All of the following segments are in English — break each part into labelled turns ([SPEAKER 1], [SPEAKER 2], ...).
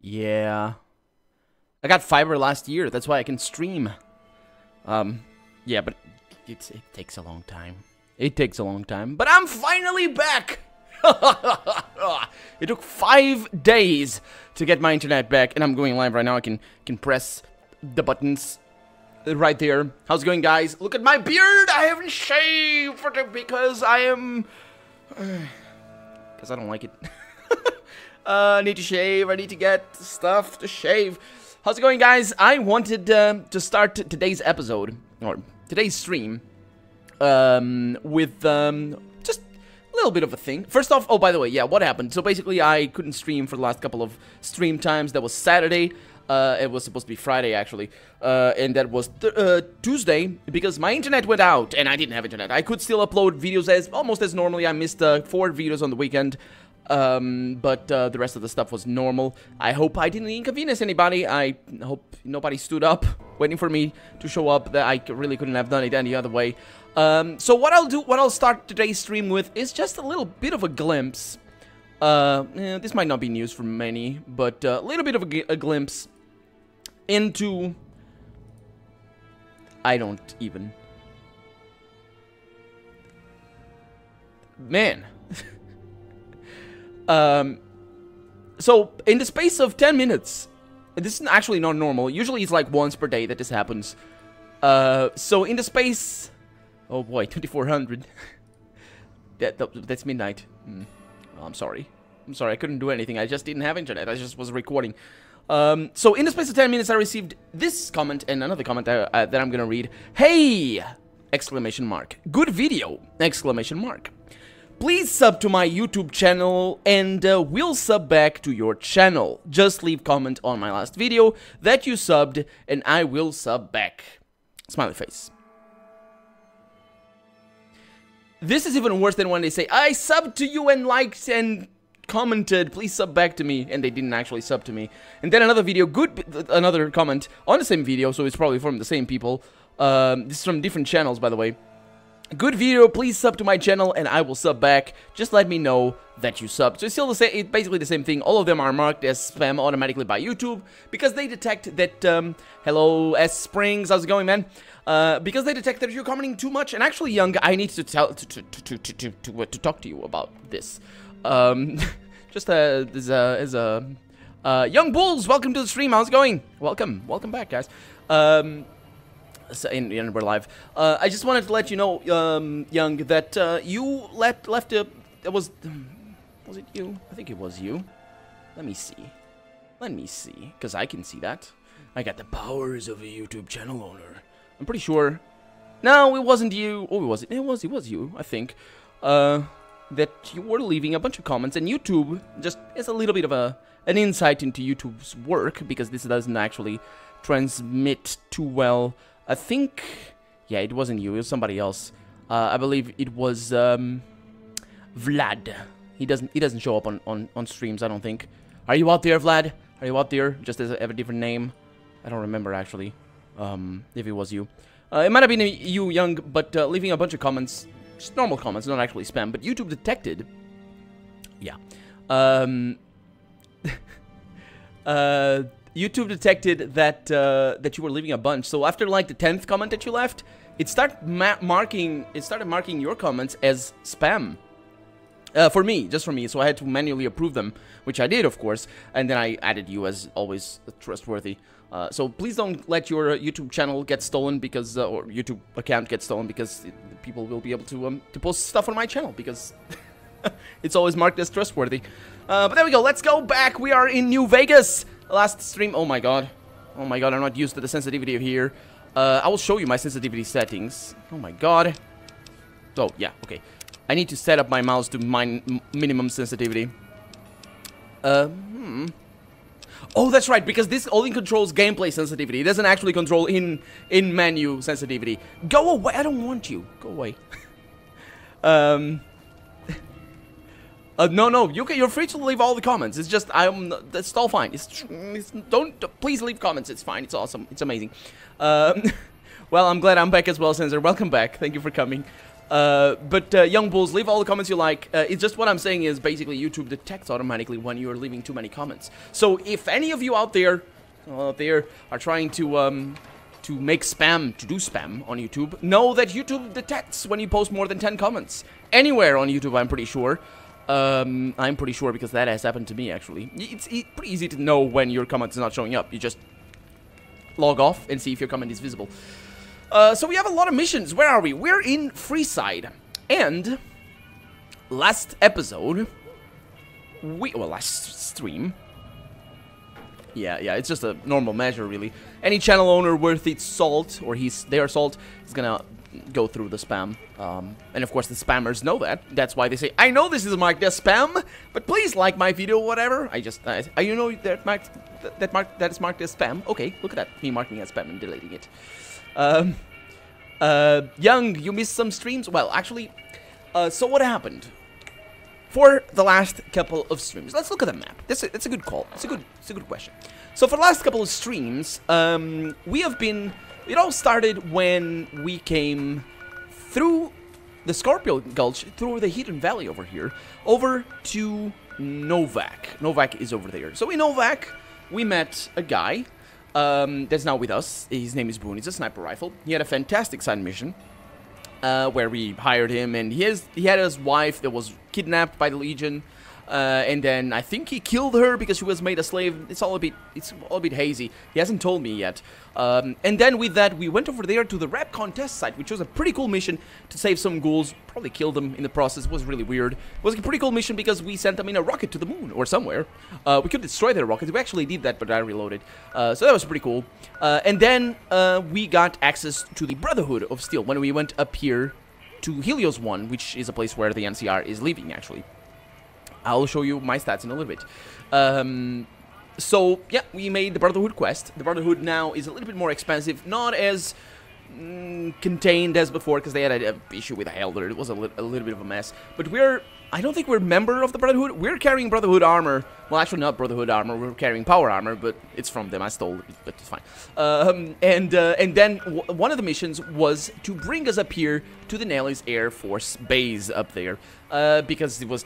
[SPEAKER 1] Yeah. I got fiber last year. That's why I can stream. Yeah, but it takes a long time. It takes a long time. But I'm finally back! It took 5 days to get my internet back, and I'm going live right now. I can press the buttons right there. How's it going, guys? Look at my beard! I haven't shaved because I am... because I don't like it. I need to shave. I need to get stuff to shave. How's it going, guys? I wanted to start today's episode, or today's stream, with just a little bit of a thing. First off, oh, by the way, yeah, what happened? So basically, I couldn't stream for the last couple of stream times. That was Saturday. It was supposed to be Friday, actually, and that was Tuesday, because my internet went out, and I didn't have internet. I could still upload videos almost as normally. I missed 4 videos on the weekend. But the rest of the stuff was normal. I hope I didn't inconvenience anybody. I hope nobody stood up waiting for me to show up. That I really couldn't have done it any other way. So what I'll start today's stream with is just a little bit of a glimpse. This might not be news for many, but a little bit of a glimpse into... I don't even... Man... So, in the space of 10 minutes, this is actually not normal. Usually it's like once per day that this happens. So in the space... Oh boy, 2400. That's midnight. Oh, I'm sorry. I'm sorry, I couldn't do anything. I just didn't have internet. I just was recording. So in the space of 10 minutes, I received this comment and another comment that I'm gonna read. Hey! Exclamation mark. Good video! Exclamation mark. Please sub to my YouTube channel and we'll sub back to your channel. Just leave comment on my last video that you subbed and I will sub back. Smiley face. This is even worse than when they say, I subbed to you and liked and commented, please sub back to me, and they didn't actually sub to me. And then another video, another comment on the same video, so it's probably from the same people. This is from different channels, by the way. Good video, please sub to my channel and I will sub back. Just let me know that you subbed. So it's still the same, it's basically the same thing. All of them are marked as spam automatically by YouTube because they detect that, hello S Springs, how's it going, man? Because they detect that you're commenting too much. And actually, Young, I need to talk to you about this. Just as a Young Bulls, welcome to the stream. How's it going? Welcome back, guys. And we're live. I just wanted to let you know, Young, that you left a... Was it you? I think it was you. Let me see. Because I can see that. I got the powers of a YouTube channel owner. I'm pretty sure. No, it wasn't you. Oh, it wasn't. It was you, I think. That you were leaving a bunch of comments, and YouTube just is a little bit of an insight into YouTube's work, because this doesn't actually transmit too well. I think, yeah, it wasn't you, it was somebody else. I believe it was Vlad. He doesn't show up on streams, I don't think. Are you out there, Vlad? Are you out there? Just as a different name. I don't remember actually. If it was you. It might have been you, Young, but leaving a bunch of comments, just normal comments, not actually spam. But YouTube detected. Yeah. YouTube detected that that you were leaving a bunch. So after like the 10th comment that you left, it started marking your comments as spam. For me, just for me. So I had to manually approve them, which I did, of course. And then I added you as always trustworthy. So please don't let your YouTube channel get stolen because, or YouTube account get stolen because people will be able to post stuff on my channel because it's always marked as trustworthy. But there we go. Let's go back. We are in New Vegas. Last stream. Oh my god. I'm not used to the sensitivity here. I will show you my sensitivity settings. Oh my god. Oh yeah. Okay. I need to set up my mouse to minimum sensitivity. Oh, that's right, because this only controls gameplay sensitivity. It doesn't actually control in-menu sensitivity. Go away! I don't want you. Go away. No, you're free to leave all the comments. It's just, that's all fine. Please leave comments. It's fine. It's awesome. It's amazing. Well, I'm glad I'm back as well, Sensor. Welcome back. Thank you for coming. But Young Bulls, leave all the comments you like. It's just what I'm saying is basically YouTube detects automatically when you're leaving too many comments. So if any of you out there are trying to make spam, to do spam on YouTube, know that YouTube detects when you post more than 10 comments. Anywhere on YouTube, I'm pretty sure. I'm pretty sure because that has happened to me, actually. It's pretty easy to know when your comment is not showing up. You just log off and see if your comment is visible. So we have a lot of missions. Where are we? We're in Freeside. And last episode, last stream. Yeah, it's just a normal measure, really. Any channel owner worth its salt, or their salt, is gonna go through the spam. And of course the spammers know that. That's why they say, I know this is marked as spam, but please like my video, whatever. You know that is marked as spam. Okay, look at that, me marking it as spam and deleting it. Young, you missed some streams? Well, actually, so what happened? For the last couple of streams, let's look at the map. That's a good call. It's a good question. So for the last couple of streams, we have been. It all started when we came through the Scorpio Gulch, through the Hidden Valley over here, over to Novak. Novak is over there. So in Novak, we met a guy that's now with us. His name is Boone. He's a sniper rifle. He had a fantastic side mission. Where we hired him, and he had his wife that was kidnapped by the Legion, and then I think he killed her because she was made a slave. It's all a bit hazy. He hasn't told me yet. And then with that, we went over there to the rap contest site, which was a pretty cool mission to save some ghouls. Probably killed them in the process. It was really weird. It was a pretty cool mission because we sent them in a rocket to the moon or somewhere. We could destroy their rockets. We actually did that, but I reloaded. So that was pretty cool. And then we got access to the Brotherhood of Steel when we went up here to Helios 1, which is a place where the NCR is leaving, actually. I'll show you my stats in a little bit. So, yeah, we made the Brotherhood quest. The Brotherhood now is a little bit more expensive, not as contained as before, because they had an issue with Helder. It was a little bit of a mess. But I don't think we're a member of the Brotherhood. We're carrying Brotherhood armor. Well, actually not Brotherhood armor. We're carrying power armor, but it's from them. I stole it, but it's fine. And then one of the missions was to bring us up here to the Nellis Air Force Base up there, because it was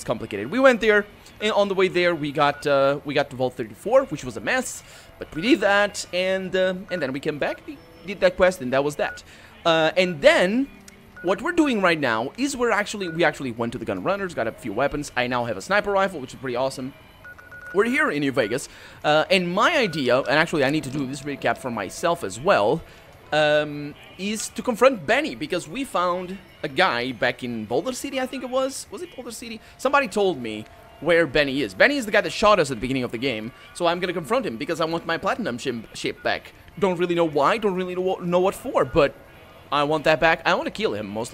[SPEAKER 1] complicated. We went there, and on the way there, we got to Vault 34, which was a mess, but we did that, and then we came back. We did that quest, and that was that. And then what we're doing right now is we actually went to the gun runners, got a few weapons. I now have a sniper rifle, which is pretty awesome. We're here in New Vegas, and my idea, and actually I need to do this recap for myself as well, is to confront Benny, because we found a guy back in Boulder City, I think it was. Was it Boulder City? Somebody told me where Benny is. Benny is the guy that shot us at the beginning of the game, so I'm gonna confront him because I want my platinum ship back. Don't really know why, don't really know what for, but I want that back. I want to kill him more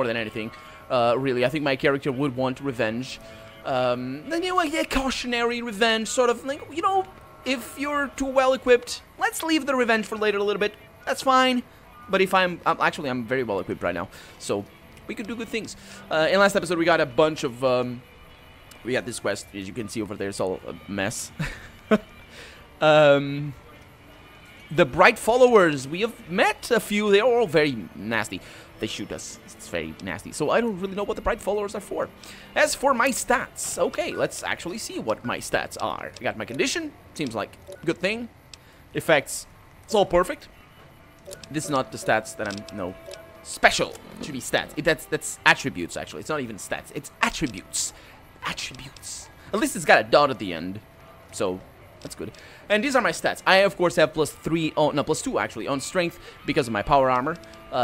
[SPEAKER 1] than anything. Really, I think my character would want revenge. Then you know, yeah, cautionary revenge, sort of like, you know, if you're too well equipped, let's leave the revenge for later a little bit. That's fine. But if I'm very well equipped right now, so we could do good things. In last episode, we got a bunch of we got this quest, as you can see over there. It's all a mess. The Bright Followers, we have met a few. They're all very nasty. They shoot us. It's very nasty. So I don't really know what the Bright Followers are for. As for my stats, okay, let's actually see what my stats are. I got my condition. Seems like a good thing. Effects, it's all perfect. This is not the stats that I'm, no. Special. It should be stats. That's attributes, actually. It's not even stats. It's attributes. Attributes. At least it's got a dot at the end. So that's good. And these are my stats. I, of course, have +2, actually, on strength because of my power armor.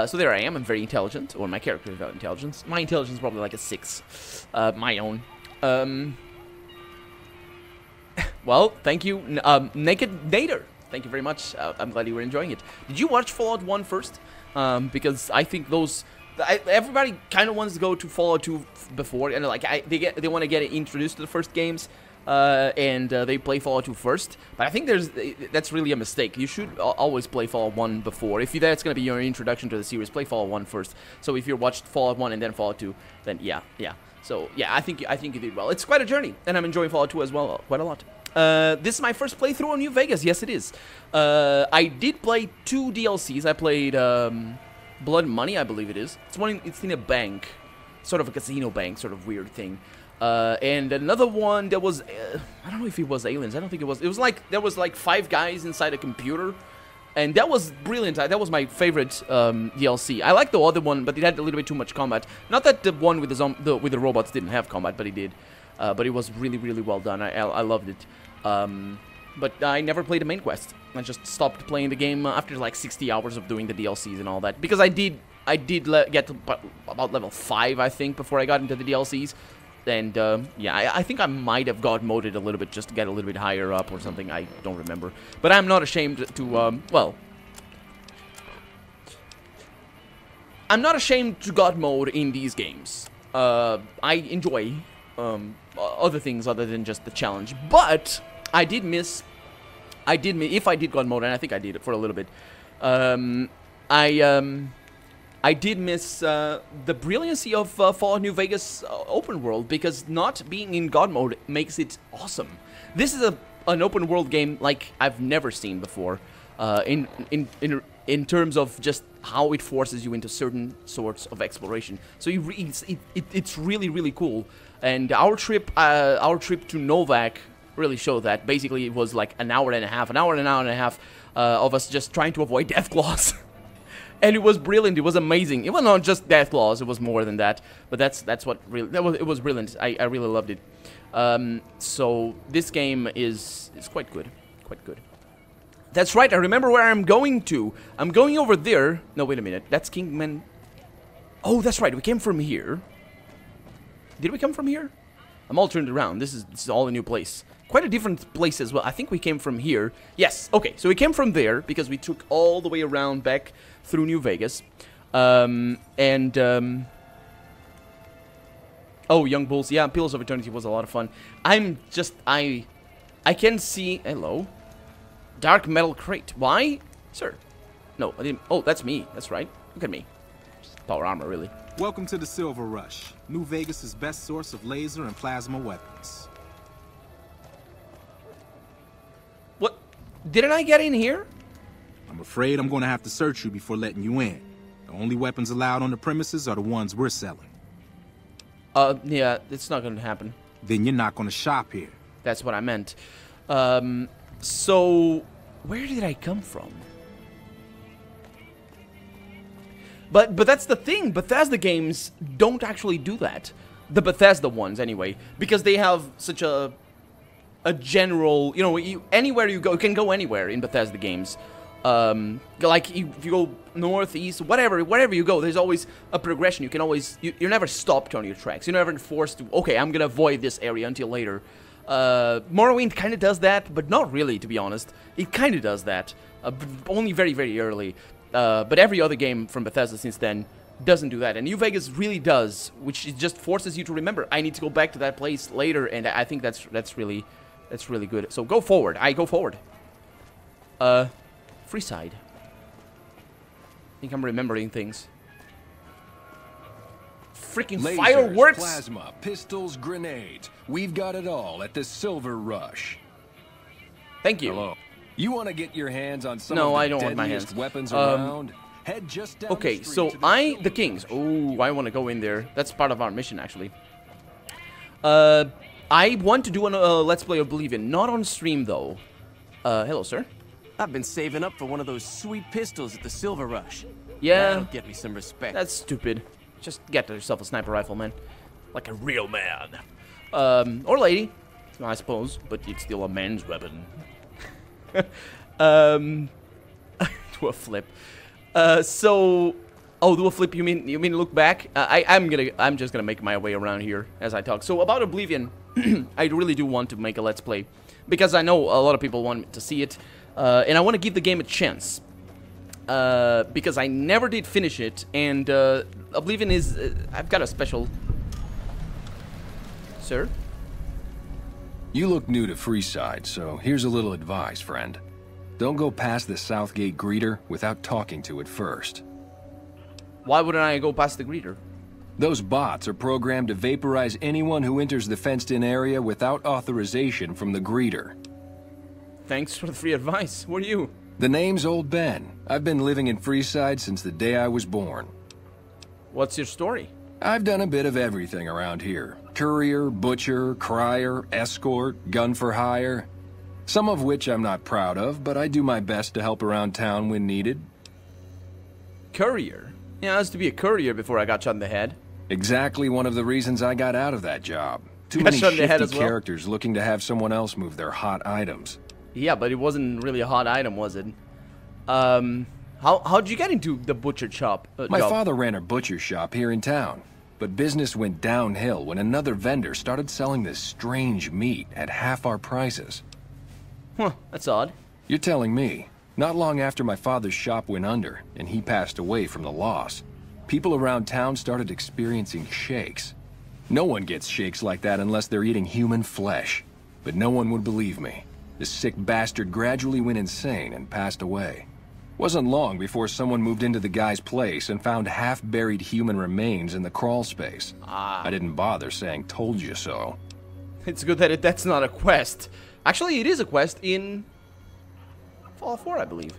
[SPEAKER 1] So there I am. I'm very intelligent. Or my character is very intelligent. My intelligence is probably like a 6. My own. Well, thank you, Naked Nader. Thank you very much. I'm glad you were enjoying it. Did you watch Fallout 1 first? Because I think those... everybody kind of wants to go to Fallout 2 before, and like they want to get introduced to the first games. And they play Fallout 2 first, but I think that's really a mistake. You should always play Fallout 1 before. If that's going to be your introduction to the series, play Fallout 1 first. So if you watched Fallout 1 and then Fallout 2, then yeah. So yeah, I think you did well. It's quite a journey, and I'm enjoying Fallout 2 as well quite a lot. This is my first playthrough on New Vegas. Yes, it is. I did play 2 DLCs. I played Blood Money, I believe it is. It's in a bank, sort of a casino bank, sort of weird thing. And another one that was, I don't know if it was Aliens. I don't think it was. It was like there was like 5 guys inside a computer, and that was brilliant. That was my favorite DLC. I liked the other one, but it had a little bit too much combat. Not that the one with the robots didn't have combat, but it did. But it was really, really well done. I loved it. But I never played the main quest. I just stopped playing the game after like 60 hours of doing the DLCs and all that. Because I did get to about level 5, I think, before I got into the DLCs. And, yeah, I think I might have God moded a little bit just to get a little bit higher up or something. I don't remember. But I'm not ashamed to, well... I'm not ashamed to God mode in these games. I enjoy other things other than just the challenge. But I did miss... if I did God mode, and I think I did it for a little bit, I did miss the brilliancy of Fallout New Vegas open world, because not being in God mode makes it awesome. This is an open world game like I've never seen before, in terms of just how it forces you into certain sorts of exploration. So it's really, really cool. And our trip to Novak really showed that. Basically, it was like an hour and a half of us just trying to avoid Deathclaws. And it was brilliant. It was amazing. It was not just Deathclaws. It was more than that. But that's what really... It was brilliant. I really loved it. So this game is quite good. Quite good. That's right. I remember where I'm going to. I'm going over there. No, wait a minute. That's Kingman. Oh, that's right. We came from here. Did we come from here? I'm all turned around. This is all a new place. Quite a different place as well. I think we came from here. Yes. Okay. So we came from there because we took all the way around back through New Vegas. Oh, Young Bulls. Yeah, Pillars of Eternity was a lot of fun. I can see... Hello. Dark Metal Crate. Why? Sir. No, I didn't... Oh, that's me. That's right. Look at me. Just power armor, really.
[SPEAKER 2] Welcome to the Silver Rush, New Vegas' best source of laser and plasma weapons.
[SPEAKER 1] What? Didn't I get in here?
[SPEAKER 2] I'm afraid I'm going to have to search you before letting you in. The only weapons allowed on the premises are the ones we're selling.
[SPEAKER 1] Yeah, it's not going to happen.
[SPEAKER 2] Then you're not going to shop here.
[SPEAKER 1] That's what I meant. So, where did I come from? But that's the thing. Bethesda games don't actually do that. The Bethesda ones, anyway, because they have such a general, you know, anywhere you go, you can go anywhere in Bethesda games. Like if you go north, east, wherever you go, there's always a progression. You can always, you're never stopped on your tracks. You're never forced to, okay, I'm gonna avoid this area until later. Morrowind kind of does that, but not really, to be honest. It kind of does that, only very, very early. But every other game from Bethesda since then doesn't do that. And New Vegas really does, which it just forces you to remember, I need to go back to that place later, and I think that's really good. So go forward. I go forward. Freeside. I think I'm remembering things. Freaking
[SPEAKER 3] Lasers,
[SPEAKER 1] fireworks!
[SPEAKER 3] Plasma, pistols, grenades. We've got it all at the Silver Rush.
[SPEAKER 1] Thank you.
[SPEAKER 3] Hello. You want to get your hands on some
[SPEAKER 1] No,
[SPEAKER 3] of the
[SPEAKER 1] I don't want my
[SPEAKER 3] deadliest
[SPEAKER 1] hands.
[SPEAKER 3] weapons around? Head just down
[SPEAKER 1] Okay,
[SPEAKER 3] the street
[SPEAKER 1] so
[SPEAKER 3] to the
[SPEAKER 1] the Kings. Oh, I want to go in there. That's part of our mission, actually. I want to do a Let's Play Oblivion. Not on stream, though. Hello, sir.
[SPEAKER 4] I've been saving up for one of those sweet pistols at the Silver Rush.
[SPEAKER 1] Yeah.
[SPEAKER 4] That'll get me some respect.
[SPEAKER 1] That's stupid. Just get yourself a sniper rifle, man. Like a real man. Or lady, I suppose. But it's still a man's weapon. Do a flip. So... Oh, do a flip, you mean look back? I'm just gonna make my way around here as I talk. So about Oblivion, I really do want to make a Let's Play. Because I know a lot of people want to see it. And I want to give the game a chance. Because I never did finish it, and Oblivion is... I've got a special... Sir?
[SPEAKER 3] You look new to Freeside, so here's a little advice, friend. Don't go past the Southgate greeter without talking to it first.
[SPEAKER 1] Why wouldn't I go past the greeter?
[SPEAKER 3] Those bots are programmed to vaporize anyone who enters the fenced-in area without authorization from the greeter.
[SPEAKER 1] Thanks for the free advice. Who are you?
[SPEAKER 3] The name's Old Ben. I've been living in Freeside since the day I was born.
[SPEAKER 1] What's your story?
[SPEAKER 3] I've done a bit of everything around here. Courier, butcher, crier, escort, gun for hire. Some of which I'm not proud of, but I do my best to help around town when needed.
[SPEAKER 1] Courier? Yeah, I used to be a courier before I got shot in the head.
[SPEAKER 3] Exactly one of the reasons I got out of that job. Too
[SPEAKER 1] Got
[SPEAKER 3] many
[SPEAKER 1] shot in the head
[SPEAKER 3] shifty
[SPEAKER 1] as well?
[SPEAKER 3] characters looking to have someone else move their hot items.
[SPEAKER 1] Yeah, but it wasn't really a hot item, was it? How'd you get into the butcher shop?
[SPEAKER 3] My
[SPEAKER 1] job?
[SPEAKER 3] father ran a butcher shop here in town, but business went downhill when another vendor started selling this strange meat at half our prices.
[SPEAKER 1] Huh, that's odd.
[SPEAKER 3] You're telling me, not long after my father's shop went under and he passed away from the loss, people around town started experiencing shakes. No one gets shakes like that unless they're eating human flesh, but no one would believe me. The sick bastard gradually went insane and passed away. Wasn't long before someone moved into the guy's place and found half-buried human remains in the crawl space. I didn't bother saying "told you so."
[SPEAKER 1] It's good that that's not a quest. Actually, it is a quest in Fallout 4, I believe.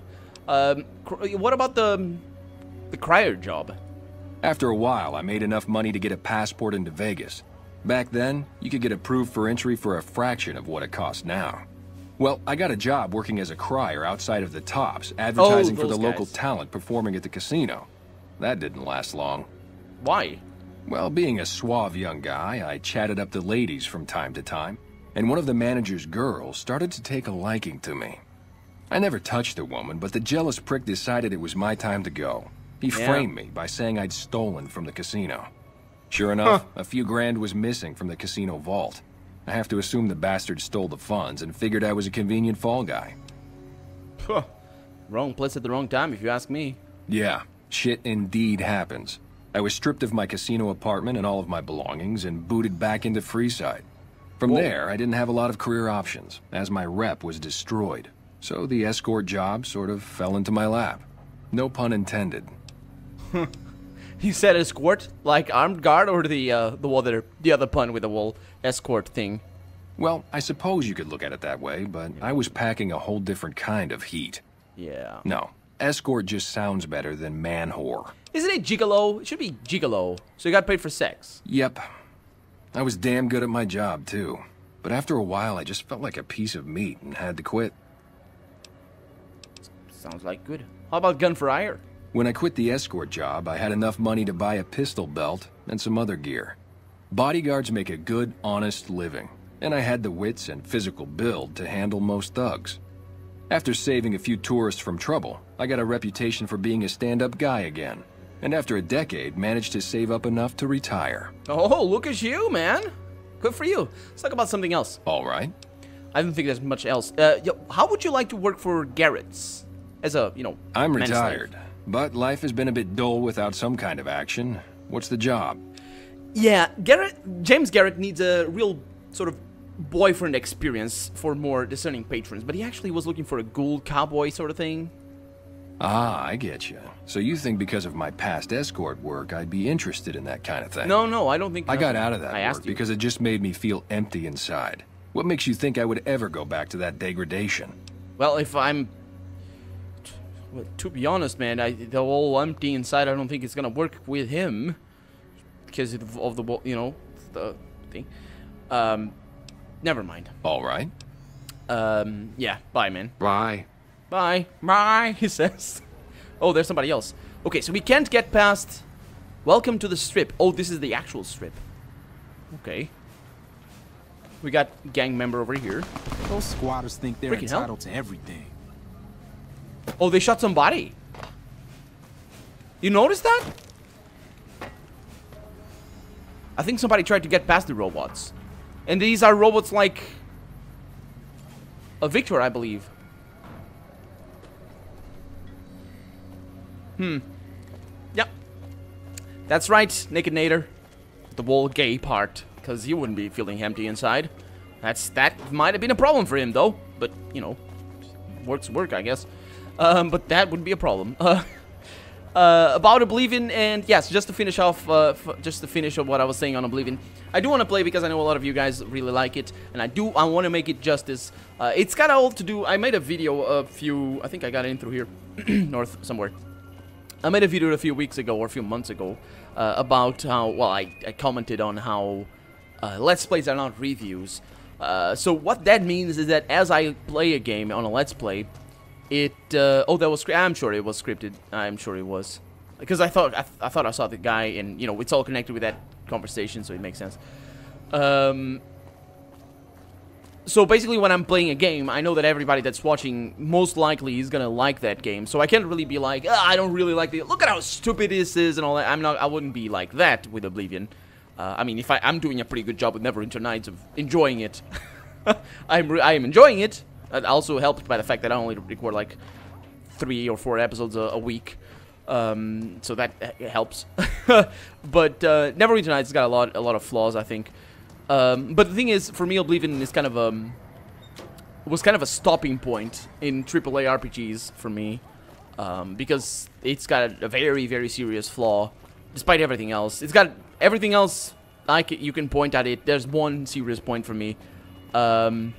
[SPEAKER 1] What about the crier job?
[SPEAKER 3] After a while, I made enough money to get a passport into Vegas. Back then, you could get approved for entry for a fraction of what it costs now. Well, I got a job working as a crier outside of the Tops, advertising for the
[SPEAKER 1] those
[SPEAKER 3] local
[SPEAKER 1] guys.
[SPEAKER 3] talent performing at the casino. That didn't last long.
[SPEAKER 1] Why?
[SPEAKER 3] Well, being a suave young guy, I chatted up the ladies from time to time, and one of the manager's girls started to take a liking to me. I never touched the woman, but the jealous prick decided it was my time to go. He framed me by saying I'd stolen from the casino. Sure enough, a few grand was missing from the casino vault. I have to assume the bastard stole the funds and figured I was a convenient fall guy.
[SPEAKER 1] Huh. Wrong place at the wrong time, if you ask me.
[SPEAKER 3] Yeah, shit indeed happens. I was stripped of my casino apartment and all of my belongings and booted back into Freeside. From there, I didn't have a lot of career options, as my rep was destroyed. So the escort job sort of fell into my lap. No pun intended.
[SPEAKER 1] You said escort, like armed guard, or the other pun with the whole escort thing?
[SPEAKER 3] Well, I suppose you could look at it that way, but I was packing a whole different kind of heat.
[SPEAKER 1] Yeah.
[SPEAKER 3] No, escort just sounds better than man whore.
[SPEAKER 1] Isn't it gigolo? It should be gigolo. So you got paid for sex.
[SPEAKER 3] Yep. I was damn good at my job, too. But after a while, I just felt like a piece of meat and had to quit.
[SPEAKER 1] Sounds like good. How about gun for hire?
[SPEAKER 3] When I quit the escort job, I had enough money to buy a pistol belt and some other gear. Bodyguards make a good, honest living, and I had the wits and physical build to handle most thugs. After saving a few tourists from trouble, I got a reputation for being a stand-up guy again, and after a decade, managed to save up enough to retire.
[SPEAKER 1] Oh, look at you, man. Good for you. Let's talk about something else.
[SPEAKER 3] All right.
[SPEAKER 1] I don't think there's much else. How would you like to work for Garrett's? As a,
[SPEAKER 3] I'm
[SPEAKER 1] manslave?
[SPEAKER 3] retired, but life has been a bit dull without some kind of action. What's the job?
[SPEAKER 1] Yeah, James Garrett needs a real sort of boyfriend experience for more discerning patrons, but he actually was looking for a ghoul cowboy sort of thing.
[SPEAKER 3] Ah, I get you. So you think because of my past escort work, I'd be interested in that kind of thing?
[SPEAKER 1] No, I don't think
[SPEAKER 3] I got out of that
[SPEAKER 1] I
[SPEAKER 3] work
[SPEAKER 1] asked you.
[SPEAKER 3] because it just made me feel empty inside. What makes you think I would ever go back to that degradation?
[SPEAKER 1] Well, to be honest, man, the whole empty inside, I don't think it's gonna work with him because of the the thing. Never mind.
[SPEAKER 3] All right.
[SPEAKER 1] Yeah. Bye, man.
[SPEAKER 3] Bye.
[SPEAKER 1] Bye. He says. Oh, there's somebody else. Okay, so we can't get past. Welcome to the strip. Oh, this is the actual strip. Okay. We got gang member over here.
[SPEAKER 2] Those squatters think they're
[SPEAKER 1] Freaking hell.
[SPEAKER 2] entitled to everything.
[SPEAKER 1] Oh, they shot somebody. You noticed that? I think somebody tried to get past the robots. And these are robots like a Victor, I believe. Yep. That's right, Naked Nader. The whole gay part. Because he wouldn't be feeling empty inside. That might have been a problem for him, though. But, work's work, I guess. But that would be a problem. about Oblivion, and yes, just to finish off, what I was saying on Oblivion, I do want to play because I know a lot of you guys really like it, and I want to make it justice. It's kind of old to do. I made a video I think I got it in through here, north somewhere. I made a video a few weeks ago or a few months ago about how, well, I commented on how Let's Plays are not reviews. So what that means is that as I play a game on a Let's Play, oh, that was I'm sure it was scripted. I'm sure it was, because I thought I saw the guy, and you know it's all connected with that conversation, so it makes sense. So basically, when I'm playing a game, I know that everybody that's watching most likely is gonna like that game. So I can't really be like, I don't really like Look at how stupid this is and all that. I wouldn't be like that with Oblivion. I mean, if I'm doing a pretty good job with Neverwinter Nights of enjoying it. I am enjoying it. Also helped by the fact that I only record like 3 or 4 episodes a week. So that helps. But Neverwinter Nights has got a lot of flaws, I think. But the thing is, for me, Oblivion is kind of was kind of a stopping point in AAA RPGs for me, because it's got a very, very serious flaw, despite everything else. It's got everything else you can point at it. There's one serious point for me. There's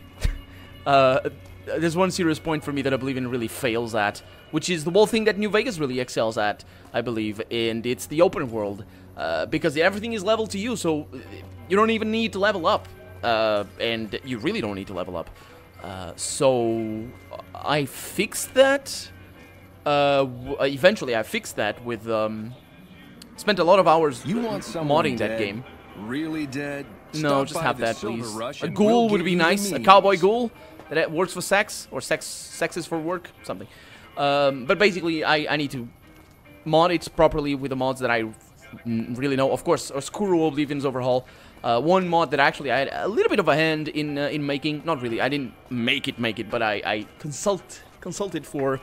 [SPEAKER 1] one serious point for me that Oblivion really fails at, which is the whole thing that New Vegas really excels at, I believe, and it's the open world. Because everything is level to you, so you don't even need to level up, and you really don't need to level up. So I fixed that. Eventually, I fixed that with spent a lot of hours modding that game.
[SPEAKER 3] Really dead?
[SPEAKER 1] No, just have that, please. A ghoul would be nice. A cowboy ghoul that works for sex, or sex is for work, something. But basically, I need to mod it properly with the mods that I really know. Of course, Oscuro Oblivion's Overhaul. One mod that actually I had a little bit of a hand in making. Not really, I didn't make it, but I consulted for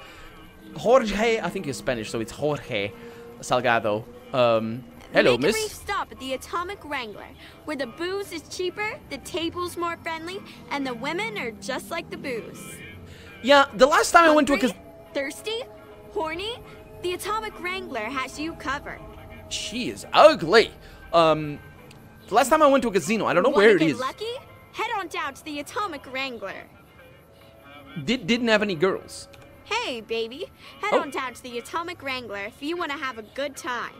[SPEAKER 1] Jorge, I think he's Spanish, so it's Jorge Salgado. Hello, miss.
[SPEAKER 5] Make a brief stop at the Atomic Wrangler, where the booze is cheaper, the table's more friendly, and the women are just like the booze.
[SPEAKER 1] Yeah, the last time I went to a
[SPEAKER 5] thirsty? Horny? The Atomic Wrangler has you covered.
[SPEAKER 1] She is ugly. The last time I went to a casino, I don't know where it is.
[SPEAKER 5] Lucky? Head on down to the Atomic Wrangler.
[SPEAKER 1] Didn't have any girls.
[SPEAKER 5] Hey, baby. Head on down to the Atomic Wrangler if you want to have a good time.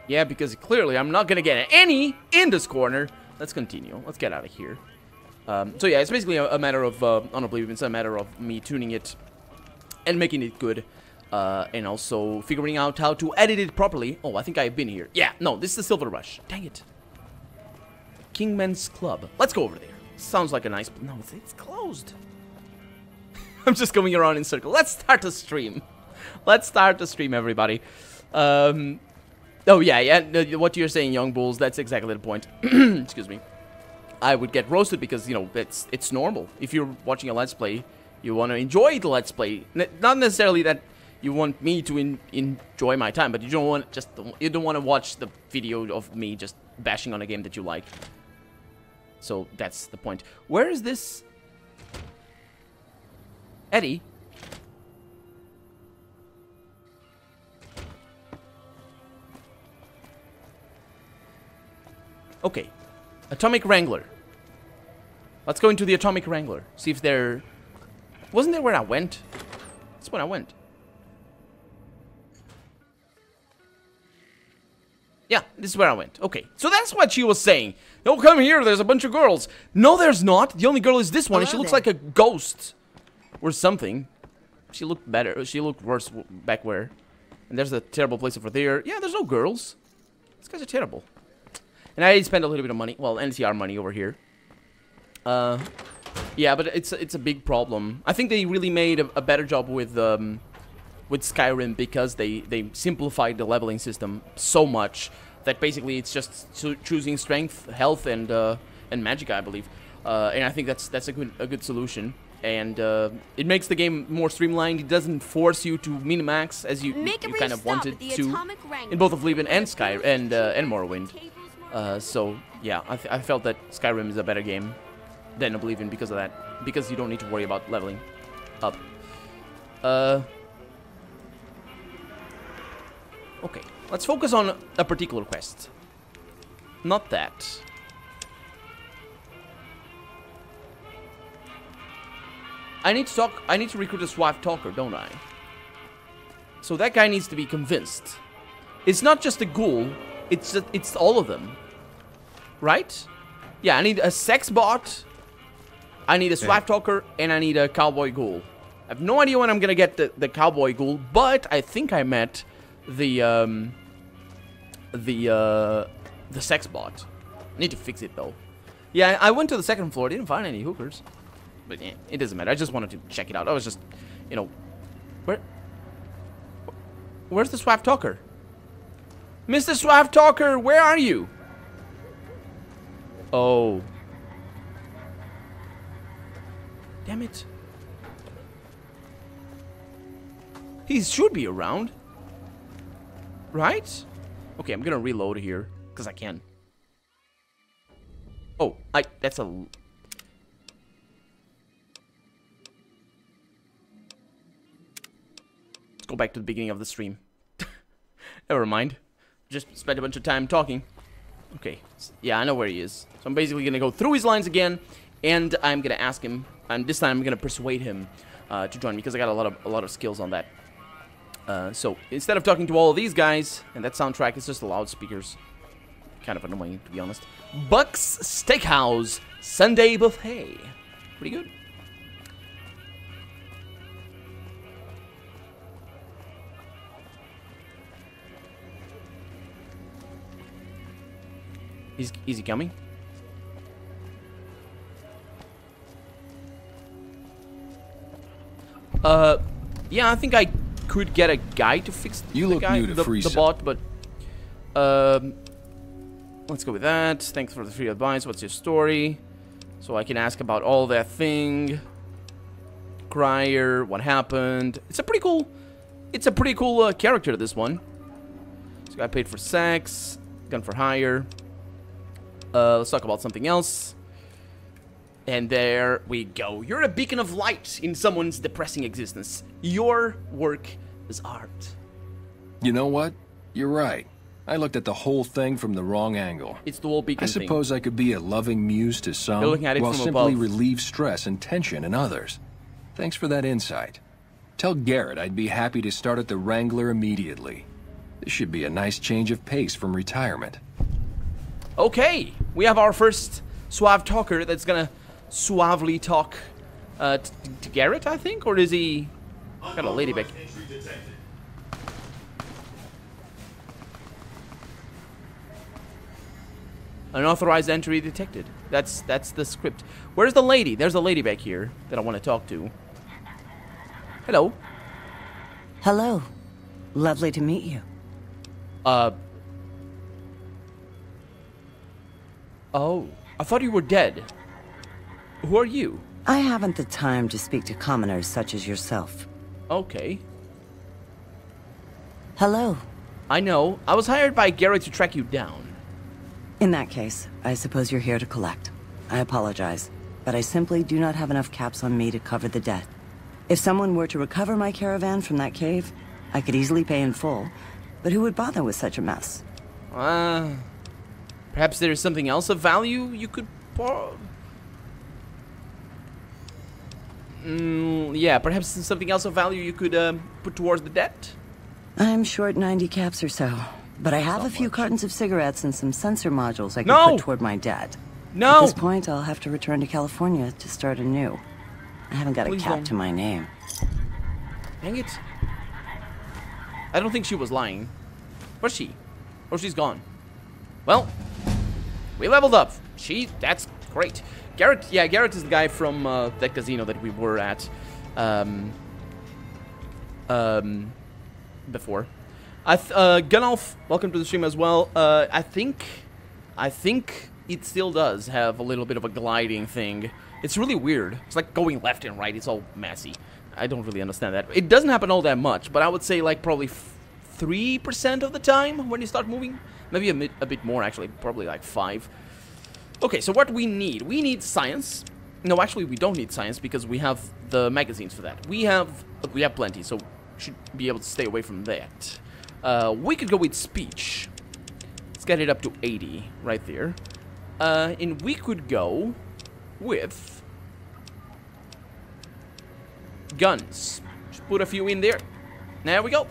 [SPEAKER 1] Yeah, because clearly I'm not gonna get any in this corner. Let's continue. Let's get out of here. So yeah, it's basically a matter of, on Oblivion, it's a matter of me tuning it and making it good. And also figuring out how to edit it properly. Oh, I think I've been here. Yeah, no, this is the Silver Rush. Dang it. Kingman's Club. Let's go over there. Sounds like a nice... No, it's closed. I'm just going around in circle. Let's start the stream. Let's start the stream, everybody. Oh, yeah, what you're saying, Young Bulls, that's exactly the point. Excuse me. I would get roasted because, you know, it's normal. If you're watching a Let's Play, you want to enjoy the Let's Play. Not necessarily that you want me to enjoy my time, but you don't want to watch the video of me just bashing on a game that you like. So that's the point. Where is this? Eddie? Okay. Atomic Wrangler. Let's go into the Atomic Wrangler. See if there... Wasn't there where I went? That's where I went. Yeah, this is where I went. Okay, so that's what she was saying. Oh, come here, there's a bunch of girls. No, there's not. The only girl is this one, and she looks like a ghost. Or something. She looked better. She looked worse back where. And there's a terrible place over there. Yeah, there's no girls. These guys are terrible. And I spent a little bit of money. Well, NCR money over here. Yeah, but it's a big problem. I think they really made a better job with Skyrim because they simplified the leveling system so much that basically it's just choosing strength, health, and magic, I believe. And I think that's a good solution. And it makes the game more streamlined. It doesn't force you to min-max as you kind of wanted to in both Oblivion and and Morrowind. So yeah, I felt that Skyrim is a better game than Oblivion because of that. Because you don't need to worry about leveling up. Okay, let's focus on a particular quest. Not that. I need to recruit a suave talker, don't I? So that guy needs to be convinced. It's not just a ghoul, it's all of them. Right? Yeah, I need a sex bot, I need a suave talker, and I need a cowboy ghoul. I have no idea when I'm gonna get the cowboy ghoul, but I think I met the sex bot. I need to fix it though. Yeah, I went to the second floor, didn't find any hookers. But yeah, it doesn't matter. I just wanted to check it out. I was just, you know, where's the suave talker? Mr. Suave Talker, where are you? Oh. Damn it. He should be around. Right? Okay, I'm gonna reload here, because I can. Oh, that's a... Let's go back to the beginning of the stream. Never mind. Just spent a bunch of time talking. Okay, yeah, I know where he is. So I'm basically gonna go through his lines again, and I'm gonna ask him, and this time I'm gonna persuade him to join me, because I got a lot of skills on that. So instead of talking to all of these guys, and that soundtrack is just the loudspeakers, kind of annoying to be honest. Buck's Steakhouse Sunday Buffet, pretty good. Is he coming? Yeah, I think I could get a guy to fix the bot, but let's go with that. Thanks for the free advice. What's your story? So I can ask about all that thing. Crier, what happened? It's a pretty cool character, this one. So I paid for sex, gun for hire. Let's talk about something else. And there we go. You're a beacon of light in someone's depressing existence. Your work is art.
[SPEAKER 3] You know what? You're right. I looked at the whole thing from the wrong angle.
[SPEAKER 1] It's the whole beacon thing.
[SPEAKER 3] I suppose I could be a loving muse to some, while simply relieve stress and tension in others. Thanks for that insight. Tell Garrett I'd be happy to start at the Wrangler immediately. This should be a nice change of pace from retirement.
[SPEAKER 1] Okay, we have our first suave talker that's gonna suavely talk to Garrett, I think? Or is he... got a lady back. Unauthorized entry detected. That's the script. Where's the lady? There's a lady back here that I want to talk to. Hello.
[SPEAKER 6] Hello. Lovely to meet you.
[SPEAKER 1] Oh, I thought you were dead. Who are you?
[SPEAKER 6] I haven't the time to speak to commoners such as yourself.
[SPEAKER 1] Okay.
[SPEAKER 6] Hello.
[SPEAKER 1] I know. I was hired by Garrett to track you down.
[SPEAKER 6] In that case, I suppose you're here to collect. I apologize, but I simply do not have enough caps on me to cover the debt. If someone were to recover my caravan from that cave, I could easily pay in full, but who would bother with such a mess?
[SPEAKER 1] Perhaps there's something else of value you could yeah, perhaps something else of value you could put towards the debt?
[SPEAKER 6] I'm short 90 caps or so, but I have a few cartons of cigarettes and some sensor modules I could put toward my debt.
[SPEAKER 1] No!
[SPEAKER 6] At this point, I'll have to return to California to start anew. I haven't got a cap to my name.
[SPEAKER 1] Dang it. I don't think she was lying. Was she? Oh, she's gone. Well, we leveled up. That's great. Garrett, yeah, Garrett is the guy from that casino that we were at before. Gunolf, welcome to the stream as well. I think it still does have a little bit of a gliding thing. It's really weird. It's like going left and right. It's all messy. I don't really understand that. It doesn't happen all that much, but I would say like probably 3% of the time when you start moving. Maybe a bit more, actually. Probably like 5. Okay, so what we need science. No, actually, we don't need science because we have the magazines for that. We have plenty, so should be able to stay away from that. We could go with speech. Let's get it up to 80 right there. And we could go with guns. Just put a few in there. There we go.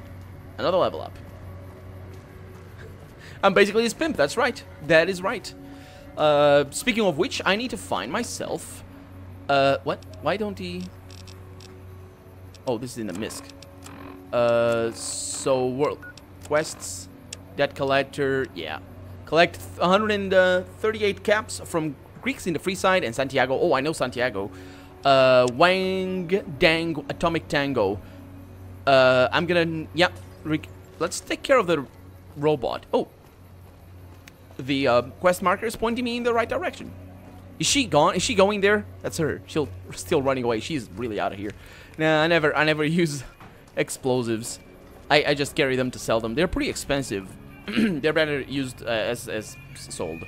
[SPEAKER 1] Another level up. I'm basically his pimp, that's right. That is right. Speaking of which, I need to find myself... what? Why don't he... Oh, this is in the MISC. So, world quests, debt collector, yeah. Collect 138 caps from Greeks in the free side and Santiago. Oh, I know Santiago. Wang Dang Atomic Tango. I'm gonna, yeah. Let's take care of the robot. Oh. The quest marker is pointing me in the right direction. Is she gone? Is she going there? That's her. She'll still running away. She's really out of here. Nah, I never use explosives. I just carry them to sell them. They're pretty expensive. They're better used as sold.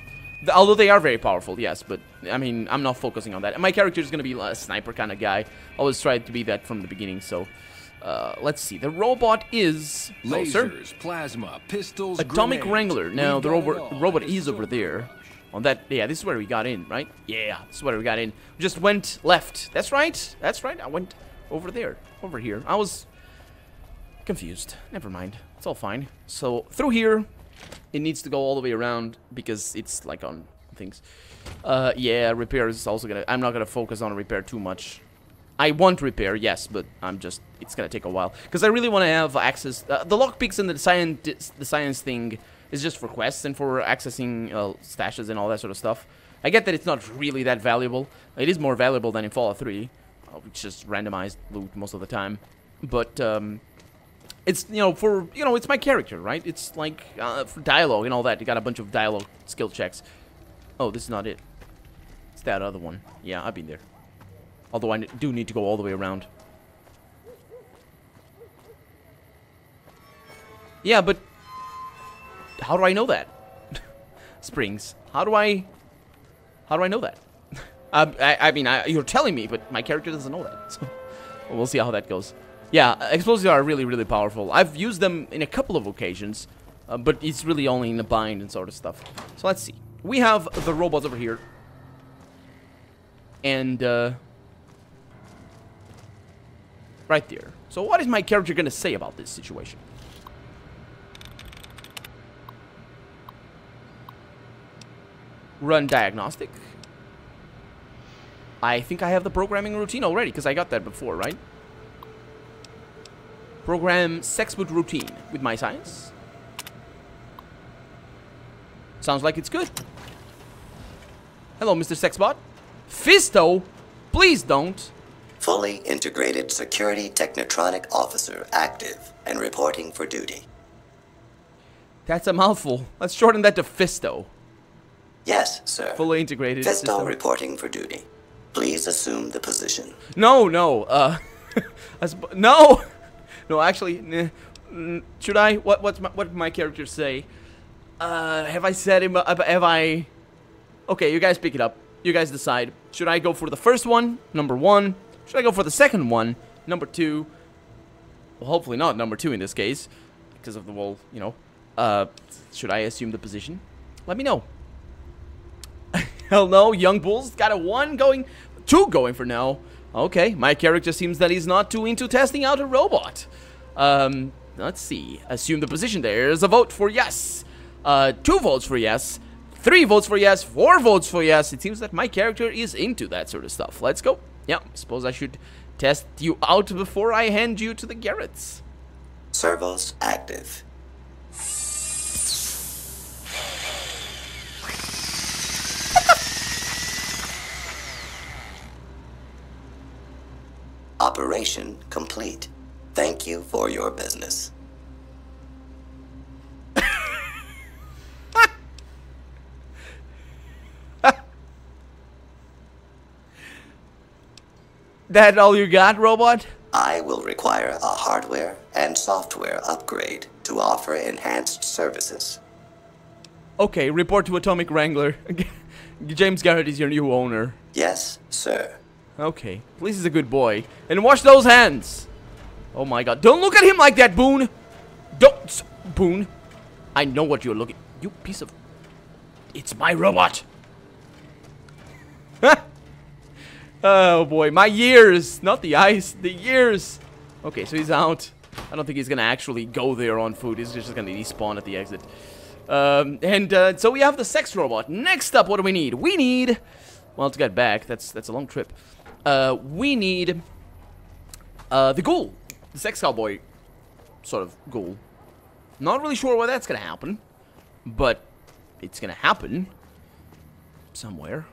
[SPEAKER 1] Although they are very powerful, yes. But I mean, I'm not focusing on that. And my character is gonna be a sniper kind of guy. Always tried to be that from the beginning. So let's see. The robot is
[SPEAKER 3] lasers, plasma, pistols,
[SPEAKER 1] Atomic
[SPEAKER 3] grenades.
[SPEAKER 1] Wrangler. Now the robot
[SPEAKER 3] It's
[SPEAKER 1] is
[SPEAKER 3] so
[SPEAKER 1] over there. On that, yeah, this is where we got in, right? Yeah, this is where we got in. We just went left. That's right. That's right. I went over there, over here. I was confused. Never mind. It's all fine. So through here, it needs to go all the way around because it's like on things. Yeah, repair is also gonna. I'm not gonna focus on repair too much. I want repair, yes, but it's gonna take a while because I really want to have access. The lockpicks and the science thing is just for quests and for accessing stashes and all that sort of stuff. I get that it's not really that valuable. It is more valuable than in Fallout 3, which is randomized loot most of the time. But it's it's my character, right? It's like for dialogue and all that. You got a bunch of dialogue skill checks. Oh, this is not it. It's that other one. Yeah, I've been there. Although I do need to go all the way around. Yeah, but how do I know that? Springs. How do I know that? I mean, you're telling me, but my character doesn't know that. So we'll see how that goes. Yeah, explosives are really, really powerful. I've used them in a couple of occasions, but it's really only in the bind and sort of stuff. So let's see. We have the robots over here. And, right there. So what is my character gonna say about this situation? Run diagnostic. I think I have the programming routine already because I got that before, right? Program sexbot routine with my science. Sounds like it's good. Hello, Mr. Sexbot. Fisto? Please don't.
[SPEAKER 7] Fully integrated security technotronic officer active and reporting for duty.
[SPEAKER 1] That's a mouthful. Let's shorten that to Fisto.
[SPEAKER 7] Yes, sir.
[SPEAKER 1] Fully integrated
[SPEAKER 7] Fisto
[SPEAKER 1] system.
[SPEAKER 7] reporting for duty. Please assume the position.
[SPEAKER 1] No, no. No. No, actually, should I? What did my character say? Have I said him? Have I? Okay, you guys pick it up. You guys decide. Should I go for the first one, number 1? Should I go for the second one, number 2? Well, hopefully not number 2 in this case, because of the whole, you know. Should I assume the position? Let me know. Hell no, Young Bull's got a 1 going, 2 going for now. Okay, my character seems that he's not too into testing out a robot. Let's see. Assume the position. There's a vote for yes. 2 votes for yes. 3 votes for yes. 4 votes for yes. It seems that my character is into that sort of stuff. Let's go. Yeah, suppose I should test you out before I hand you to the Garretts.
[SPEAKER 7] Servos active. Operation complete. Thank you for your business.
[SPEAKER 1] That all you got, robot?
[SPEAKER 7] I will require a hardware and software upgrade to offer enhanced services.
[SPEAKER 1] Okay, report to Atomic Wrangler. James Garrett is your new owner.
[SPEAKER 7] Yes, sir.
[SPEAKER 1] Okay, please is a good boy. And wash those hands! Oh my god. Don't look at him like that, Boone! Don't... harpoon. I know what you're looking... You piece of... It's my robot! Oh boy, my ears! Not the eyes, the ears! Okay, so he's out. I don't think he's gonna actually go there on foot. He's just gonna despawn at the exit. So we have the sex robot. Next up, what do we need? We need... Well, to get back, that's a long trip. We need... the ghoul. The sex cowboy sort of ghoul. Not really sure where that's gonna happen. But it's gonna happen. Somewhere.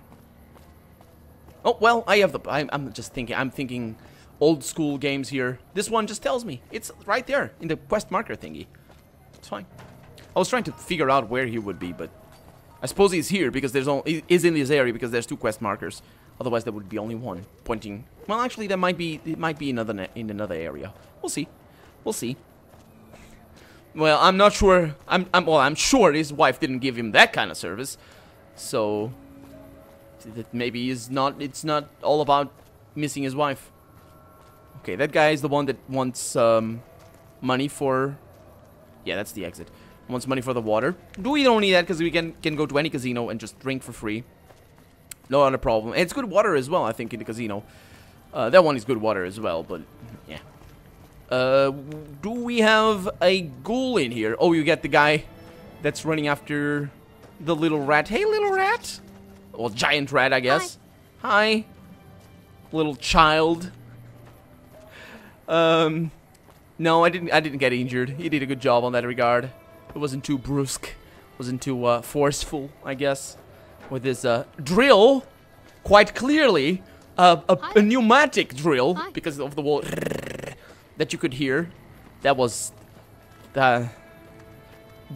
[SPEAKER 1] Oh, well, I have the... I'm just thinking... I'm thinking old school games here. This one just tells me. It's right there in the quest marker thingy. It's fine. I was trying to figure out where he would be, but... I suppose he's here because there's only... He's in this area because there's 2 quest markers. Otherwise, there would be only one pointing... Well, actually, there might be... It might be in another area. We'll see. We'll see. Well, I'm not sure... I'm sure his wife didn't give him that kind of service. So... That maybe it's not all about missing his wife. Okay, that guy is the one that wants money for... Yeah, that's the exit. Wants money for the water. We don't need that because we can go to any casino and just drink for free. No other problem. And it's good water as well, I think, in the casino. That one is good water as well, but yeah. Do we have a ghoul in here? Oh, you get the guy that's running after the little rat. Hey, little rat! Well, giant rat, I guess. Hi. Little child. No, I didn't get injured. He did a good job on that regard. It wasn't too brusque. Wasn't too forceful, I guess. With this drill, quite clearly a pneumatic drill because of the wall that you could hear. That was the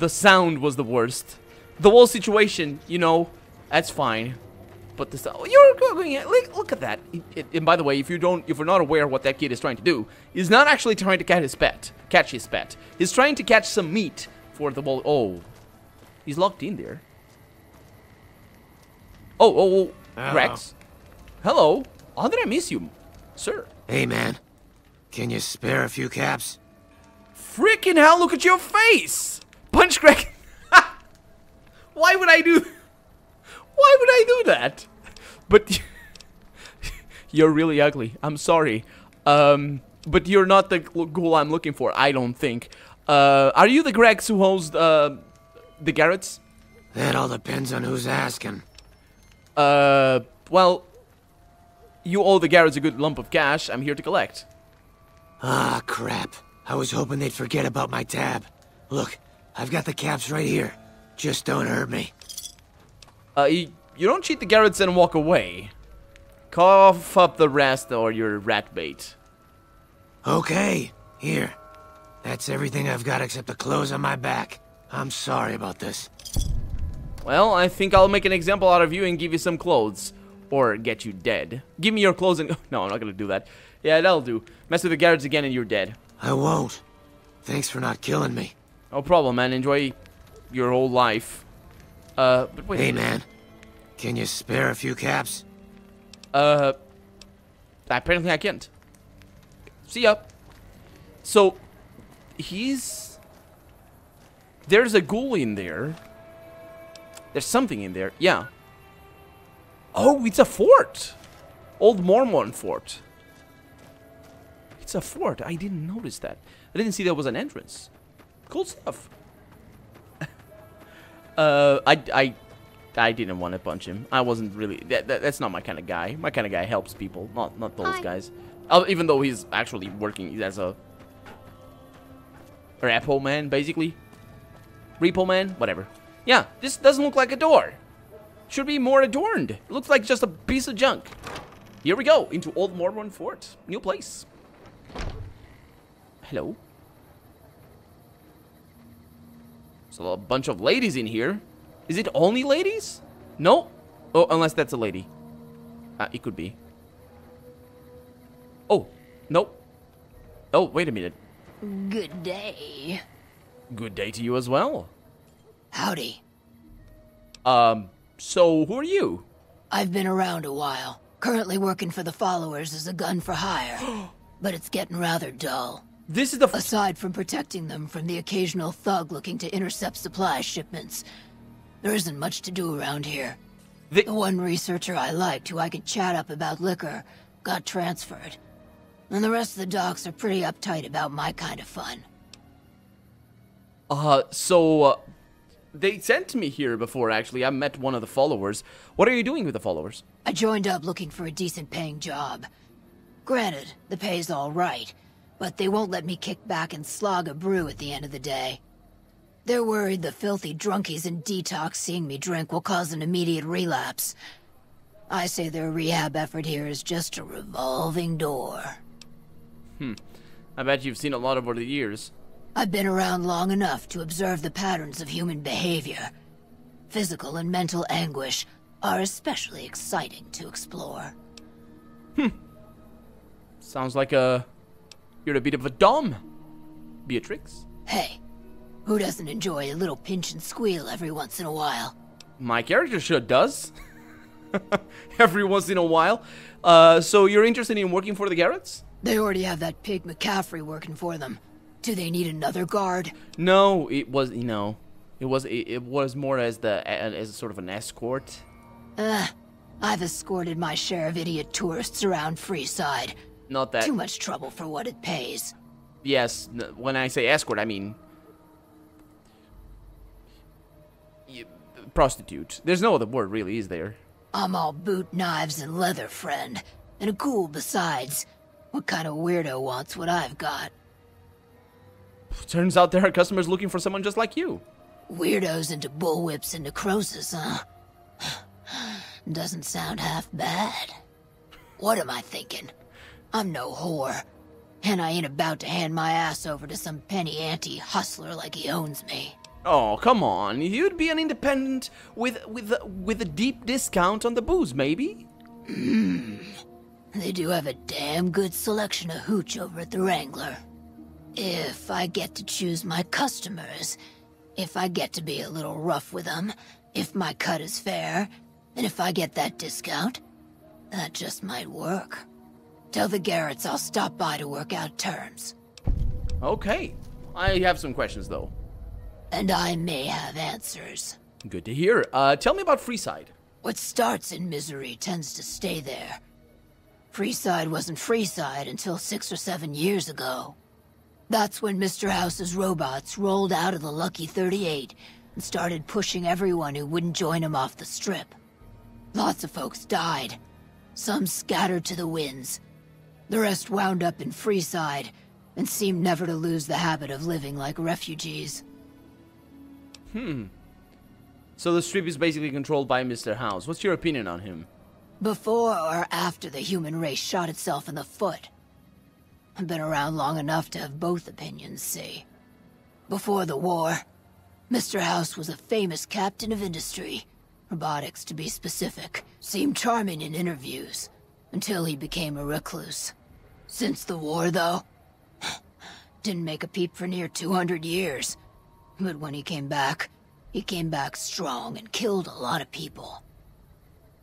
[SPEAKER 1] sound was the worst. The whole situation, you know, that's fine. But this, oh, you're going. Look at that. And by the way, if you're not aware what that kid is trying to do, he's not actually trying to catch his pet. He's trying to catch some meat for the ball. Oh, he's locked in there. Oh, Rex. Hello. How did I miss you, sir?
[SPEAKER 8] Hey, man. Can you spare a few caps?
[SPEAKER 1] Freaking hell! Look at your face. Punch Greg. Why would I do? Why would I do that? But you're really ugly. I'm sorry. But you're not the ghoul I'm looking for, I don't think. Are you the Gregs who host the Garretts?
[SPEAKER 8] That all depends on who's asking.
[SPEAKER 1] Well, you owe the Garretts a good lump of cash. I'm here to collect.
[SPEAKER 8] Ah, crap. I was hoping they'd forget about my tab. Look, I've got the caps right here. Just don't hurt me.
[SPEAKER 1] You don't cheat the Garretts and walk away. Cough up the rest or your rat bait.
[SPEAKER 8] Okay, here. That's everything I've got except the clothes on my back. I'm sorry about this.
[SPEAKER 1] Well, I think I'll make an example out of you and give you some clothes. Or get you dead. Give me your clothes and... No, I'm not gonna do that. Yeah, that'll do. Mess with the Garretts again and you're dead.
[SPEAKER 8] I won't. Thanks for not killing me.
[SPEAKER 1] No problem, man. Enjoy your whole life. But wait.
[SPEAKER 8] Hey, man. Can you spare a few caps?
[SPEAKER 1] Apparently I can't. See ya. So, there's a ghoul in there. There's something in there. Yeah. Oh, it's a fort. Old Mormon fort. It's a fort. I didn't notice that. I didn't see there was an entrance. Cool stuff. I didn't want to punch him. I wasn't really... That's not my kind of guy. My kind of guy helps people, not those guys. Even though he's actually working as a... repo man, basically. Repo man? Whatever. Yeah, this doesn't look like a door. Should be more adorned. It looks like just a piece of junk. Here we go, into Old Mormon Fort. New place. Hello. So a bunch of ladies in here. Is it only ladies? No. Oh, unless that's a lady. It could be. Oh, nope. Oh, wait a minute.
[SPEAKER 9] Good day.
[SPEAKER 1] Good day to you as well.
[SPEAKER 9] Howdy.
[SPEAKER 1] So who are you?
[SPEAKER 9] I've been around a while. Currently working for the followers as a gun for hire. But it's getting rather dull.
[SPEAKER 1] This is the...
[SPEAKER 9] Aside from protecting them from the occasional thug looking to intercept supply shipments, there isn't much to do around here. The one researcher I liked, who I could chat up about liquor, got transferred. And the rest of the docs are pretty uptight about my kind of fun.
[SPEAKER 1] They sent me here before, actually. I met one of the followers. What are you doing with the followers?
[SPEAKER 9] I joined up looking for a decent paying job. Granted, the pay's all right, but they won't let me kick back and slog a brew at the end of the day. They're worried the filthy drunkies in detox seeing me drink will cause an immediate relapse. I say their rehab effort here is just a revolving door.
[SPEAKER 1] I bet you've seen a lot over the years.
[SPEAKER 9] I've been around long enough to observe the patterns of human behavior. Physical and mental anguish are especially exciting to explore.
[SPEAKER 1] Sounds like you're a bit of a dom, Beatrix.
[SPEAKER 9] Hey, who doesn't enjoy a little pinch and squeal every once in a while?
[SPEAKER 1] My character sure does. Every once in a while. So you're interested in working for the Garretts?
[SPEAKER 9] They already have that pig McCaffrey working for them. Do they need another guard?
[SPEAKER 1] No, it was more as as sort of an escort.
[SPEAKER 9] I've escorted my share of idiot tourists around Freeside.
[SPEAKER 1] Not that...
[SPEAKER 9] Too much trouble for what it pays.
[SPEAKER 1] Yes, when I say escort, I mean... prostitute. There's no other word, really, is there?
[SPEAKER 9] I'm all boot, knives, and leather, friend. And a cool besides. What kind of weirdo wants what I've got?
[SPEAKER 1] Turns out there are customers looking for someone just like you.
[SPEAKER 9] Weirdos into bullwhips and necrosis, huh? Doesn't sound half bad. What am I thinking? I'm no whore. And I ain't about to hand my ass over to some penny ante hustler like he owns me.
[SPEAKER 1] Oh, come on. You'd be an independent with a deep discount on the booze, maybe?
[SPEAKER 9] They do have a damn good selection of hooch over at the Wrangler. If I get to choose my customers, if I get to be a little rough with them, if my cut is fair, and if I get that discount, that just might work. Tell the Garretts I'll stop by to work out terms.
[SPEAKER 1] Okay. I have some questions, though.
[SPEAKER 9] And I may have answers.
[SPEAKER 1] Good to hear. Tell me about Freeside.
[SPEAKER 9] What starts in misery tends to stay there. Freeside wasn't Freeside until 6 or 7 years ago. That's when Mr. House's robots rolled out of the Lucky 38 and started pushing everyone who wouldn't join him off the strip. Lots of folks died. Some scattered to the winds. The rest wound up in Freeside and seemed never to lose the habit of living like refugees.
[SPEAKER 1] So the strip is basically controlled by Mr. House. What's your opinion on him?
[SPEAKER 9] Before or after the human race shot itself in the foot? I've been around long enough to have both opinions, see. Before the war, Mr. House was a famous captain of industry. Robotics, to be specific. Seemed charming in interviews, until he became a recluse. Since the war, though, didn't make a peep for near 200 years. But when he came back strong and killed a lot of people.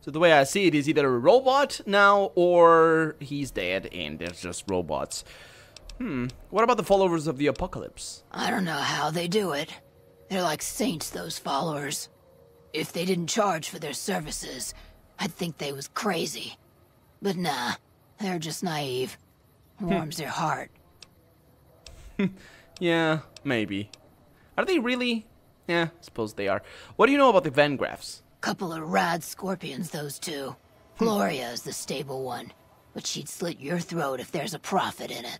[SPEAKER 1] So the way I see it is either a robot now, or he's dead and there's just robots. What about the followers of the apocalypse?
[SPEAKER 9] I don't know how they do it. They're like saints, those followers. If they didn't charge for their services, I'd think they was crazy. But nah, they're just naive. Warms their heart.
[SPEAKER 1] Yeah, maybe. Are they really? Yeah, I suppose they are. What do you know about the Van Graffs?
[SPEAKER 9] Couple of rad scorpions, those two. Gloria is the stable one, but she'd slit your throat if there's a profit in it.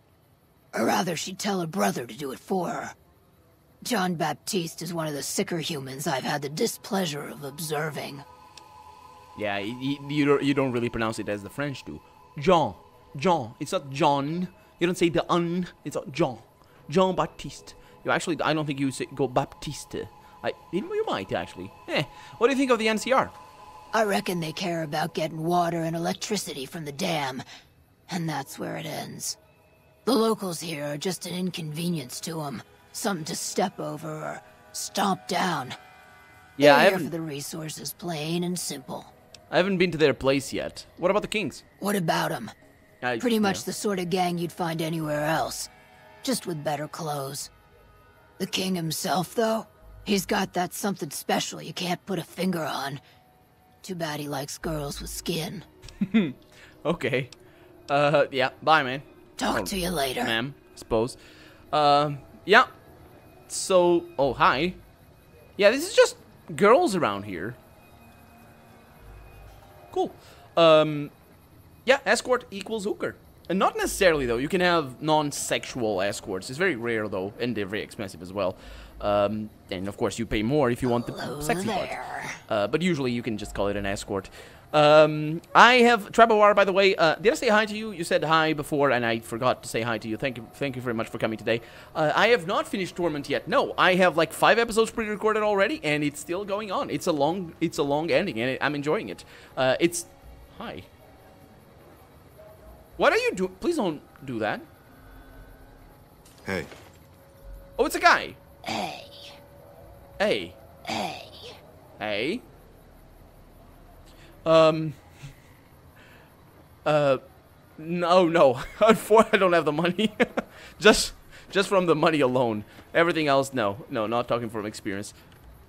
[SPEAKER 9] Or rather, she'd tell her brother to do it for her. John Baptiste is one of the sicker humans I've had the displeasure of observing.
[SPEAKER 1] Yeah, you don't really pronounce it as the French do. Jean. It's not John. You don't say the un. It's not Jean. Jean Baptiste. You actually, I don't think you say go Baptiste. You might actually. What do you think of the NCR?
[SPEAKER 9] I reckon they care about getting water and electricity from the dam, and that's where it ends. The locals here are just an inconvenience to them, something to step over or stomp down.
[SPEAKER 1] Yeah,
[SPEAKER 9] They're here for the resources, plain and simple.
[SPEAKER 1] I haven't been to their place yet. What about the Kings?
[SPEAKER 9] What about them? Pretty much the sort of gang you'd find anywhere else. just with better clothes. The king himself, though, he's got that something special you can't put a finger on. Too bad he likes girls with skin.
[SPEAKER 1] Okay. Yeah, bye, man.
[SPEAKER 9] Talk to you later.
[SPEAKER 1] Ma'am, suppose. Yeah. So, oh, hi. Yeah, this is just girls around here. Cool. Yeah, escort equals hooker. And not necessarily, though. You can have non-sexual escorts. It's very rare, though, and they're very expensive as well. And, of course, you pay more if you want the sexy part. But usually you can just call it an escort. I have Trebawar, by the way. Did I say hi to you? You said hi before, and I forgot to say hi to you. Thank you very much for coming today. I have not finished Torment yet. No, I have like 5 episodes pre-recorded already, and it's still going on. It's a long ending, and I'm enjoying it. Hi. What are you doing? Please don't do that.
[SPEAKER 10] Hey.
[SPEAKER 1] Oh, it's a guy.
[SPEAKER 9] Hey.
[SPEAKER 1] Hey.
[SPEAKER 9] Hey.
[SPEAKER 1] Hey. No. I don't have the money. just from the money alone. Everything else, no. No, not talking from experience.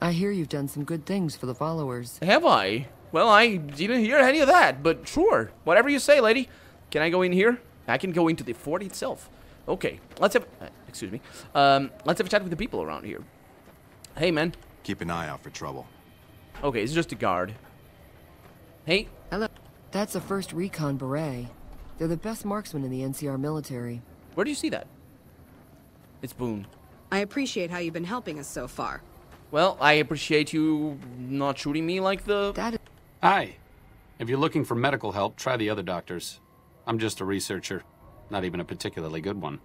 [SPEAKER 11] I hear you've done some good things for the followers.
[SPEAKER 1] Have I? Well, I didn't hear any of that, but sure. Whatever you say, lady. Can I go in here? I can go into the fort itself. Okay, let's have... excuse me. Let's have a chat with the people around here. Hey, man.
[SPEAKER 10] Keep an eye out for trouble.
[SPEAKER 1] Okay, it's just a guard. Hey.
[SPEAKER 11] Hello. That's a 1st Recon Beret. They're the best marksmen in the NCR military.
[SPEAKER 1] Where do you see that? It's Boone.
[SPEAKER 12] I appreciate how you've been helping us so far.
[SPEAKER 1] Well, I appreciate you not shooting me like the...
[SPEAKER 13] Hi. If you're looking for medical help, try the other doctors. I'm just a researcher. Not even a particularly good one.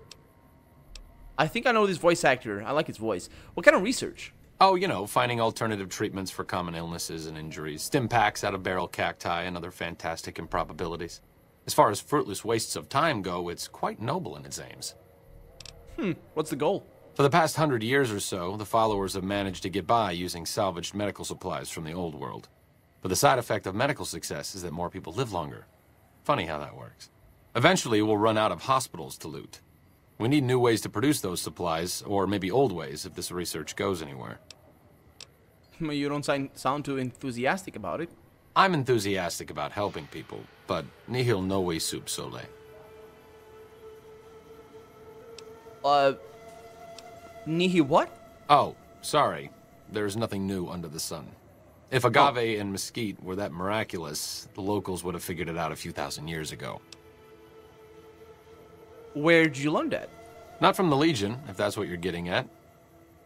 [SPEAKER 1] I think I know this voice actor. I like his voice. What kind of research?
[SPEAKER 13] Oh, you know, finding alternative treatments for common illnesses and injuries. Stim packs out of barrel cacti and other fantastic improbabilities. As far as fruitless wastes of time go, it's quite noble in its aims.
[SPEAKER 1] What's the goal?
[SPEAKER 13] For the past 100 years or so, the followers have managed to get by using salvaged medical supplies from the old world. But the side effect of medical success is that more people live longer. Funny how that works. Eventually, we'll run out of hospitals to loot. We need new ways to produce those supplies, or maybe old ways if this research goes anywhere.
[SPEAKER 1] You don't sound too enthusiastic about it.
[SPEAKER 13] I'm enthusiastic about helping people, but nihil novi sub sole.
[SPEAKER 1] Nihil what?
[SPEAKER 13] Oh, sorry. There's nothing new under the sun. If agave and mesquite were that miraculous, the locals would have figured it out a few thousand years ago.
[SPEAKER 1] Where'd you learn that?
[SPEAKER 13] Not from the Legion, if that's what you're getting at.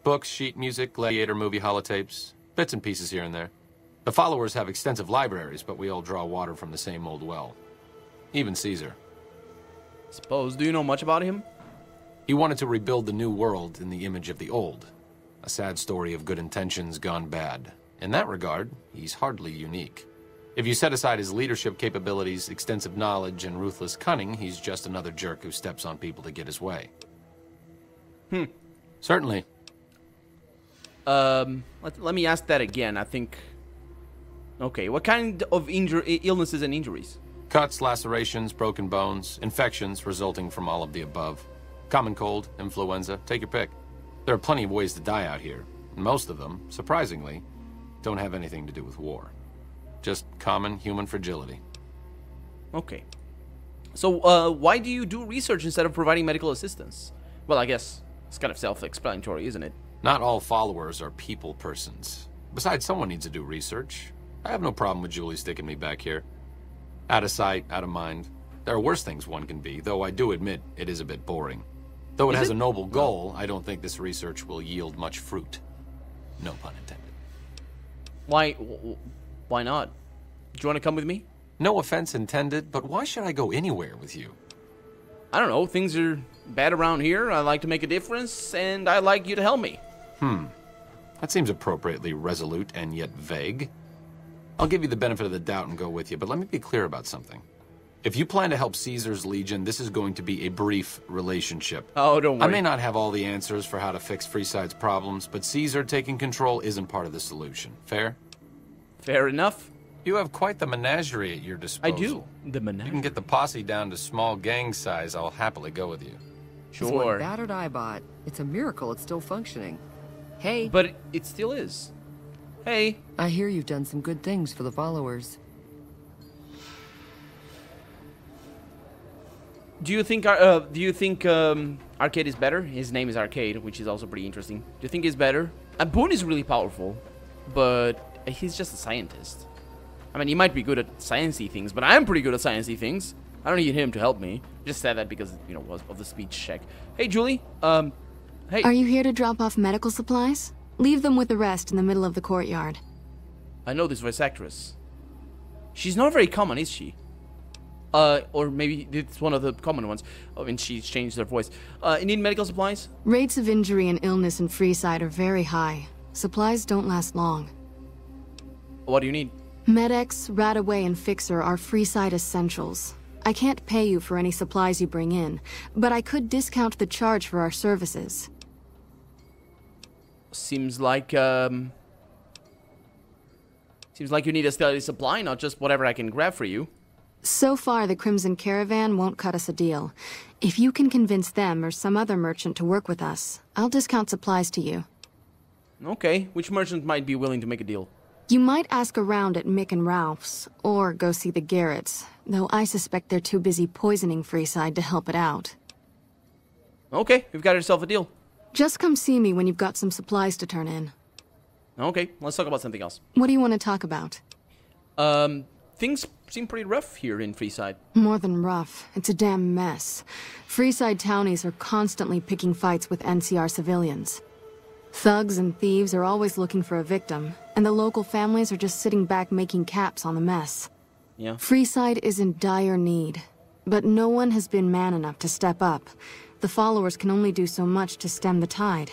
[SPEAKER 13] Books, sheet music, gladiator movie holotapes, bits and pieces here and there. The followers have extensive libraries, but we all draw water from the same old well. Even Caesar.
[SPEAKER 1] Suppose. Do you know much about him?
[SPEAKER 13] He wanted to rebuild the new world in the image of the old. A sad story of good intentions gone bad. In that regard, he's hardly unique. If you set aside his leadership capabilities, extensive knowledge, and ruthless cunning, he's just another jerk who steps on people to get his way. Certainly.
[SPEAKER 1] Let me ask that again. I think... Okay, what kind of illnesses and injuries?
[SPEAKER 13] Cuts, lacerations, broken bones, infections resulting from all of the above. Common cold, influenza, take your pick. There are plenty of ways to die out here. And most of them, surprisingly, don't have anything to do with war. Just common human fragility.
[SPEAKER 1] Okay. So, why do you do research instead of providing medical assistance? Well, I guess it's kind of self-explanatory, isn't it?
[SPEAKER 13] Not all followers are people persons. Besides, someone needs to do research. I have no problem with Julie sticking me back here. Out of sight, out of mind. There are worse things one can be, though I do admit it is a bit boring. Though it has a noble goal, I don't think this research will yield much fruit. No pun intended.
[SPEAKER 1] Why not? Do you want to come with me?
[SPEAKER 13] No offense intended, but why should I go anywhere with you?
[SPEAKER 1] I don't know. Things are bad around here. I like to make a difference, and I like you to help me.
[SPEAKER 13] That seems appropriately resolute and yet vague. I'll give you the benefit of the doubt and go with you, but let me be clear about something. If you plan to help Caesar's Legion, this is going to be a brief relationship.
[SPEAKER 1] Oh, don't worry.
[SPEAKER 13] I may not have all the answers for how to fix Freeside's problems, but Caesar taking control isn't part of the solution. Fair?
[SPEAKER 1] Fair enough.
[SPEAKER 13] You have quite the menagerie at your disposal.
[SPEAKER 1] I do. The menagerie.
[SPEAKER 13] You can get the posse down to small gang size, I'll happily go with you.
[SPEAKER 11] This
[SPEAKER 1] Sure.
[SPEAKER 11] one battered iBot. It's a miracle it's still functioning. Hey.
[SPEAKER 1] But it still is. Hey.
[SPEAKER 11] I hear you've done some good things for the followers.
[SPEAKER 1] Do you think Arcade is better? His name is Arcade, which is also pretty interesting. Do you think he's better? Boone is really powerful, but he's just a scientist. I mean, he might be good at sciencey things, but I'm pretty good at sciencey things. I don't need him to help me. Just said that because, you know, of the speech check. Hey, Julie. Hey.
[SPEAKER 14] Are you here to drop off medical supplies? Leave them with the rest in the middle of the courtyard.
[SPEAKER 1] I know this voice actress. She's not very common, is she? Or maybe it's one of the common ones. Oh, and she's changed her voice. You need medical supplies?
[SPEAKER 14] Rates of injury and illness in Freeside are very high. Supplies don't last long.
[SPEAKER 1] What do you need?
[SPEAKER 14] Med-X, Radaway, and Fixer are Freeside essentials. I can't pay you for any supplies you bring in, but I could discount the charge for our services.
[SPEAKER 1] Seems like you need a steady supply, not just whatever I can grab for you.
[SPEAKER 14] So far, the Crimson Caravan won't cut us a deal. If you can convince them or some other merchant to work with us, I'll discount supplies to you.
[SPEAKER 1] Okay, which merchant might be willing to make a deal?
[SPEAKER 14] You might ask around at Mick and Ralph's, or go see the Garretts, though I suspect they're too busy poisoning Freeside to help it out.
[SPEAKER 1] Okay, you've got yourself a deal.
[SPEAKER 14] Just come see me when you've got some supplies to turn in.
[SPEAKER 1] Okay, let's talk about something else.
[SPEAKER 14] What do you want to talk about?
[SPEAKER 1] Things seem pretty rough here in Freeside.
[SPEAKER 14] More than rough. It's a damn mess. Freeside townies are constantly picking fights with NCR civilians. Thugs and thieves are always looking for a victim, and the local families are just sitting back making caps on the mess.
[SPEAKER 1] Yeah.
[SPEAKER 14] Freeside is in dire need, but no one has been man enough to step up. The followers can only do so much to stem the tide.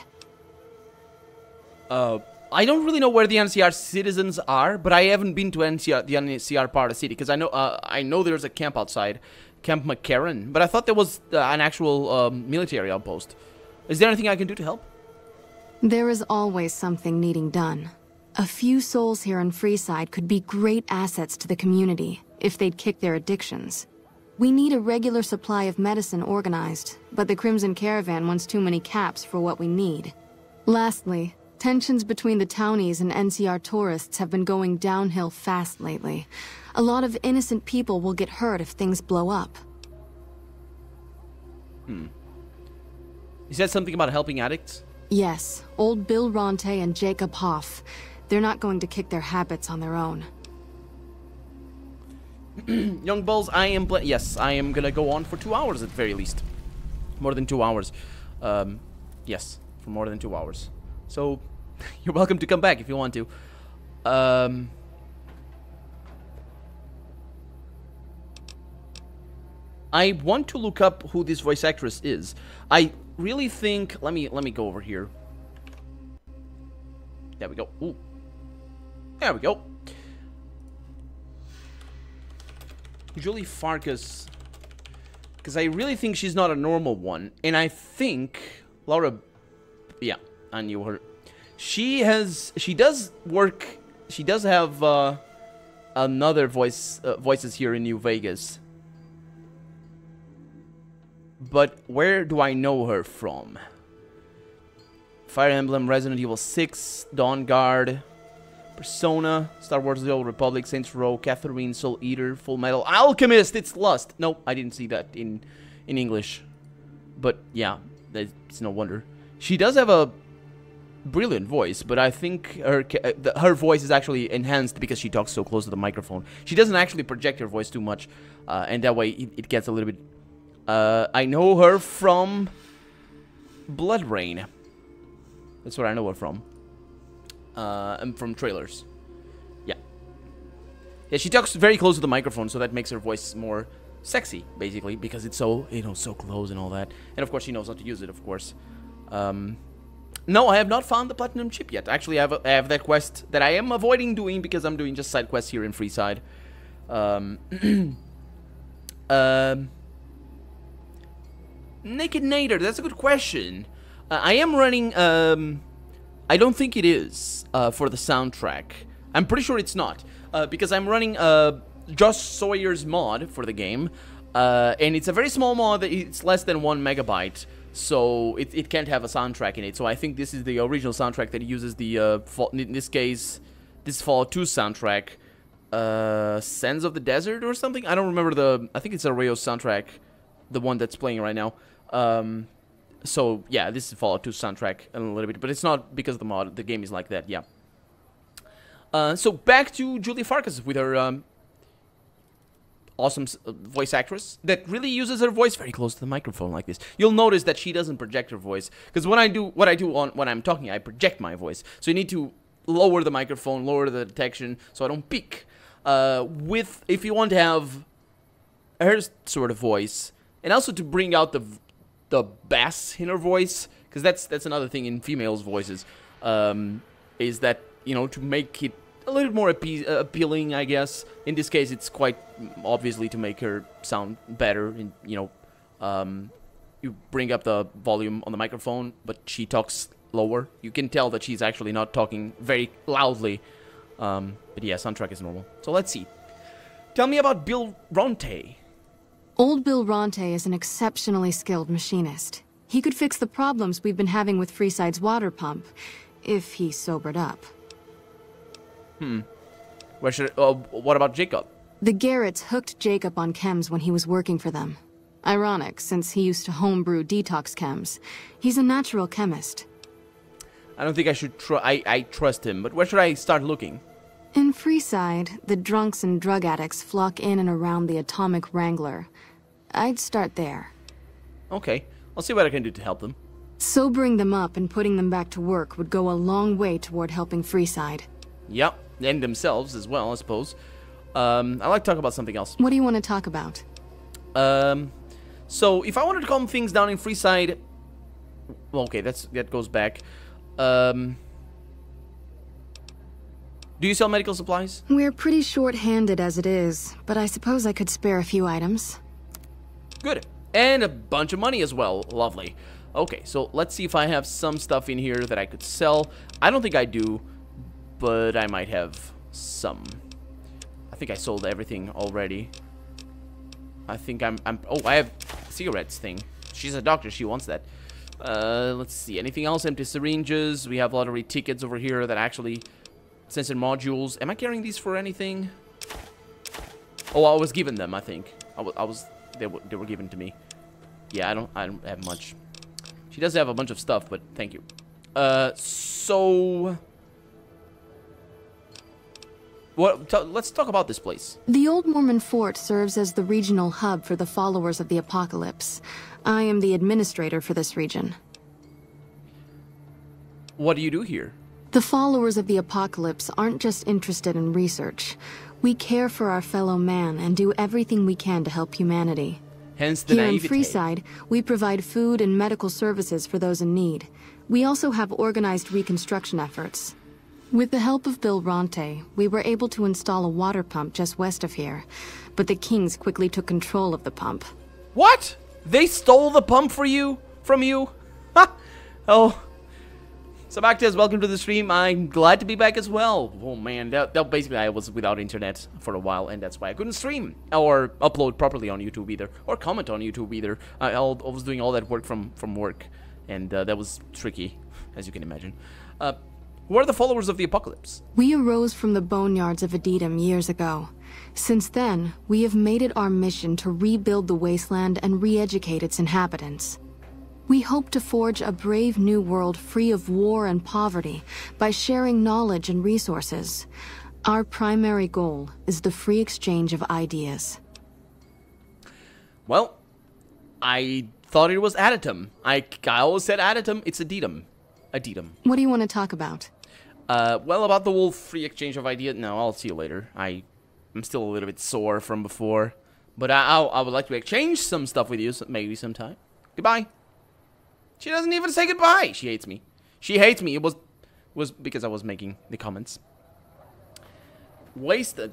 [SPEAKER 1] I don't really know where the NCR citizens are, but I haven't been to the NCR part of the city, because I know there's a camp outside, Camp McCarran, but I thought there was an actual military outpost. Is there anything I can do to help?
[SPEAKER 14] There is always something needing done. A few souls here in Freeside could be great assets to the community if they'd kick their addictions. We need a regular supply of medicine organized, but the Crimson Caravan wants too many caps for what we need. Lastly, tensions between the townies and NCR tourists have been going downhill fast lately. A lot of innocent people will get hurt if things blow up.
[SPEAKER 1] You said something about helping addicts?
[SPEAKER 14] Yes, old Bill Ronte and Jacob Hoff. They're not going to kick their habits on their own.
[SPEAKER 1] Young Bulls, yes, I am gonna go on for 2 hours at the very least. More than 2 hours. Yes, for more than 2 hours. So, you're welcome to come back if you want to. I want to look up who this voice actress is. I really think... Let me go over here. There we go. Ooh. There we go. Julie Farkas. Because I really think she's not a normal one. And I think... Laura... Yeah, I knew her. She does work... She does have another voices here in New Vegas. But where do I know her from? Fire Emblem, Resident Evil 6, Dawn Guard, Persona, Star Wars The Old Republic, Saints Row, Catherine, Soul Eater, Full Metal, Alchemist, it's Lust. No, I didn't see that in English. But yeah, it's no wonder. She does have a brilliant voice, but I think her voice is actually enhanced because she talks so close to the microphone. She doesn't actually project her voice too much, and that way it gets a little bit... I know her from Blood Rain. That's where I know her from. And from trailers. Yeah. Yeah, she talks very close to the microphone, so that makes her voice more sexy, basically, because it's so, so close and all that. And of course, she knows how to use it, of course. No, I have not found the Platinum Chip yet. Actually, I have that quest that I am avoiding doing because I'm doing just side quests here in Freeside. Naked Nader, that's a good question. I am running, I don't think it is, for the soundtrack. I'm pretty sure it's not, because I'm running, Josh Sawyer's mod for the game, and it's a very small mod, it's less than 1 megabyte, so it can't have a soundtrack in it. So I think this is the original soundtrack that uses the, in this case, this Fallout 2 soundtrack, Sands of the Desert or something? I don't remember I think it's a Rayo soundtrack, the one that's playing right now. So yeah, this is Fallout 2 soundtrack a little bit, but it's not because of the mod. The game is like that, yeah. So back to Julia Farkas with her awesome voice actress that really uses her voice very close to the microphone like this. You'll notice that she doesn't project her voice, because when I do when I'm talking, I project my voice. So you need to lower the microphone, lower the detection, so I don't peak. If you want to have her sort of voice, and also to bring out the bass in her voice, because that's another thing in females' voices, is that, you know, to make it a little more appealing, I guess. In this case, it's quite obviously to make her sound better. And, you know, you bring up the volume on the microphone, but she talks lower. You can tell that she's actually not talking very loudly. But yeah, soundtrack is normal. So let's see. Tell me about Bill Ronte.
[SPEAKER 14] Old Bill Ronte is an exceptionally skilled machinist. He could fix the problems we've been having with Freeside's water pump, if he sobered up.
[SPEAKER 1] What about Jacob?
[SPEAKER 14] The Garretts hooked Jacob on chems when he was working for them. Ironic, since he used to homebrew detox chems. He's a natural chemist.
[SPEAKER 1] I don't think I should I trust him, but where should I start looking?
[SPEAKER 14] In Freeside, the drunks and drug addicts flock in and around the Atomic Wrangler. I'd start there.
[SPEAKER 1] Okay, I'll see what I can do to help them.
[SPEAKER 14] Sobering them up and putting them back to work would go a long way toward helping Freeside.
[SPEAKER 1] Yep, and themselves as well, I suppose. I'd like to talk about something else.
[SPEAKER 14] What do you want to talk about?
[SPEAKER 1] So if I wanted to calm things down in Freeside... Well, okay, that goes back. Do you sell medical supplies?
[SPEAKER 14] We're pretty short-handed as it is, but I suppose I could spare a few items.
[SPEAKER 1] Good. And a bunch of money as well. Lovely. Okay, so let's see if I have some stuff in here that I could sell. I don't think I do, but I might have some. I think I sold everything already. I think oh, I have cigarettes thing. She's a doctor, she wants that. Let's see, anything else? Empty syringes. We have lottery tickets over here that actually... Sensor modules. Am I carrying these for anything? Oh, I was given them, I think. They were given to me. Yeah, I don't have much. She does have a bunch of stuff, but thank you. So... let's talk about this place.
[SPEAKER 14] The Old Mormon Fort serves as the regional hub for the followers of the Apocalypse. I am the administrator for this region.
[SPEAKER 1] What do you do here?
[SPEAKER 14] The followers of the Apocalypse aren't just interested in research. We care for our fellow man and do everything we can to help humanity.
[SPEAKER 1] Hence the naivete.
[SPEAKER 14] Here in Freeside, we provide food and medical services for those in need. We also have organized reconstruction efforts. With the help of Bill Ronte, we were able to install a water pump just west of here, but the Kings quickly took control of the pump.
[SPEAKER 1] What? They stole the pump from you? Ha! Oh. Sabactes, welcome to the stream. I'm glad to be back as well. Oh man, that basically I was without internet for a while, and that's why I couldn't stream or upload properly on YouTube either, or comment on YouTube either. I was doing all that work from work, and that was tricky, as you can imagine. Who are the followers of the Apocalypse?
[SPEAKER 14] We arose from the boneyards of Edidum years ago. Since then, we have made it our mission to rebuild the wasteland and re-educate its inhabitants. We hope to forge a brave new world free of war and poverty by sharing knowledge and resources. Our primary goal is the free exchange of ideas.
[SPEAKER 1] Well, I thought it was Aditum. I always said Aditum. It's Edidum. Edidum.
[SPEAKER 14] What do you want to talk about?
[SPEAKER 1] Well, about the whole free exchange of ideas. No, I'll see you later. I'm still a little bit sore from before, but I would like to exchange some stuff with you maybe sometime. Goodbye. She doesn't even say goodbye. She hates me. She hates me. It was because I was making the comments. Wasteland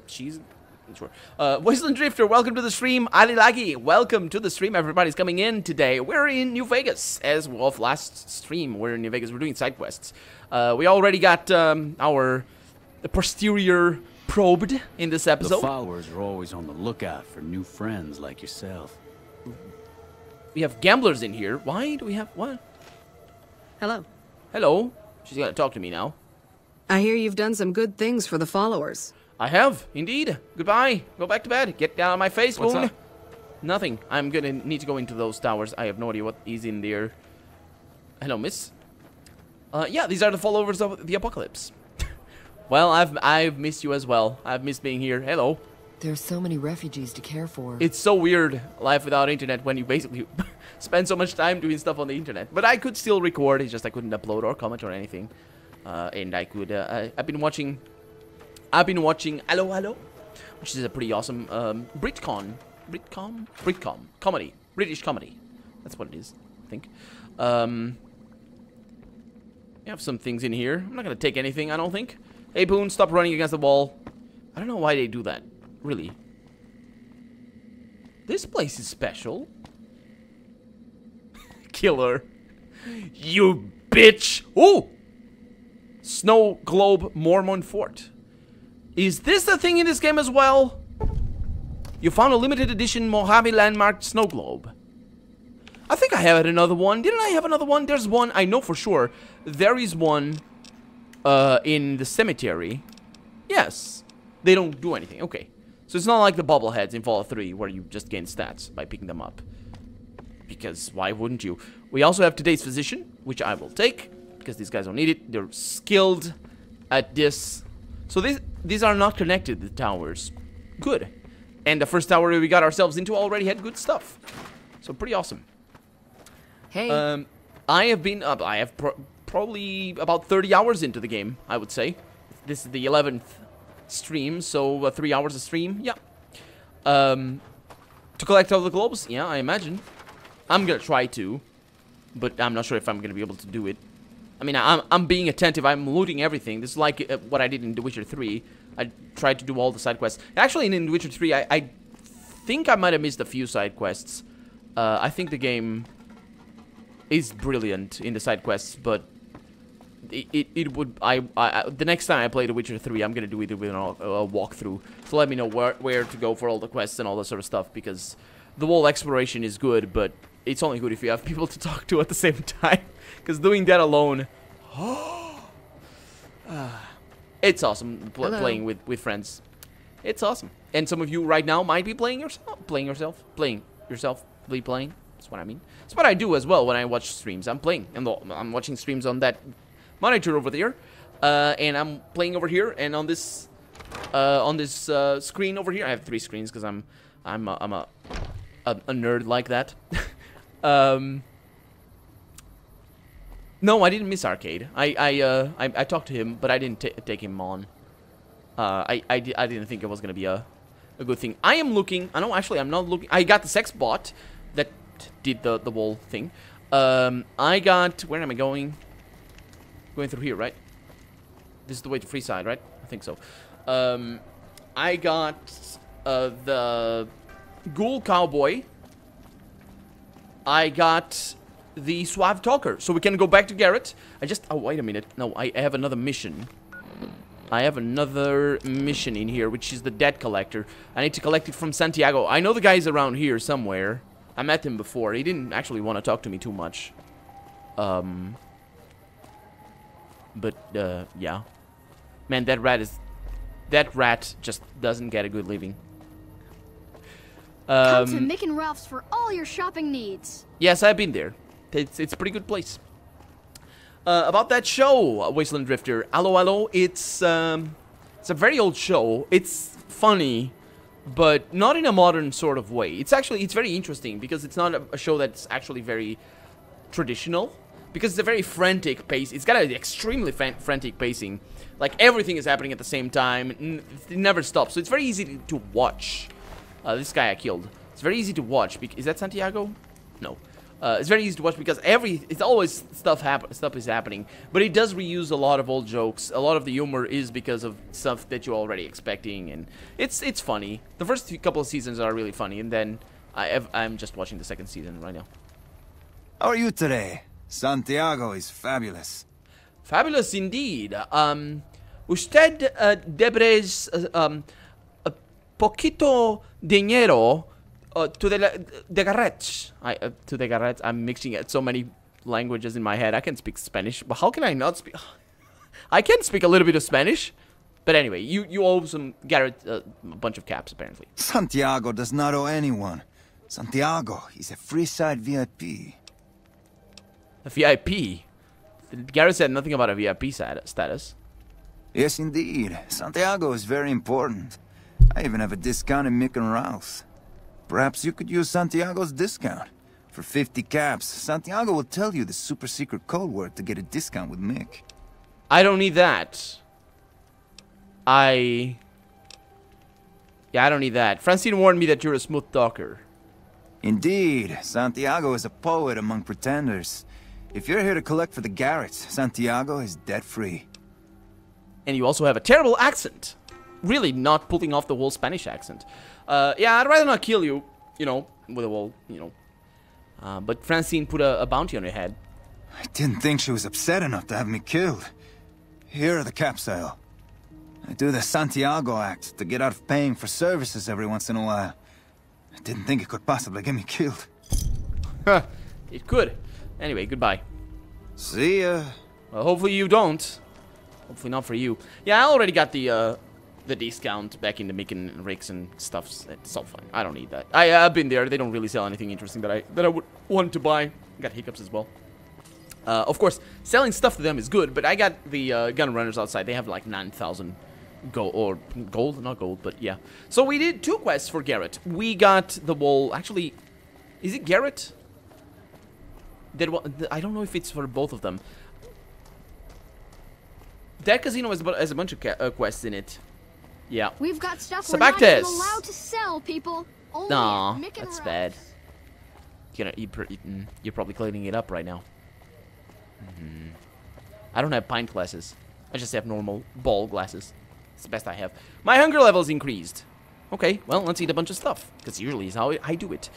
[SPEAKER 1] Drifter, welcome to the stream. Ali Lagi, welcome to the stream. Everybody's coming in today. We're in New Vegas, as of last stream. We're in New Vegas. We're doing side quests. We already got our posterior probed in this episode.
[SPEAKER 15] The followers are always on the lookout for new friends like yourself.
[SPEAKER 1] We have gamblers in here. Why do we have what?
[SPEAKER 12] Hello.
[SPEAKER 1] Hello. She's gonna talk to me now.
[SPEAKER 12] I hear you've done some good things for the followers.
[SPEAKER 1] I have, indeed. Goodbye. Go back to bed. Get down on my face,
[SPEAKER 13] What's
[SPEAKER 1] Boone.
[SPEAKER 13] up?
[SPEAKER 1] Nothing. I'm gonna need to go into those towers. I have no idea what is in there. Hello, miss. Yeah, these are the followers of the apocalypse. Well, I've missed you as well. I've missed being here. Hello.
[SPEAKER 11] There's so many refugees to care for.
[SPEAKER 1] It's so weird, life without internet, when you basically spend so much time doing stuff on the internet. But I could still record, it's just I couldn't upload or comment or anything. And I could, I've been watching Allo Allo, which is a pretty awesome, Britcom comedy, British comedy. That's what it is, I think. We have some things in here. I'm not gonna take anything, I don't think. Hey, Boone, stop running against the wall. I don't know why they do that. Really. This place is special. Killer. You bitch. Ooh! Snow Globe Mormon Fort. Is this the thing in this game as well? You found a limited edition Mojave landmarked snow globe. I think I had another one. Didn't I have another one? There's one, I know for sure. There is one in the cemetery. Yes. They don't do anything. Okay. So it's not like the bobbleheads in Fallout 3 where you just gain stats by picking them up. Because why wouldn't you? We also have today's physician, which I will take because these guys don't need it. They're skilled at this. So these are not connected, the towers. Good. And the first tower we got ourselves into already had good stuff. So pretty awesome.
[SPEAKER 11] Hey.
[SPEAKER 1] I have been up. I have probably about 30 hours into the game, I would say. This is the 11th stream, so 3 hours a stream. Yeah. To collect all the globes? Yeah, I imagine. I'm gonna try to, but I'm not sure if I'm gonna be able to do it. I mean, I'm being attentive. I'm looting everything. This is like what I did in The Witcher 3. I tried to do all the side quests. Actually, in The Witcher 3, I think I might have missed a few side quests. I think the game is brilliant in the side quests, but it would the next time I play The Witcher 3, I'm gonna do it with a walkthrough. So let me know where to go for all the quests and all that sort of stuff, because the whole exploration is good, but it's only good if you have people to talk to at the same time. Because doing that alone, it's awesome playing with friends. It's awesome. And some of you right now might be playing yourself. That's what I mean. That's what I do as well when I watch streams. I'm playing, and I'm watching streams on that monitor over there, and I'm playing over here, and on this screen over here. I have 3 screens because I'm a nerd like that. No, I didn't miss Arcade. I talked to him, but I didn't take him on. I didn't think it was gonna be a good thing. I am looking. I know, actually, I'm not looking. I got the sex bot that did the wall thing. I got. Where am I going? Going through here, right? This is the way to Freeside, right? I think so. I got the Ghoul Cowboy. I got the Suave Talker, so we can go back to Garrett. Oh, wait a minute. No, I have another mission. I have another mission in here, which is the Debt Collector. I need to collect it from Santiago. I know the guy's around here somewhere. I met him before. He didn't actually want to talk to me too much. But, yeah. Man, that rat just doesn't get a good living.
[SPEAKER 15] Come to Mick and Ralph's for all your shopping needs.
[SPEAKER 1] Yes, I've been there. It's a pretty good place. About that show, Wasteland Drifter, Allo Allo, it's a very old show. It's funny, but not in a modern sort of way. It's very interesting because it's not a show that's actually very traditional, because it's a very frantic pace. It's got an extremely frantic pacing. Like, everything is happening at the same time. It never stops, so it's very easy to watch. This guy I killed. It's very easy to watch. Is that Santiago? No. It's very easy to watch because it's always stuff is happening, but it does reuse a lot of old jokes. A lot of the humor is because of stuff that you're already expecting, and it's funny. The first couple of seasons are really funny, and then I'm just watching the second season right now.
[SPEAKER 16] How are you today? Santiago is fabulous.
[SPEAKER 1] Fabulous indeed. Usted debres poquito dinero To the garage. To the garage. I'm mixing it so many languages in my head. I can speak Spanish, but how can I not speak? I can speak a little bit of Spanish, but anyway, you owe some Garrett a bunch of caps apparently.
[SPEAKER 16] Santiago does not owe anyone. Santiago is a Freeside VIP.
[SPEAKER 1] A VIP? Garrett said nothing about a VIP status.
[SPEAKER 16] Yes, indeed. Santiago is very important. I even have a discount in Mick and Ralph's. Perhaps you could use Santiago's discount. For 50 caps, Santiago will tell you the super secret code word to get a discount with Mick.
[SPEAKER 1] I don't need that. Yeah, I don't need that. Francine warned me that you're a smooth talker.
[SPEAKER 16] Indeed, Santiago is a poet among pretenders. If you're here to collect for the Garretts, Santiago is debt-free.
[SPEAKER 1] And you also have a terrible accent. Really not pulling off the whole Spanish accent. Yeah, I'd rather not kill you, you know, with a whole, you know. But Francine put a bounty on your head.
[SPEAKER 16] I didn't think she was upset enough to have me killed. Here are the caps, Sale. I do the Santiago Act to get out of paying for services every once in a while. I didn't think it could possibly get me killed.
[SPEAKER 1] It could. Anyway, goodbye.
[SPEAKER 16] See ya.
[SPEAKER 1] Well, hopefully you don't. Hopefully not for you. Yeah, I already got the discount back into making rigs and stuff. It's all fine. I don't need that. I've been there. They don't really sell anything interesting that I would want to buy. Got hiccups as well. Of course, selling stuff to them is good, but I got the gun runners outside. They have like 9,000 gold, not gold, but yeah. So we did 2 quests for Garrett. We got the wall. Actually, is it Garrett? I don't know if it's for both of them. That casino has a bunch of quests in it. Yeah.
[SPEAKER 15] We've got stuff we're not even allowed to sell, people. Only
[SPEAKER 1] Nah,
[SPEAKER 15] Mick and
[SPEAKER 1] that's
[SPEAKER 15] Ralph's.
[SPEAKER 1] bad. You're probably cleaning it up right now. I don't have pint glasses. I just have normal ball glasses. It's the best I have. My hunger level's increased. Okay, well, let's eat a bunch of stuff. Because usually is how I do it.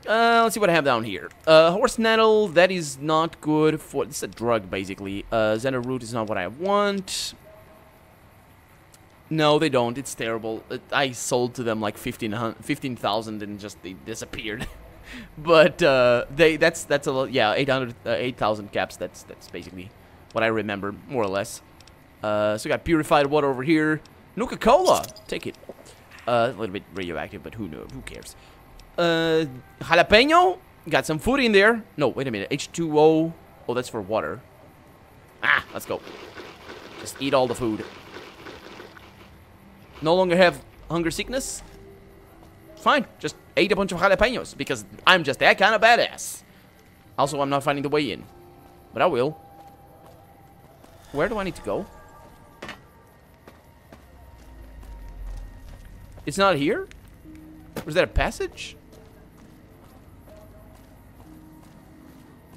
[SPEAKER 1] Let's see what I have down here. Horse nettle, that is not good for... This is a drug, basically. Xena root is not what I want. No, they don't. It's terrible. I sold to them like 15,000 and just they disappeared. But that's a lot. Yeah, 8,000 caps. That's basically what I remember, more or less. So we got purified water over here. Nuka-Cola, take it. A little bit radioactive, but who knows? Who cares? Jalapeno, got some food in there. No, wait a minute. H2O. Oh, that's for water. Ah, let's go. Just eat all the food. No longer have hunger sickness. Fine, just ate a bunch of jalapenos because I'm just that kind of badass. Also, I'm not finding the way in, but I will. Where do I need to go? It's not here? Was that a passage?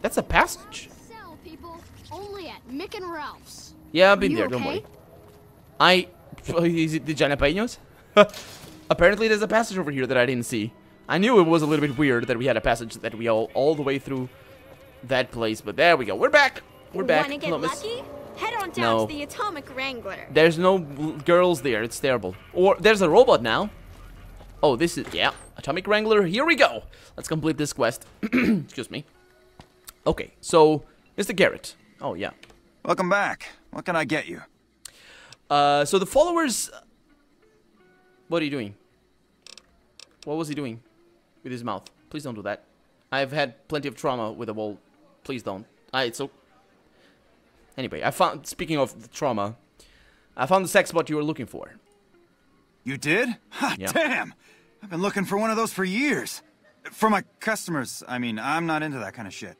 [SPEAKER 1] That's a passage?
[SPEAKER 15] Sell, people. Only at Mick and Ralph's.
[SPEAKER 1] Yeah, I've been
[SPEAKER 15] You
[SPEAKER 1] there,
[SPEAKER 15] okay?
[SPEAKER 1] don't worry. Is it the jalapenos? Apparently there's a passage over here that I didn't see. I knew it was a little bit weird that we had a passage that we all the way through that place, but there we go. We're back. We're back.
[SPEAKER 5] Wanna get lucky? Head on down
[SPEAKER 1] No.
[SPEAKER 5] to the Atomic Wrangler.
[SPEAKER 1] There's no girls there. It's terrible. Or there's a robot now. Oh, this is... Yeah. Atomic Wrangler. Here we go. Let's complete this quest. Excuse me. Okay. So, Mr. Garrett. Oh, yeah.
[SPEAKER 16] Welcome back. What can I get you?
[SPEAKER 1] So the followers... What are you doing? What was he doing with his mouth? Please don't do that. I've had plenty of trauma with a wall. Please don't. Anyway, I found... Speaking of the trauma, I found the sex bot you were looking for.
[SPEAKER 16] You did? Ha,
[SPEAKER 1] Yeah.
[SPEAKER 16] damn! I've been looking for one of those for years. For my customers, I mean, I'm not into that kind of shit.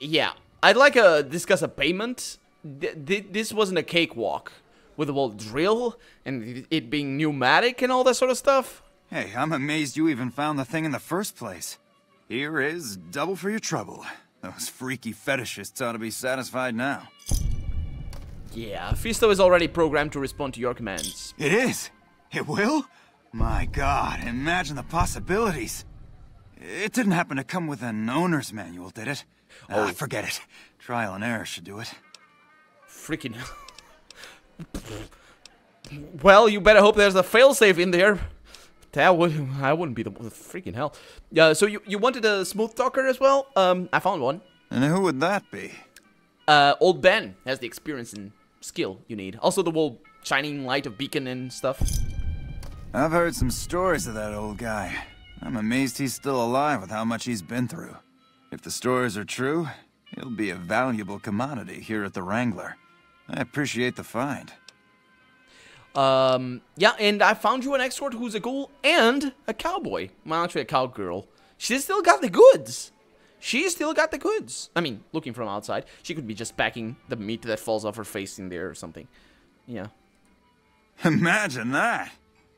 [SPEAKER 1] Yeah. I'd like to discuss a payment. This wasn't a cakewalk with the whole drill and it being pneumatic and all that sort of stuff.
[SPEAKER 16] Hey, I'm amazed you even found the thing in the first place. Here is double for your trouble. Those freaky fetishists ought to be satisfied now.
[SPEAKER 1] Yeah, Fisto is already programmed to respond to your commands.
[SPEAKER 16] It is? It will? My god, imagine the possibilities. It didn't happen to come with an owner's manual, did it?
[SPEAKER 1] Oh.
[SPEAKER 16] Forget it. Trial and error should do it.
[SPEAKER 1] Freaking Well, you better hope there's a failsafe in there. That would, I wouldn't be the freaking hell. So you wanted a smooth talker as well? I found one.
[SPEAKER 16] And who would that be?
[SPEAKER 1] Old Ben has the experience and skill you need. Also the whole shining light of beacon and stuff.
[SPEAKER 16] I've heard some stories of that old guy. I'm amazed he's still alive with how much he's been through. If the stories are true, he'll be a valuable commodity here at the Wrangler. I appreciate the find.
[SPEAKER 1] Yeah, and I found you an escort who's a ghoul and a cowboy. Well, actually a cowgirl. She's still got the goods. She's still got the goods. I mean, looking from outside, she could be just packing the meat that falls off her face in there or something. Yeah.
[SPEAKER 16] Imagine that.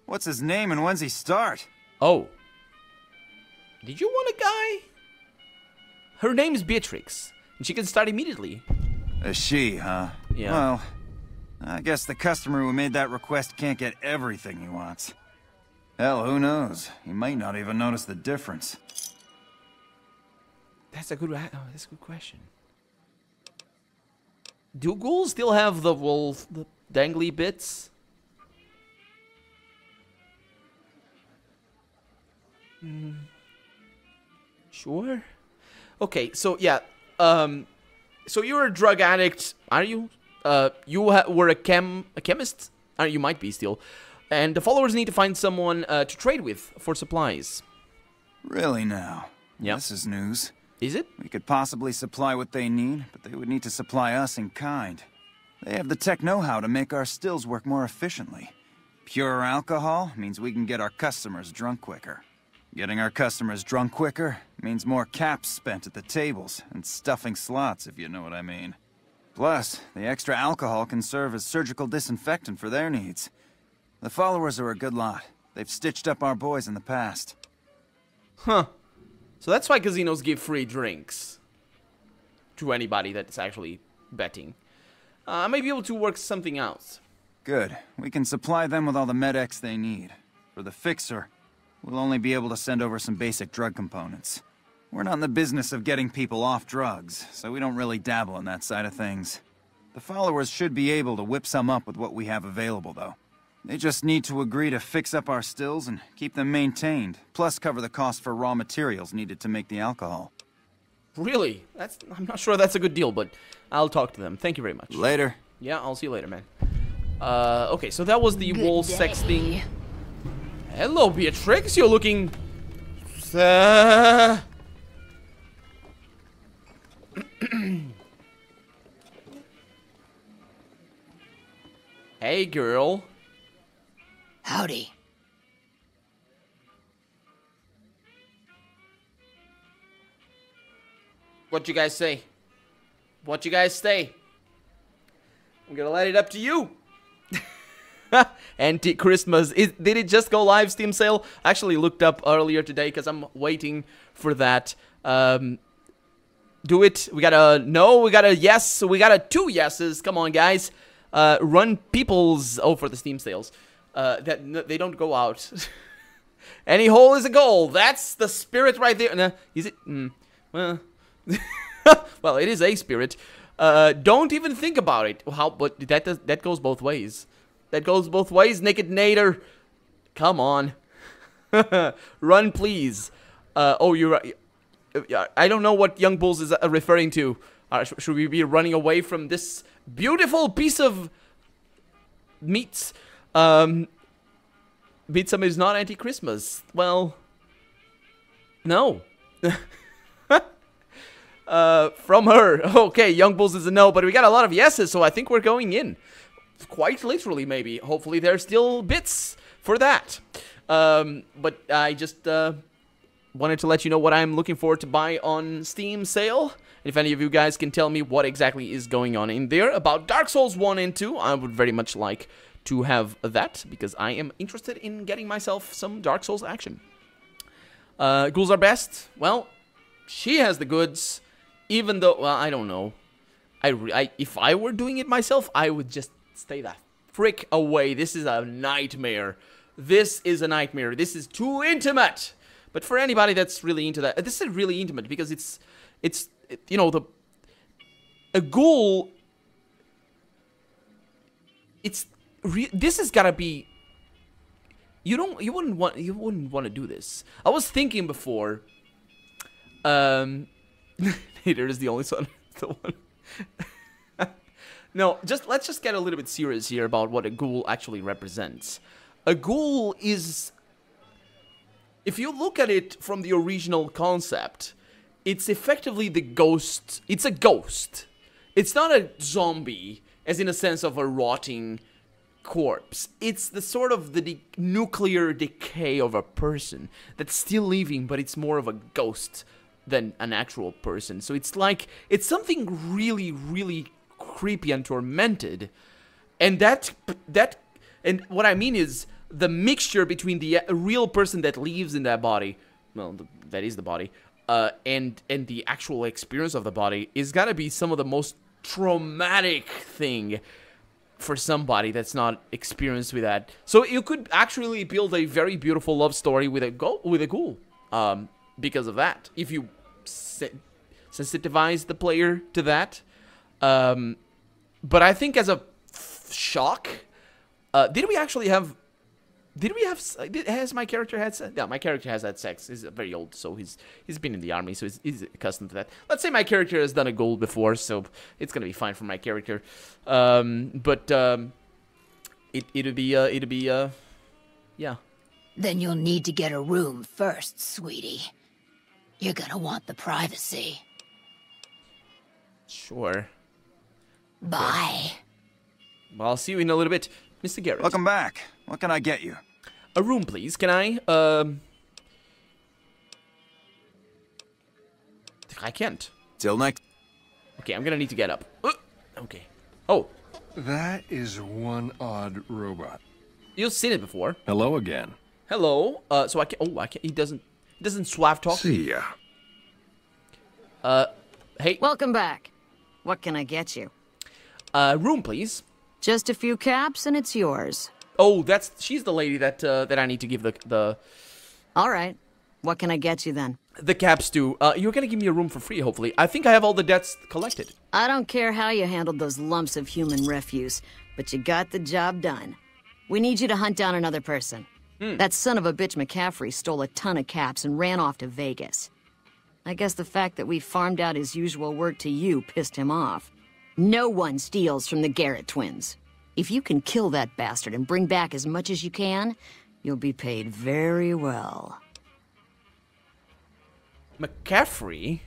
[SPEAKER 16] What's his name and when's he start?
[SPEAKER 1] Oh. Did you want a guy? Her name is Beatrix, and she can start immediately.
[SPEAKER 16] A she, huh?
[SPEAKER 1] Yeah.
[SPEAKER 16] Well, I guess the customer who made that request can't get everything he wants. Hell, who knows? He might not even notice the difference.
[SPEAKER 1] That's a good question. Do ghouls still have the dangly bits? Sure. Okay, so yeah. So you're a drug addict, are you? You were a chemist? You might be still. And the followers need to find someone to trade with for supplies.
[SPEAKER 16] Really now?
[SPEAKER 1] Yeah.
[SPEAKER 16] This is news.
[SPEAKER 1] Is it?
[SPEAKER 16] We could possibly supply what they need, but they would need to supply us in kind. They have the tech know-how to make our stills work more efficiently. Pure alcohol means we can get our customers drunk quicker. Getting our customers drunk quicker means more caps spent at the tables and stuffing slots, if you know what I mean. Plus, the extra alcohol can serve as surgical disinfectant for their needs. The followers are a good lot. They've stitched up our boys in the past.
[SPEAKER 1] Huh. So that's why casinos give free drinks to anybody that's actually betting. I may be able to work something out.
[SPEAKER 16] Good. We can supply them with all the med-X they need. For the fixer, we'll only be able to send over some basic drug components. We're not in the business of getting people off drugs, so we don't really dabble in that side of things. The followers should be able to whip some up with what we have available, though. They just need to agree to fix up our stills and keep them maintained, plus cover the cost for raw materials needed to make the alcohol.
[SPEAKER 1] Really? I'm not sure that's a good deal, but I'll talk to them. Thank you very much.
[SPEAKER 16] Later.
[SPEAKER 1] Yeah, I'll see you later, man. Okay, so that was the wall sex thing. Hello, Beatrix. You're looking... Hey, girl.
[SPEAKER 9] Howdy.
[SPEAKER 1] What you guys say? What you guys say? I'm gonna let it up to you. Anti-Christmas. Did it just go live, Steam sale? I actually looked up earlier today because I'm waiting for that. Do it. We got a no, we got a yes, we got a 2 yeses. Come on, guys. Run people's... Oh, for the Steam sales. They don't go out. Any hole is a goal. That's the spirit right there. Is it? Well... well, it is a spirit. Don't even think about it. But that goes both ways. That goes both ways, Naked Nader. Come on. Run, please. Oh, you're right. I don't know what Young Bulls is referring to. Should we be running away from this beautiful piece of meat? Pizza is not anti-Christmas. Well, no. From her. Okay, Young Bulls is a no, but we got a lot of yeses, so I think we're going in. Quite literally, maybe. Hopefully there's still bits for that. But I just wanted to let you know what I'm looking for to buy on Steam sale. And if any of you guys can tell me what exactly is going on in there about Dark Souls 1 and 2, I would very much like to have that, because I am interested in getting myself some Dark Souls action. Ghouls are best. Well, she has the goods. Even though, well, I don't know. If I were doing it myself, I would just stay the frick away. This is a nightmare. This is a nightmare. This is too intimate. But for anybody that's really into that, this is really intimate because it's you know, a ghoul. It's this has gotta be. You wouldn't want to do this. I was thinking before. Hater is the only son. The one. No, let's just get a little bit serious here about what a ghoul actually represents. A ghoul is, if you look at it from the original concept, it's effectively the ghost. It's a ghost. It's not a zombie, as in a sense of a rotting corpse. It's the sort of the nuclear decay of a person that's still living, but it's more of a ghost than an actual person. So it's like, it's something really, really creepy and tormented. And and what I mean is the mixture between the real person that lives in that body, well, that is the body, and the actual experience of the body is gotta be some of the most traumatic thing for somebody that's not experienced with that. So you could actually build a very beautiful love story with a ghoul, because of that. If you sensitize the player to that, but I think as a shock, did we actually have? Has my character had sex? Yeah, my character has had sex. He's very old, so he's been in the army, so he's accustomed to that. Let's say my character has done a ghoul before, so it's gonna be fine for my character. But it'd be yeah.
[SPEAKER 9] Then you'll need to get a room first, sweetie. You're gonna want the privacy.
[SPEAKER 1] Sure.
[SPEAKER 9] Bye.
[SPEAKER 1] Well, I'll see you in a little bit, Mr. Garrett.
[SPEAKER 16] Welcome back. What can I get you?
[SPEAKER 1] A room, please. Can I? I can't.
[SPEAKER 16] Till next.
[SPEAKER 1] Okay, I'm gonna need to get up. Okay. Oh.
[SPEAKER 3] That is one odd robot.
[SPEAKER 1] You've seen it before.
[SPEAKER 3] Hello again.
[SPEAKER 1] Hello. So I can. Oh, I can. He doesn't suave talk.
[SPEAKER 3] See ya.
[SPEAKER 1] Hey.
[SPEAKER 17] Welcome back. What can I get you?
[SPEAKER 1] Room, please.
[SPEAKER 17] Just a few caps and it's yours.
[SPEAKER 1] Oh, she's the lady that that I need to give the.
[SPEAKER 17] All right. What can I get you then?
[SPEAKER 1] The caps too. You're gonna give me a room for free, hopefully. I think I have all the debts collected.
[SPEAKER 17] I don't care how you handled those lumps of human refuse, but you got the job done. We need you to hunt down another person. That son of a bitch McCaffrey stole a ton of caps and ran off to Vegas. I guess the fact that we farmed out his usual work to you pissed him off. No one steals from the Garrett twins. If you can kill that bastard and bring back as much as you can, you'll be paid very well.
[SPEAKER 1] McCaffrey?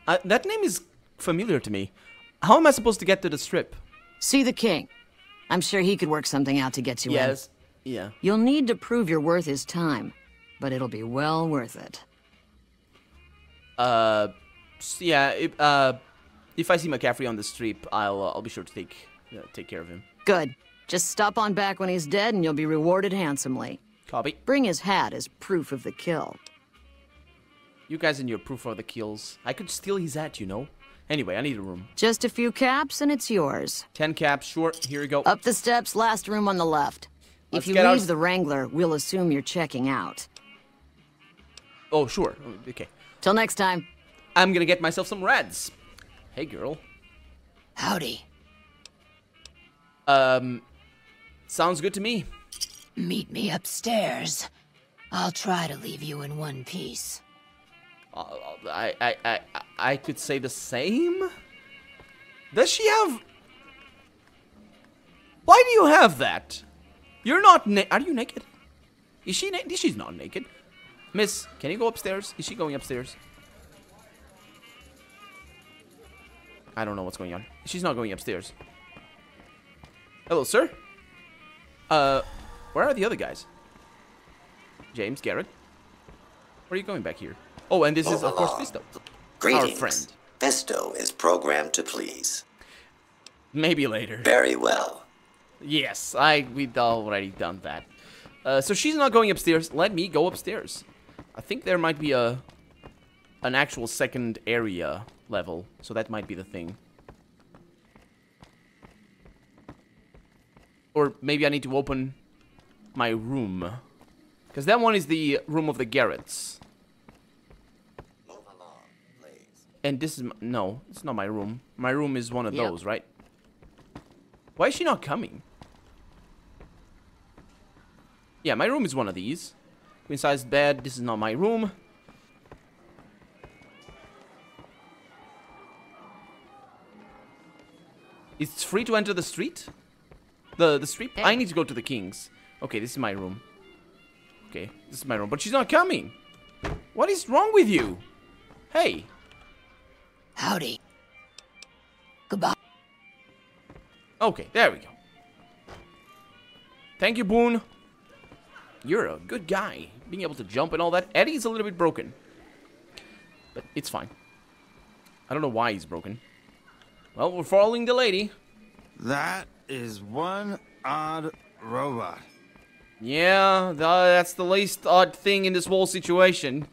[SPEAKER 1] That name is familiar to me. How am I supposed to get to the strip?
[SPEAKER 17] See the king. I'm sure he could work something out to get you in.
[SPEAKER 1] Yes. Yeah.
[SPEAKER 17] You'll need to prove you're worth his time, but it'll be well worth it.
[SPEAKER 1] Yeah, if I see McCaffrey on the street, I'll be sure to take care of him.
[SPEAKER 17] Good. Just stop on back when he's dead and you'll be rewarded handsomely.
[SPEAKER 1] Copy.
[SPEAKER 17] Bring his hat as proof of the kill.
[SPEAKER 1] You guys and your proof of the kills. I could steal his hat, you know. Anyway, I need a room.
[SPEAKER 17] Just a few caps and it's yours.
[SPEAKER 1] 10 caps, sure. Here we go.
[SPEAKER 17] Up the steps, last room on the left. If you leave the Wrangler, we'll assume you're checking out.
[SPEAKER 1] Oh, sure. Okay.
[SPEAKER 17] Till next time.
[SPEAKER 1] I'm gonna get myself some reds. Hey, girl.
[SPEAKER 9] Howdy.
[SPEAKER 1] Sounds good to me.
[SPEAKER 9] Meet me upstairs. I'll try to leave you in one piece.
[SPEAKER 1] I could say the same. Does she have? Why do you have that? You're not. Are you naked? Is she naked? She's not naked. Miss, can you go upstairs? Is she going upstairs? I don't know what's going on. She's not going upstairs. Hello, sir. Where are the other guys? James, Garrett. Where are you going back here? Oh, and this is, of course, Fisto.
[SPEAKER 7] Greetings.
[SPEAKER 1] Our friend.
[SPEAKER 7] Fisto is programmed to please.
[SPEAKER 1] Maybe later.
[SPEAKER 7] Very well.
[SPEAKER 1] Yes, we'd already done that. So she's not going upstairs. Let me go upstairs. I think there might be an actual second area level, so that might be the thing. Or maybe I need to open my room. Because that one is the room of the Garretts.
[SPEAKER 7] Move along, please.
[SPEAKER 1] And this is... no, it's not my room. My room is one of those, right? Why is she not coming? Yeah, my room is one of these. Queen-size bed. This is not my room. It's free to enter the street? The street? I need to go to the King's. Okay, this is my room. Okay, this is my room. But she's not coming. What is wrong with you? Hey.
[SPEAKER 9] Howdy. Goodbye.
[SPEAKER 1] Okay, there we go. Thank you, Boone. You're a good guy. Being able to jump and all that. Eddie's a little bit broken. But it's fine. I don't know why he's broken. Well, we're following the lady.
[SPEAKER 16] That is one odd robot.
[SPEAKER 1] Yeah, that's the least odd thing in this whole situation.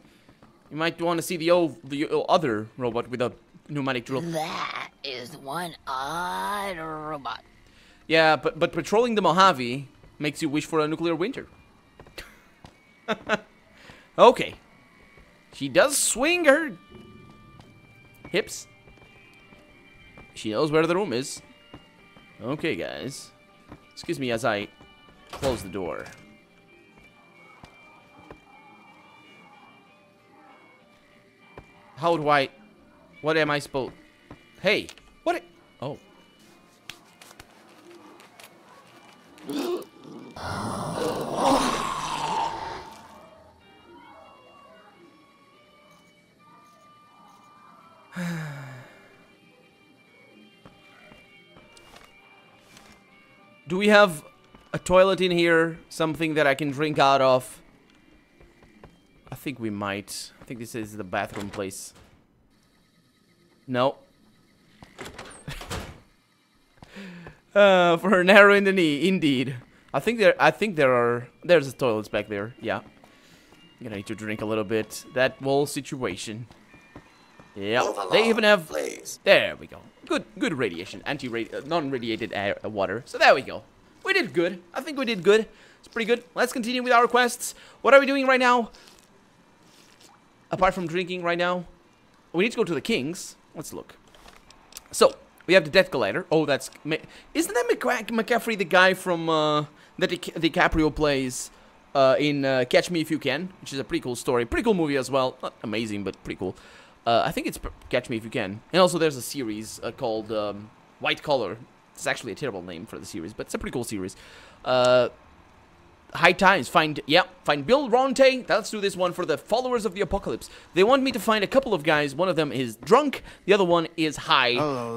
[SPEAKER 1] You might want to see the other robot with a pneumatic drill.
[SPEAKER 9] That is one odd robot.
[SPEAKER 1] Yeah, but patrolling the Mojave makes you wish for a nuclear winter. Okay. She does swing her hips. She knows where the room is. Okay, guys. Excuse me as I close the door. How do I... What am I supposed... Hey! What... Oh. Do we have a toilet in here? Something that I can drink out of? I think we might. I think this is the bathroom place. No. For her narrow in the knee, indeed. There's toilets back there. Yeah. I'm gonna need to drink a little bit. That whole situation. Yeah. They even have. There we go. Good radiation, non-radiated air, water. So there we go. We did good. I think we did good. It's pretty good. Let's continue with our quests. What are we doing right now? Apart from drinking right now, we need to go to the King's. Let's look. So we have the Death Collider. Oh, isn't that McCaffrey, the guy from that DiCaprio plays in Catch Me If You Can, which is a pretty cool story, pretty cool movie as well. Not amazing, but pretty cool. I think it's Catch Me If You Can. And also there's a series called White Collar. It's actually a terrible name for the series, but it's a pretty cool series. High Times. Find Bill Ronte. Let's do this one for the Followers of the Apocalypse. They want me to find a couple of guys. One of them is drunk. The other one is high.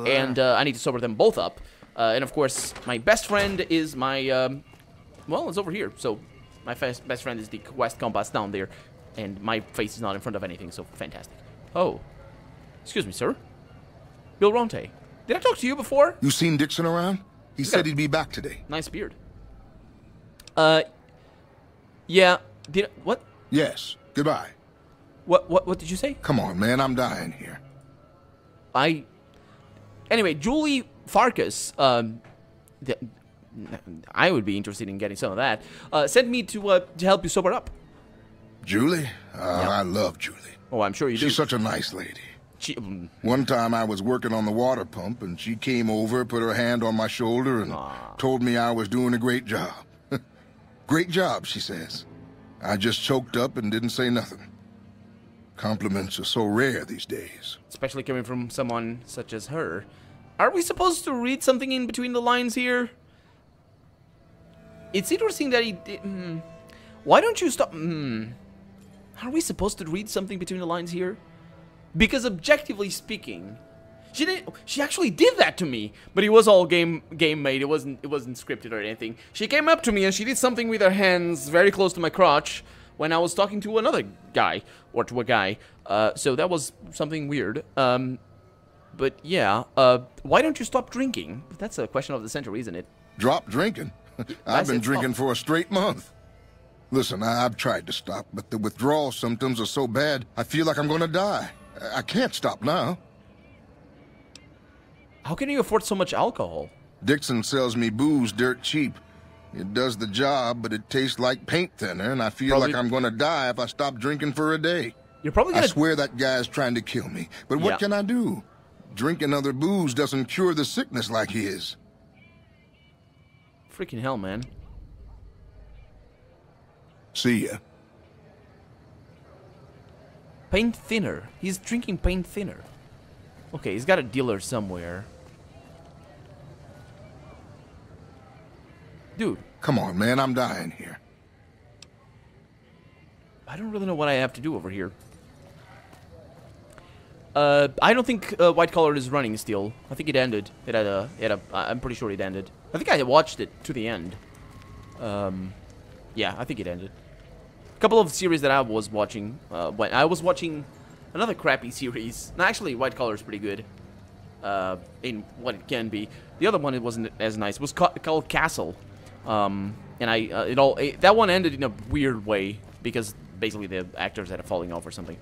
[SPEAKER 1] And I need to sober them both up. And of course, my best friend is my... well, it's over here. So my best friend is the Quest Compass down there. And my face is not in front of anything, so fantastic. Oh. Excuse me, sir. Bill Ronte. Did I talk to you before?
[SPEAKER 18] You seen Dixon around? He said he'd be back today.
[SPEAKER 1] Nice beard. Yeah. What?
[SPEAKER 18] Yes. Goodbye.
[SPEAKER 1] What did you say?
[SPEAKER 18] Come on, man. I'm dying here.
[SPEAKER 1] Anyway, Julie Farkas, I would be interested in getting some of that, sent me to help you sober up.
[SPEAKER 18] Julie? I love Julie.
[SPEAKER 1] Oh, I'm sure you do.
[SPEAKER 18] She's such a nice lady. One time I was working on the water pump, and she came over, put her hand on my shoulder, and told me I was doing a great job. Great job, she says. I just choked up and didn't say nothing. Compliments are so rare these days.
[SPEAKER 1] Especially coming from someone such as her. Are we supposed to read something in between the lines here? It's interesting that he did... Why don't you stop... Are we supposed to read something between the lines here? Because objectively speaking, she actually did that to me, but it was all game made. It wasn't scripted or anything. She came up to me and she did something with her hands very close to my crotch when I was talking to another guy, or to a guy. So that was something weird. But yeah, why don't you stop drinking? That's a question of the century, isn't it?
[SPEAKER 18] Drop drinking? I've been drinking for a straight month. Listen, I've tried to stop, but the withdrawal symptoms are so bad, I feel like I'm gonna die. I can't stop now.
[SPEAKER 1] How can you afford so much alcohol?
[SPEAKER 18] Dixon sells me booze dirt cheap. It does the job, but it tastes like paint thinner, and I feel like I'm gonna die if I stop drinking for a day.
[SPEAKER 1] You're probably gonna...
[SPEAKER 18] I swear that guy's trying to kill me, but what can I do? Drinking other booze doesn't cure the sickness like his.
[SPEAKER 1] Freaking hell, man.
[SPEAKER 18] See ya.
[SPEAKER 1] Paint thinner. He's drinking paint thinner. Okay, he's got a dealer somewhere. Dude.
[SPEAKER 18] Come on, man. I'm dying here.
[SPEAKER 1] I don't really know what I have to do over here. I don't think White Collar is running still. I think it ended. I'm pretty sure it ended. I think I watched it to the end. Yeah, I think it ended. A couple of series that I was watching. When I was watching another crappy series. No, actually, White Collar is pretty good. In what it can be. The other one, it wasn't as nice. It was called Castle. And that one ended in a weird way because basically the actors had a falling off or something.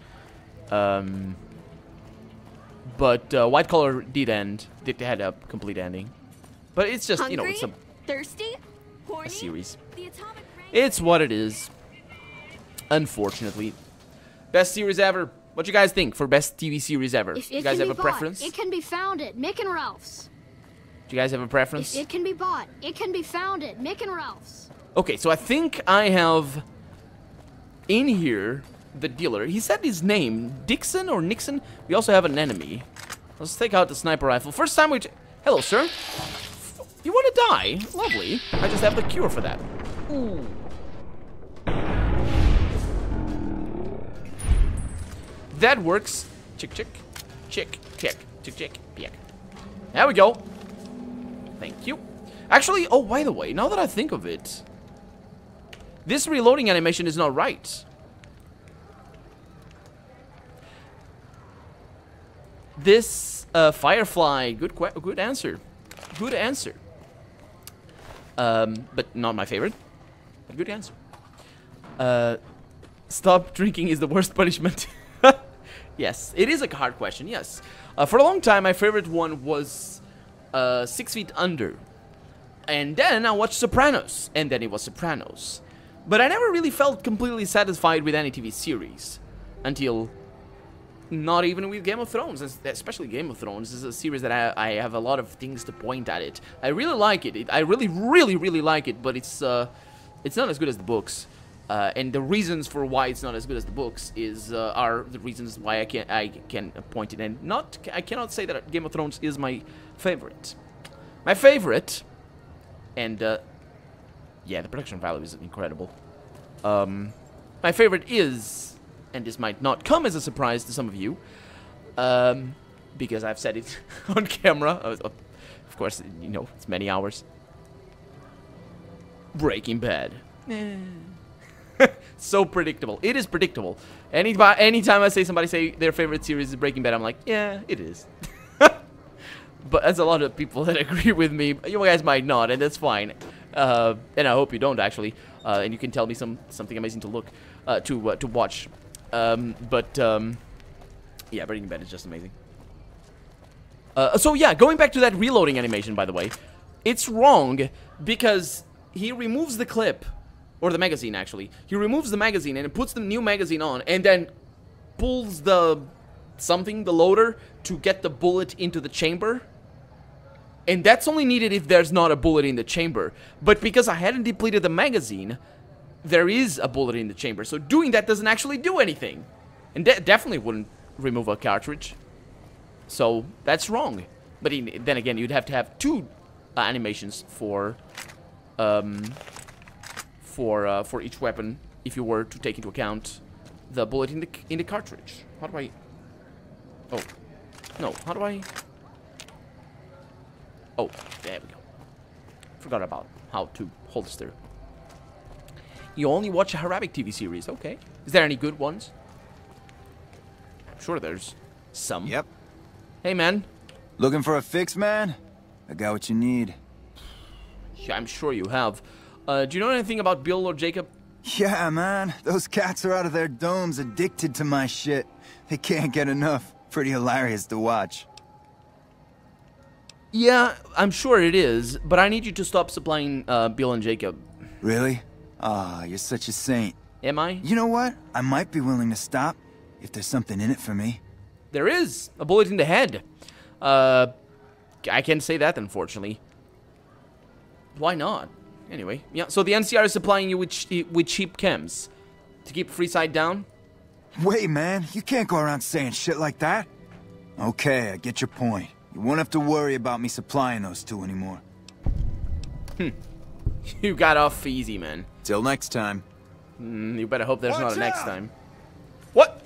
[SPEAKER 1] But White Collar did end. It had a complete ending. But it's just,
[SPEAKER 5] Hungry?
[SPEAKER 1] you know, it's
[SPEAKER 5] Thirsty? Horny?
[SPEAKER 1] a series.
[SPEAKER 5] The atomic
[SPEAKER 1] It's what it is. Unfortunately. Best series ever. What you guys think for best TV series ever? You guys have a preference?
[SPEAKER 15] It can be found at Mick and Ralph's.
[SPEAKER 1] Do you guys have a preference?
[SPEAKER 15] It can be bought. It can be found at Mick and Ralph's.
[SPEAKER 1] Okay, so I think I have in here the dealer. He said his name, Dixon or Nixon. We also have an enemy. Let's take out the sniper rifle. First time we... Hello, sir. You want to die? Lovely. I just have the cure for that. Ooh. That works. Chick, chick. Chick, chick. Chick, chick. Pick. There we go. Thank you. Actually, oh, by the way, now that I think of it, this reloading animation is not right. This Firefly, good answer. Good answer. But not my favorite. But good answer. Stop drinking is the worst punishment. Yes, it is a hard question, yes. For a long time, my favorite one was 6 Feet Under. And then I watched Sopranos, and then it was Sopranos. But I never really felt completely satisfied with any TV series. Until... not even with Game of Thrones, especially Game of Thrones. This is a series that I have a lot of things to point at it. I really like it. I really, really, really like it, but it's not as good as the books. And the reasons for why it's not as good as the books are the reasons why I can point it. And I cannot say that Game of Thrones is my favorite. My favorite, and yeah, the production value is incredible. My favorite is. And this might not come as a surprise to some of you, because I've said it on camera. Of course, you know, it's many hours. Breaking Bad. So predictable. It is predictable. Anytime I say somebody say their favorite series is Breaking Bad, I'm like, yeah, it is. But there's a lot of people that agree with me. You guys might not, and that's fine. And I hope you don't, actually. And you can tell me something amazing to look to watch. Yeah, Breaking Bad is just amazing. So yeah, going back to that reloading animation, by the way, it's wrong because he removes the clip, or the magazine actually. He removes the magazine and it puts the new magazine on, and then pulls the loader to get the bullet into the chamber. And that's only needed if there's not a bullet in the chamber. But because I hadn't depleted the magazine, there is a bullet in the chamber, so doing that doesn't actually do anything. And definitely wouldn't remove a cartridge. So, that's wrong. But then again, you'd have to have two animations for each weapon if you were to take into account the bullet in the cartridge. How do I... Oh. No, how do I... Oh, there we go. Forgot about how to holster. You only watch Arabic TV series, okay. Is there any good ones? I'm sure there's some.
[SPEAKER 16] Yep.
[SPEAKER 1] Hey, man.
[SPEAKER 16] Looking for a fix, man? I got what you need.
[SPEAKER 1] Yeah, I'm sure you have. Do you know anything about Bill or Jacob?
[SPEAKER 16] Yeah, man. Those cats are out of their domes addicted to my shit. They can't get enough. Pretty hilarious to watch.
[SPEAKER 1] Yeah, I'm sure it is, but I need you to stop supplying Bill and Jacob.
[SPEAKER 16] Really? Ah, you're such a saint.
[SPEAKER 1] Am I?
[SPEAKER 16] You know what? I might be willing to stop, if there's something in it for me.
[SPEAKER 1] There is. A bullet in the head. I can't say that, unfortunately. Why not? anyway, yeah. So the NCR is supplying you with cheap chems to keep Freeside down.
[SPEAKER 16] Wait, man, you can't go around saying shit like that. Okay, I get your point. You won't have to worry about me supplying those two anymore.
[SPEAKER 1] You got off easy, man.
[SPEAKER 16] Till next time.
[SPEAKER 1] You better hope there's not a next time. What?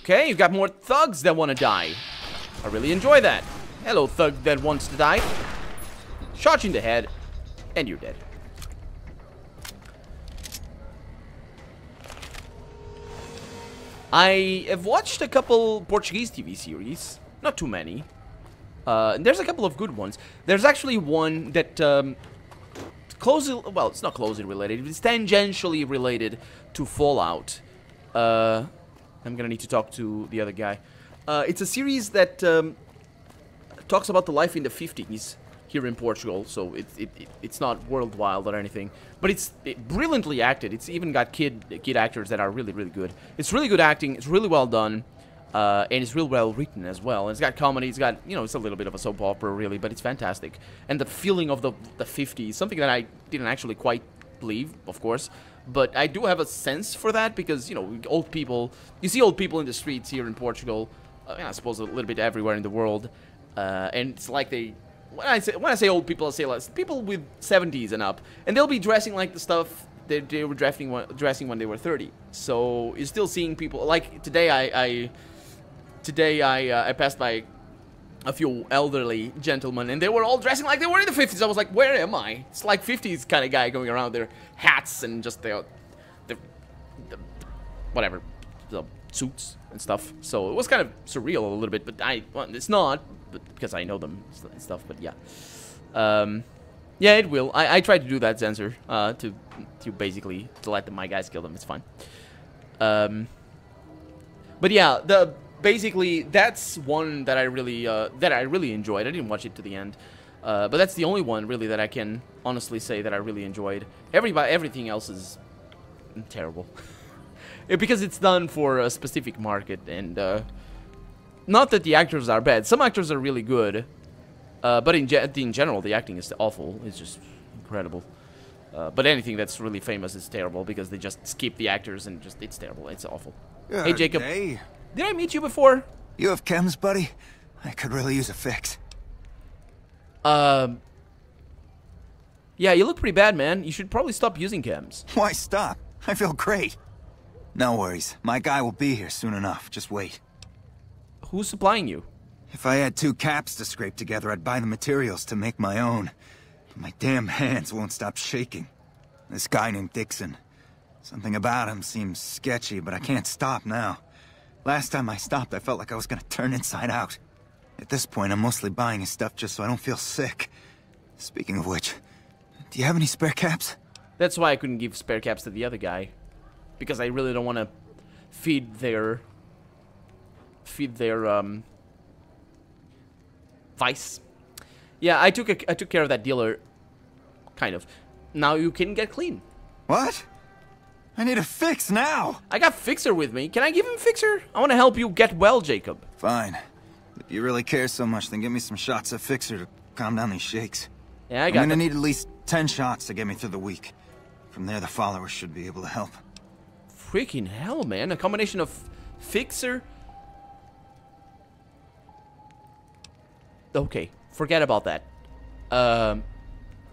[SPEAKER 1] Okay, you got more thugs that want to die. I really enjoy that. Hello, thug that wants to die. Shot you in the head, and you're dead. I have watched a couple Portuguese TV series. Not too many. There's a couple of good ones. There's actually one that closely, well, it's not closely related. It's tangentially related to Fallout. I'm gonna need to talk to the other guy. It's a series that talks about the life in the 50s here in Portugal, so it's not worldwide or anything, but it's brilliantly acted. It's even got kid actors that are really, really good. It's really good acting. It's really well done, and it's real well written as well. And it's got comedy. It's got, you know, it's a little bit of a soap opera, really, but it's fantastic. And the feeling of the 50s, something that I didn't actually quite believe, of course, but I do have a sense for that because, you know, old people. You see old people in the streets here in Portugal. I suppose a little bit everywhere in the world, and it's like they. When I say old people, I say like people with 70s and up, and they'll be dressing like the stuff that they were dressing when they were 30. So you're still seeing people like today. I passed by a few elderly gentlemen, and they were all dressing like they were in the 50s. I was like, where am I? It's like 50s kind of guy going around their hats and just their whatever, the suits and stuff. So it was kind of surreal a little bit, but it's not. But because I know them and stuff, but yeah. Yeah, it will. I tried to do that censor, to basically to let my guys kill them. It's fine. But yeah, basically that's one that I really enjoyed. I didn't watch it to the end, but that's the only one really that I can honestly say that I really enjoyed. Everything else is terrible, because it's done for a specific market and. Not that the actors are bad. Some actors are really good, but in general, the acting is awful. It's just incredible. But anything that's really famous is terrible because they just skip the actors and it's terrible. It's awful. Hey, Jacob.
[SPEAKER 16] Hey.
[SPEAKER 1] Did I meet you before?
[SPEAKER 16] You have chems, buddy? I could really use a fix.
[SPEAKER 1] Yeah, you look pretty bad, man. You should probably stop using chems.
[SPEAKER 16] Why stop? I feel great. No worries. My guy will be here soon enough. Just wait.
[SPEAKER 1] Who's supplying you?
[SPEAKER 16] If I had 2 caps to scrape together, I'd buy the materials to make my own. But my damn hands won't stop shaking. This guy named Dixon. Something about him seems sketchy, but I can't stop now. Last time I stopped, I felt like I was gonna turn inside out. At this point, I'm mostly buying his stuff just so I don't feel sick. Speaking of which, do you have any spare caps?
[SPEAKER 1] That's why I couldn't give spare caps to the other guy. Because I really don't want to feed their vice. Yeah, I took care of that dealer, kind of. Now you can get clean.
[SPEAKER 16] What? I need a fix now.
[SPEAKER 1] I got Fixer with me. Can I give him Fixer? I want to help you get well, Jacob.
[SPEAKER 16] Fine. If you really care so much, then give me some shots of Fixer to calm down these shakes.
[SPEAKER 1] Yeah, I got.
[SPEAKER 16] I'm gonna need at least 10 shots to get me through the week. From there, the followers should be able to help.
[SPEAKER 1] Freaking hell, man! A combination of Fixer. Okay, forget about that.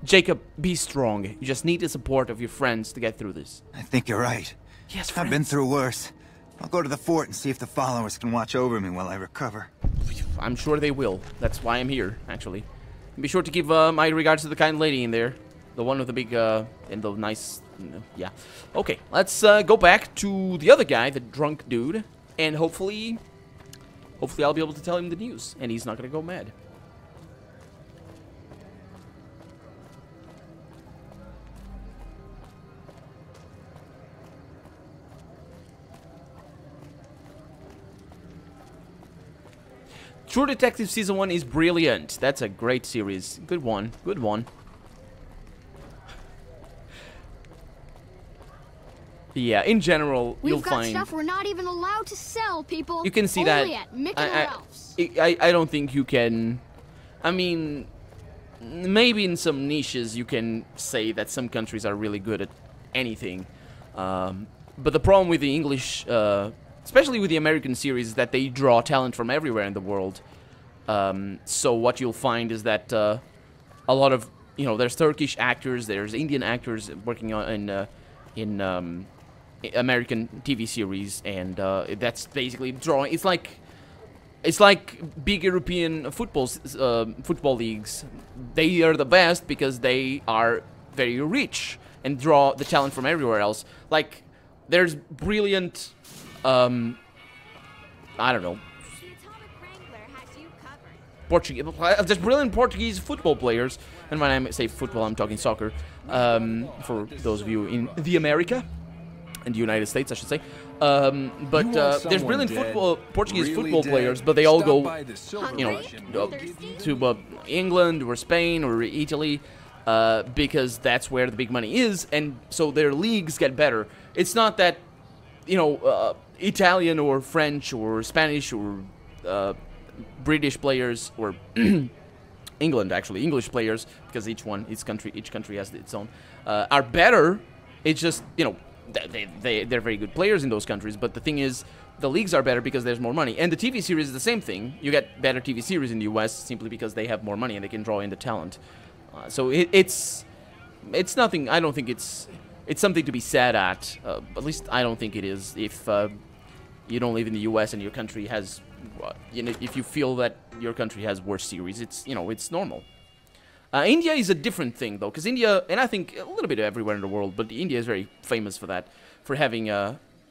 [SPEAKER 1] Jacob, be strong. You just need the support of your friends to get through this.
[SPEAKER 16] I think you're right.
[SPEAKER 1] Yes,
[SPEAKER 16] friends. I've been through worse. I'll go to the fort and see if the followers can watch over me while I recover.
[SPEAKER 1] I'm sure they will. That's why I'm here, actually. Be sure to give my regards to the kind lady in there. The one with the big, and the nice, yeah. Okay, let's go back to the other guy, the drunk dude. And hopefully I'll be able to tell him the news. And he's not gonna go mad. True Detective Season 1 is brilliant. That's a great series. Good one. Good one. Yeah, in general, you'll find...
[SPEAKER 15] We've got stuff we're not even allowed to sell, people.
[SPEAKER 1] You can see
[SPEAKER 15] Only
[SPEAKER 1] that...
[SPEAKER 15] at Mick and Ralph's.
[SPEAKER 1] I don't think you can... I mean... maybe in some niches you can say that some countries are really good at anything. But the problem with the English, especially with the American series, is that they draw talent from everywhere in the world. So what you'll find is that a lot of, there's Turkish actors, there's Indian actors working on in American TV series, and that's basically drawing. It's like big European football leagues. They are the best because they are very rich and draw the talent from everywhere else. Like, there's brilliant, I don't know, there's brilliant Portuguese football players, and when I say football, I'm talking soccer, for those of you in the America, in the United States, I should say. But there's brilliant Portuguese football players, but they all go, to England or Spain or Italy, because that's where the big money is, and so their leagues get better. It's not that, Italian or French or Spanish or British players, or England, actually, English players, because each country has its own, are better. It's just, they're very good players in those countries, but the thing is, the leagues are better because there's more money. And the TV series is the same thing. You get better TV series in the US simply because they have more money and they can draw in the talent. So it's nothing. I don't think it's something to be sad at. At least I don't think it is. If you don't live in the US and your country has, if you feel that your country has worse series, it's normal. India is a different thing, though, because India, and I think a little bit everywhere in the world, but India is very famous for that, for having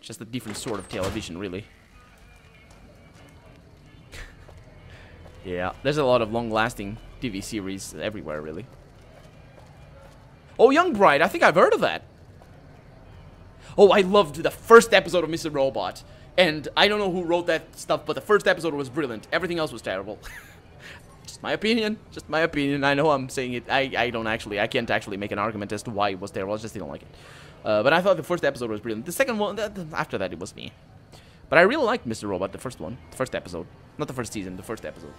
[SPEAKER 1] just a different sort of television, really. Yeah, there's a lot of long-lasting TV series everywhere, really. Oh, Young Bride, I think I've heard of that. Oh, I loved the first episode of Mr. Robot, and I don't know who wrote that stuff, but the first episode was brilliant. Everything else was terrible. Just my opinion. I know I'm saying it. I can't actually make an argument as to why it was terrible. I just didn't like it. But I thought the first episode was brilliant. The second one, after that, it was me. But I really liked Mr. Robot, the first one. The first episode. Not the first season, the first episode.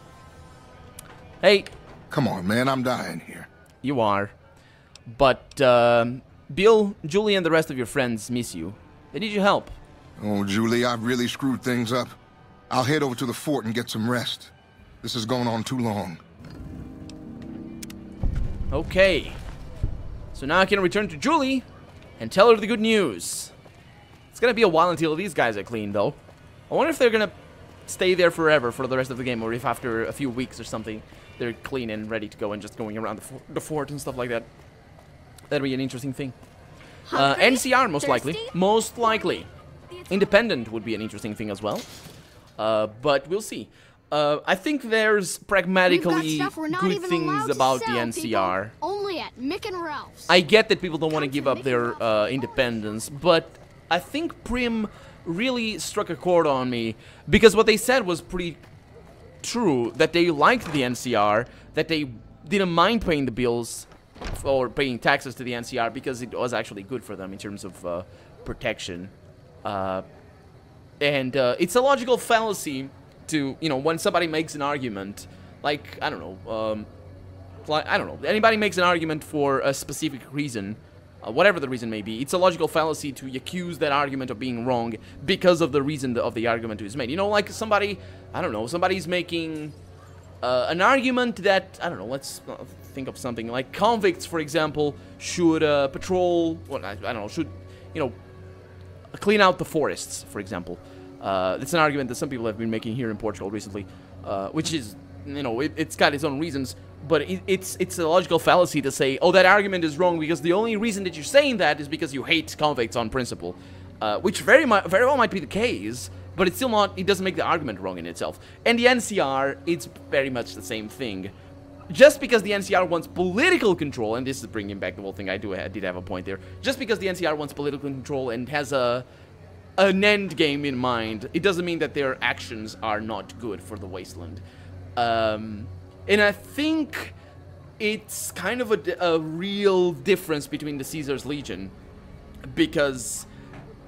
[SPEAKER 1] Hey.
[SPEAKER 18] Come on, man. I'm dying here.
[SPEAKER 1] You are. But, Bill, Julie, and the rest of your friends miss you. They need your help.
[SPEAKER 18] Oh, Julie, I've really screwed things up. I'll head over to the fort and get some rest. This has gone on too long.
[SPEAKER 1] Okay. So now I can return to Julie and tell her the good news. It's gonna be a while until these guys are clean, though. I wonder if they're gonna stay there forever for the rest of the game, or if after a few weeks or something, they're clean and ready to go and just going around the fort and stuff like that. That'd be an interesting thing. NCR, most likely. Most likely. Independent would be an interesting thing as well. But we'll see. I think there's pragmatically good things about the NCR.
[SPEAKER 15] Only at Mick and Ralph's.
[SPEAKER 1] I get that people don't want to give up their independence, but I think Prim really struck a chord on me, because what they said was pretty true, that they liked the NCR, that they didn't mind paying the bills or paying taxes to the NCR because it was actually good for them in terms of protection. And it's a logical fallacy to, when somebody makes an argument, like, I don't know, anybody makes an argument for a specific reason, whatever the reason may be, it's a logical fallacy to accuse that argument of being wrong because of the reason of the argument is made. Like somebody, I don't know, somebody's making an argument that, I don't know, let's think of something, like convicts, for example, should patrol, well, I don't know, should, clean out the forests, for example. It's an argument that some people have been making here in Portugal recently, which is, it's got its own reasons, but it's a logical fallacy to say, oh, that argument is wrong because the only reason that you're saying that is because you hate convicts on principle, which very well might be the case, but it's still not, it doesn't make the argument wrong in itself. And the NCR, it's very much the same thing. Just because the NCR wants political control, and this is bringing back the whole thing, I did have a point there, just because the NCR wants political control and has an end game in mind, it doesn't mean that their actions are not good for the wasteland. And I think it's kind of a real difference between the Caesar's Legion, because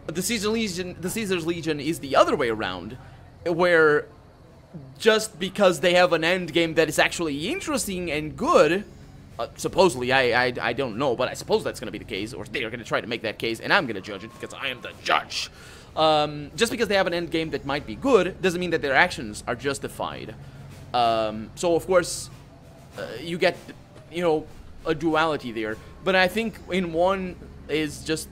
[SPEAKER 1] the Caesar's Legion is the other way around, where just because they have an end game that is actually interesting and good, Supposedly, I don't know, but I suppose that's going to be the case, or they are going to try to make that case, and I'm going to judge it because I am the judge. Just because they have an end game that might be good doesn't mean that their actions are justified. So of course, you get, you know, a duality there. But I think in one is just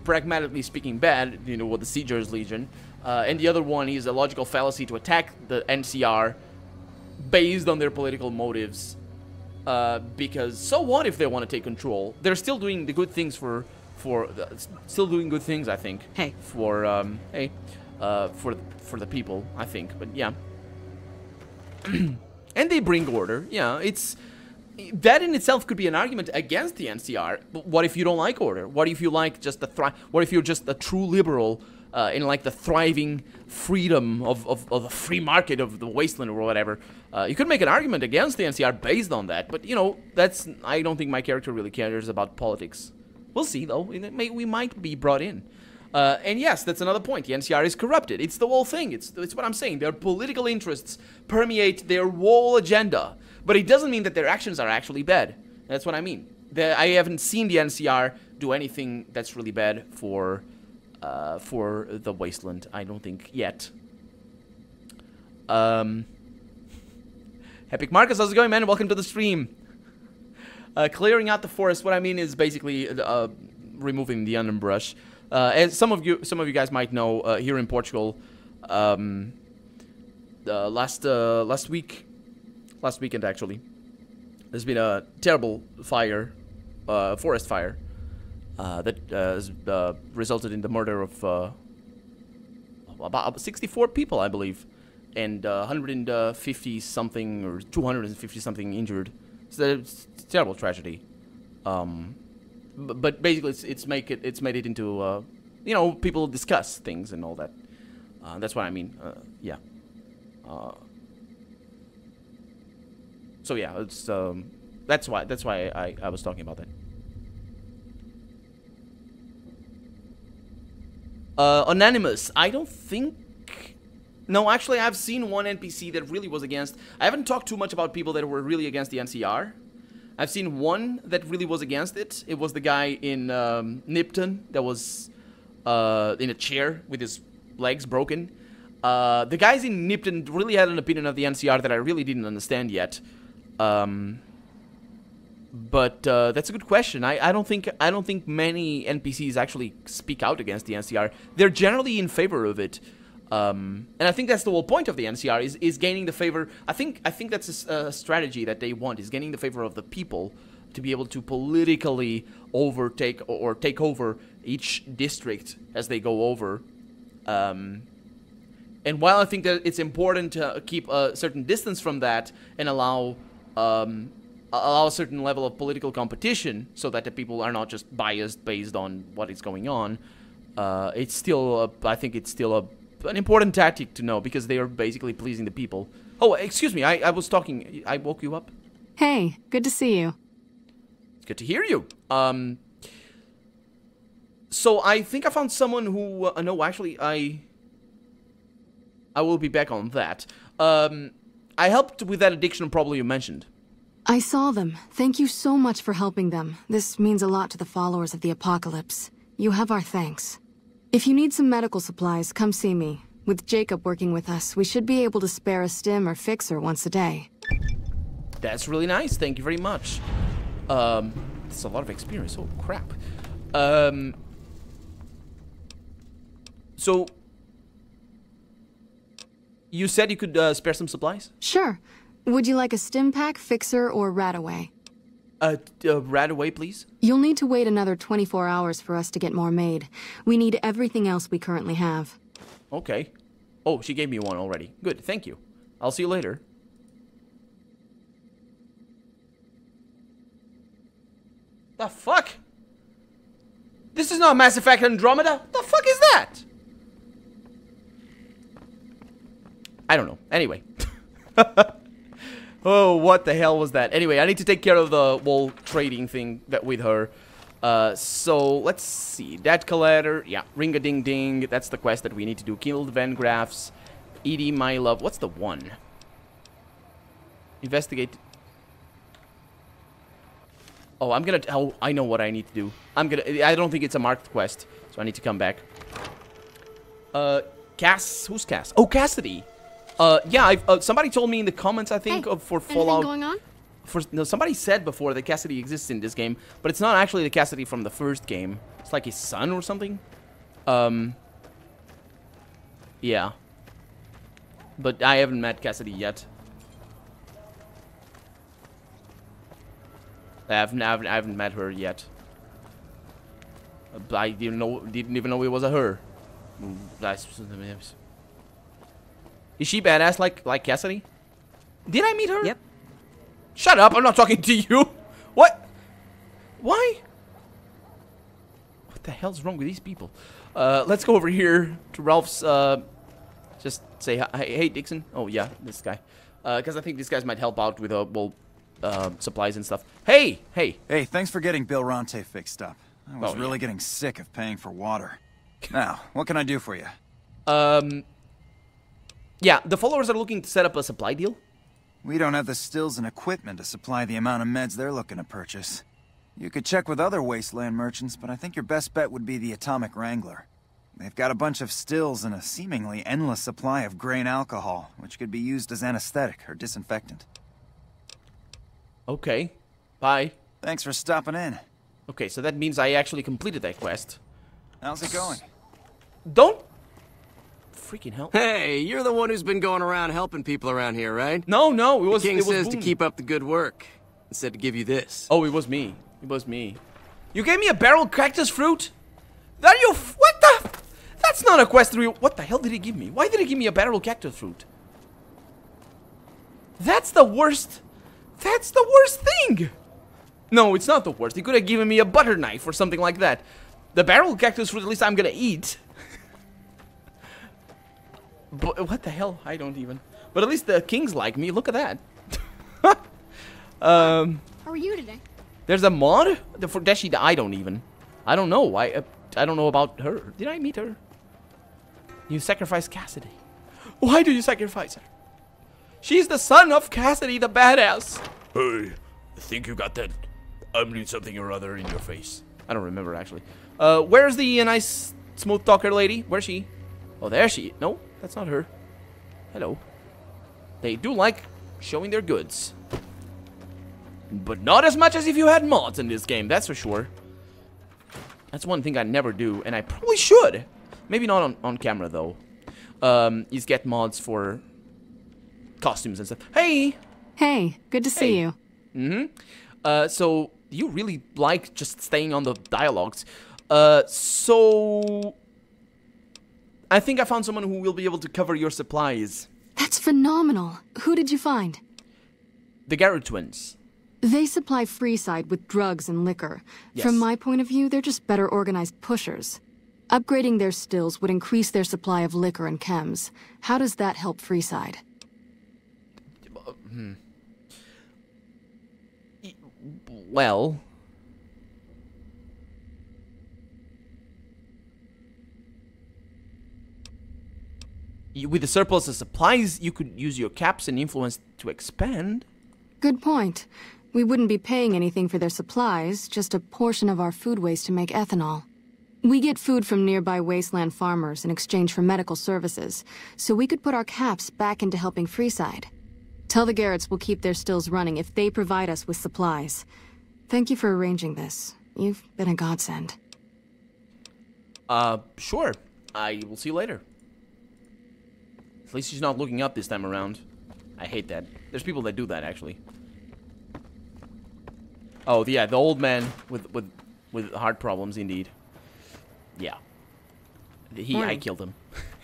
[SPEAKER 1] pragmatically speaking bad, you know, with the Siegers Legion, and the other one is a logical fallacy to attack the NCR based on their political motives. Because so what if they want to take control? They're still doing the good things still doing good things, I think.
[SPEAKER 12] Hey.
[SPEAKER 1] For the people, I think. But yeah. And they bring order. Yeah, that in itself could be an argument against the NCR. But what if you don't like order? What if you like just what if you're just a true liberal in like the thriving freedom of the free market of the wasteland or whatever? You could make an argument against the NCR based on that. But you know, I don't think my character really cares about politics. We'll see though. We might be brought in. And yes, that's another point. The NCR is corrupted. It's the whole thing. It's what I'm saying. Their political interests permeate their whole agenda. But it doesn't mean that their actions are actually bad. That's what I mean. I haven't seen the NCR do anything that's really bad for the wasteland. I don't think yet. Epic Marcus, how's it going, man? Welcome to the stream. Clearing out the forest. What I mean is basically removing the underbrush. As some of you guys might know, here in Portugal, last weekend actually, there's been a terrible fire, forest fire, that has resulted in the murder of about 64 people, I believe, and 150 something or 250 something injured. So it's a terrible tragedy. But basically, it's made it into you know, people discuss things and all that. That's what I mean. Yeah. So yeah, it's that's why I was talking about that. Anonymous, I don't think. No, actually, I've seen one NPC that really was against. I haven't talked too much about people that were really against the NCR. I've seen one that really was against it. It was the guy in Nipton that was in a chair with his legs broken. The guys in Nipton really had an opinion of the NCR that I really didn't understand yet. But that's a good question. I don't think many NPCs actually speak out against the NCR. They're generally in favor of it. And I think that's the whole point of the NCR is gaining the favor. I think that's a strategy that they want, is gaining the favor of the people to be able to politically overtake or take over each district as they go over. And while I think that it's important to keep a certain distance from that and allow a certain level of political competition so that the people are not just biased based on what is going on, it's still I think it's still an important tactic to know, because they are basically pleasing the people. Oh, excuse me, I was talking. I woke you up?
[SPEAKER 14] Hey, good to see you.
[SPEAKER 1] It's good to hear you. So I think I found someone who... no, actually, I will be back on that. I helped with that addiction problem you mentioned.
[SPEAKER 14] I saw them. Thank you so much for helping them. This means a lot to the followers of the Apocalypse. You have our thanks. If you need some medical supplies, come see me. With Jacob working with us, we should be able to spare a stim or fixer once a day.
[SPEAKER 1] That's really nice. Thank you very much. It's a lot of experience. Oh, crap. So, you said you could spare some supplies?
[SPEAKER 14] Sure. Would you like a stim pack, fixer, or Radaway?
[SPEAKER 1] Radaway, please?
[SPEAKER 14] You'll need to wait another 24 hours for us to get more made. We need everything else we currently have.
[SPEAKER 1] Okay. Oh, she gave me one already. Good, thank you. I'll see you later. The fuck? This is not Mass Effect Andromeda? The fuck is that? I don't know. Anyway. Oh, what the hell was that? Anyway, I need to take care of the whole trading thing with her. So, let's see. That collector. Yeah, ring-a-ding-ding. That's the quest that we need to do. Kill the Van Graffs. Edie, my love. What's the one? Investigate. Oh, oh, I know what I need to do. I don't think it's a marked quest, so I need to come back. Who's Cass? Oh, Cassidy. Yeah, somebody told me in the comments, I think, for Fallout.
[SPEAKER 15] Anything going on?
[SPEAKER 1] No, somebody said before that Cassidy exists in this game, but it's not actually the Cassidy from the first game. It's like his son or something. Yeah. But I haven't met Cassidy yet. I haven't met her yet. I didn't even know it was a her. Is she badass like Cassidy? Did I meet her?
[SPEAKER 12] Yep.
[SPEAKER 1] Shut up! I'm not talking to you. What? Why? What the hell's wrong with these people? Let's go over here to Ralph's. Just say hi. Hey, Dixon. Oh yeah, this guy. Because I think these guys might help out with supplies and stuff. Hey.
[SPEAKER 19] Hey, thanks for getting Bill Ronte fixed up. I was really getting sick of paying for water. Now, what can I do for you?
[SPEAKER 1] Yeah, the followers are looking to set up a supply deal.
[SPEAKER 19] We don't have the stills and equipment to supply the amount of meds they're looking to purchase. You could check with other wasteland merchants, but I think your best bet would be the Atomic Wrangler. They've got a bunch of stills and a seemingly endless supply of grain alcohol, which could be used as anesthetic or disinfectant.
[SPEAKER 1] Okay. Bye.
[SPEAKER 19] Thanks for stopping in.
[SPEAKER 1] Okay, so that means I actually completed that quest.
[SPEAKER 19] How's it going?
[SPEAKER 1] Don't freaking hell.
[SPEAKER 4] Hey, you're the one who's been going around helping people around here, right?
[SPEAKER 1] No, it was
[SPEAKER 4] the king says
[SPEAKER 1] Boone.
[SPEAKER 4] To keep up the good work. And said to give you this.
[SPEAKER 1] Oh, it was me. It was me. You gave me a barrel cactus fruit? That you? What the? That's not a quest. What the hell did he give me? Why did he give me a barrel cactus fruit? That's the worst. That's the worst thing. No, it's not the worst. He could have given me a butter knife or something like that. The barrel cactus fruit, at least I'm gonna eat. But what the hell? I don't even. But at least the kings like me. Look at that.
[SPEAKER 15] How are you today?
[SPEAKER 1] There's a mod for Deshi. I don't know. I don't know about her. Did I meet her? You sacrificed Cassidy. Why do you sacrifice her? She's the son of Cassidy, the badass. Hey, I think you got that. I'm doing something or other in your face. I don't remember actually. Where's the nice smooth talker lady? Where's she? Oh, there she. No, that's not her. Hello. They do like showing their goods. But not as much as if you had mods in this game, that's for sure. That's one thing I never do, and I probably should. Maybe not on camera, though. Is get mods for costumes and stuff. Hey!
[SPEAKER 14] Hey, good to see you.
[SPEAKER 1] Mm-hmm. So, you really like just staying on the dialogues. So... I think I found someone who will be able to cover your supplies.
[SPEAKER 14] That's phenomenal. Who did you find?
[SPEAKER 1] The Garrett twins.
[SPEAKER 14] They supply Freeside with drugs and liquor.
[SPEAKER 1] Yes.
[SPEAKER 14] From my point of view, they're just better organized pushers. Upgrading their stills would increase their supply of liquor and chems. How does that help Freeside?
[SPEAKER 1] Well... with the surplus of supplies, you could use your caps and influence to expand.
[SPEAKER 14] Good point. We wouldn't be paying anything for their supplies, just a portion of our food waste to make ethanol. We get food from nearby wasteland farmers in exchange for medical services, so we could put our caps back into helping Freeside. Tell the Garretts we'll keep their stills running if they provide us with supplies. Thank you for arranging this. You've been a godsend.
[SPEAKER 1] Sure. I will see you later. At least she's not looking up this time around. I hate that. There's people that do that, actually. Oh, yeah, the old man with heart problems, indeed. Yeah. I killed him.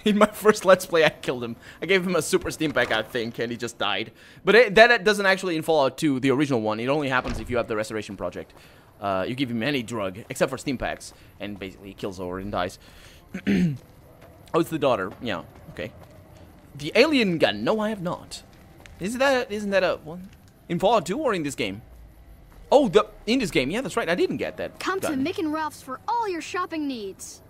[SPEAKER 1] In my first Let's Play, I killed him. I gave him a super stim pack, I think, and he just died. But that doesn't actually in Fallout 2, the original one. It only happens if you have the Restoration Project. You give him any drug, except for stim packs, and basically he kills over and dies. Oh, it's the daughter. Yeah, okay. The alien gun. No, I have not. Isn't that a one? In Fallout 2 or in this game? Oh, in this game. Yeah, that's right. I didn't get that.
[SPEAKER 15] Come to Mick and Ralph's for all your shopping needs.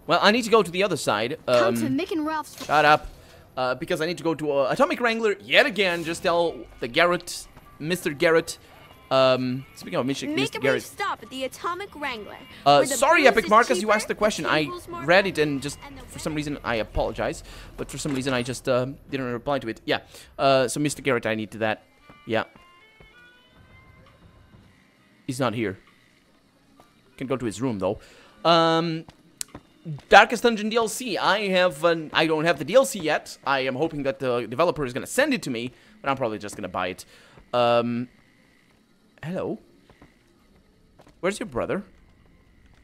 [SPEAKER 1] Well, I need to go to the other side.
[SPEAKER 15] Come to Mick and Ralph's for...
[SPEAKER 1] Shut up. Because I need to go to Atomic Wrangler yet again. Just tell the Garrett, Mr. Garrett, Speaking of Mr.
[SPEAKER 5] Make a
[SPEAKER 1] Garrett.
[SPEAKER 5] brief stop at the Atomic Wrangler.
[SPEAKER 1] Sorry, Epic Marcus, you asked the question. I read it and just, for some reason, I apologize. But for some reason, I just didn't reply to it. Yeah. So Mr. Garrett, I need to that. Yeah. He's not here. Can go to his room, though. Darkest Dungeon DLC. I don't have the DLC yet. I am hoping that the developer is going to send it to me. But I'm probably just going to buy it. Hello? Where's your brother?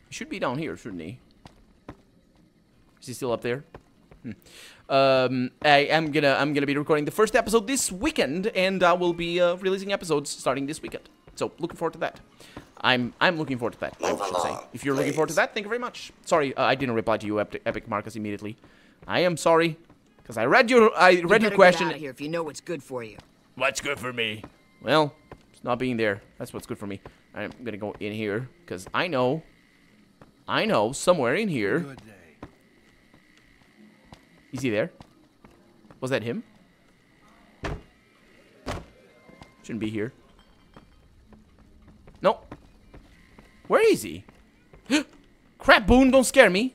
[SPEAKER 1] He should be down here, shouldn't he? Is he still up there? I'm gonna be recording the first episode this weekend, and I will be releasing episodes starting this weekend. So looking forward to that. I'm looking forward to that. I should say. If you're looking forward to that, thank you very much. Sorry, I didn't reply to you, Epic Marcus, immediately. I am sorry, because I read your question.
[SPEAKER 17] Get out of here if you know what's good for you.
[SPEAKER 1] What's good for me? Well, it's not being there. That's what's good for me. I'm gonna go in here because I know somewhere in here. Is he there? Was that him? Shouldn't be here. No. Where is he? Crap, Boone, don't scare me.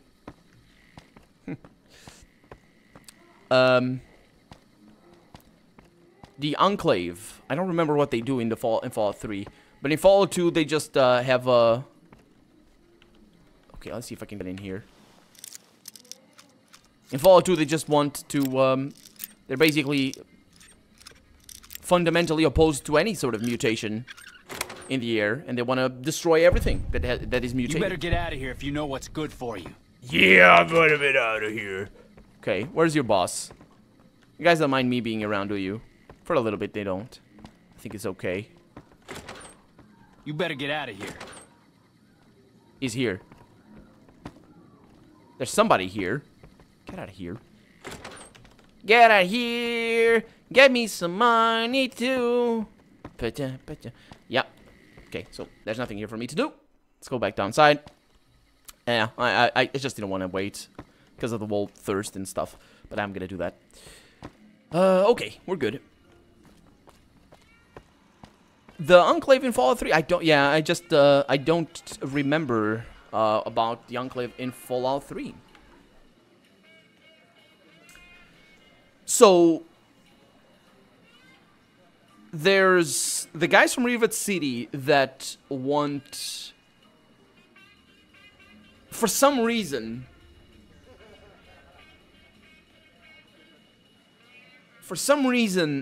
[SPEAKER 1] The Enclave. I don't remember what they do in Fallout 3, but in Fallout 2 they just have a. Okay, let's see if I can get in here. In Fallout 2 they just want to. They're basically fundamentally opposed to any sort of mutation in the air, and they want to destroy everything that is mutated.
[SPEAKER 20] You better get out of here if you know what's good for you.
[SPEAKER 1] Yeah, I'm gonna get out of here. Okay, where's your boss? You guys don't mind me being around, do you? For a little bit, they don't. I think it's okay.
[SPEAKER 20] You better get out of here.
[SPEAKER 1] He's here. There's somebody here. Get out of here. Get out of here. Get me some money too. Yeah. Okay, so there's nothing here for me to do. Let's go back downside. Yeah, I just didn't want to wait because of the whole thirst and stuff, but I'm gonna do that. Okay, we're good. The Enclave in Fallout 3, I don't remember about the Enclave in Fallout 3. So there's the guys from Rivet City that want, for some reason,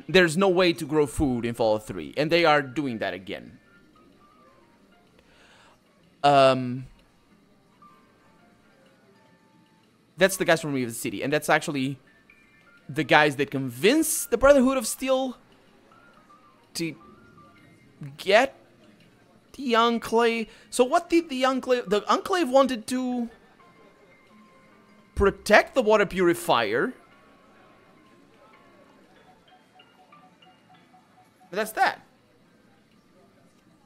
[SPEAKER 1] there's no way to grow food in Fallout 3, and they are doing that again. That's the guys from Rivet City, and that's actually the guys that convince the Brotherhood of Steel to get the Enclave. So what did the Enclave... The Enclave wanted to protect the water purifier. But that's that.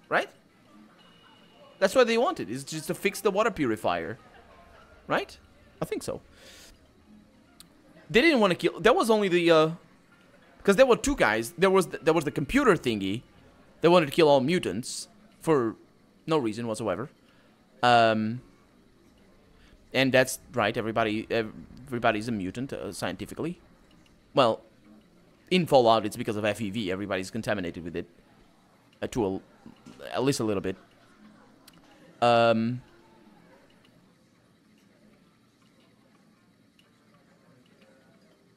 [SPEAKER 1] Right? That's what they wanted, is just to fix the water purifier. Right? I think so. They didn't want to kill... That was only the... Because there were two guys. There was the computer thingy. They wanted to kill all mutants. For no reason whatsoever. And that's right. Everybody's a mutant, scientifically. Well, in Fallout, it's because of FEV. Everybody's contaminated with it. At least a little bit. The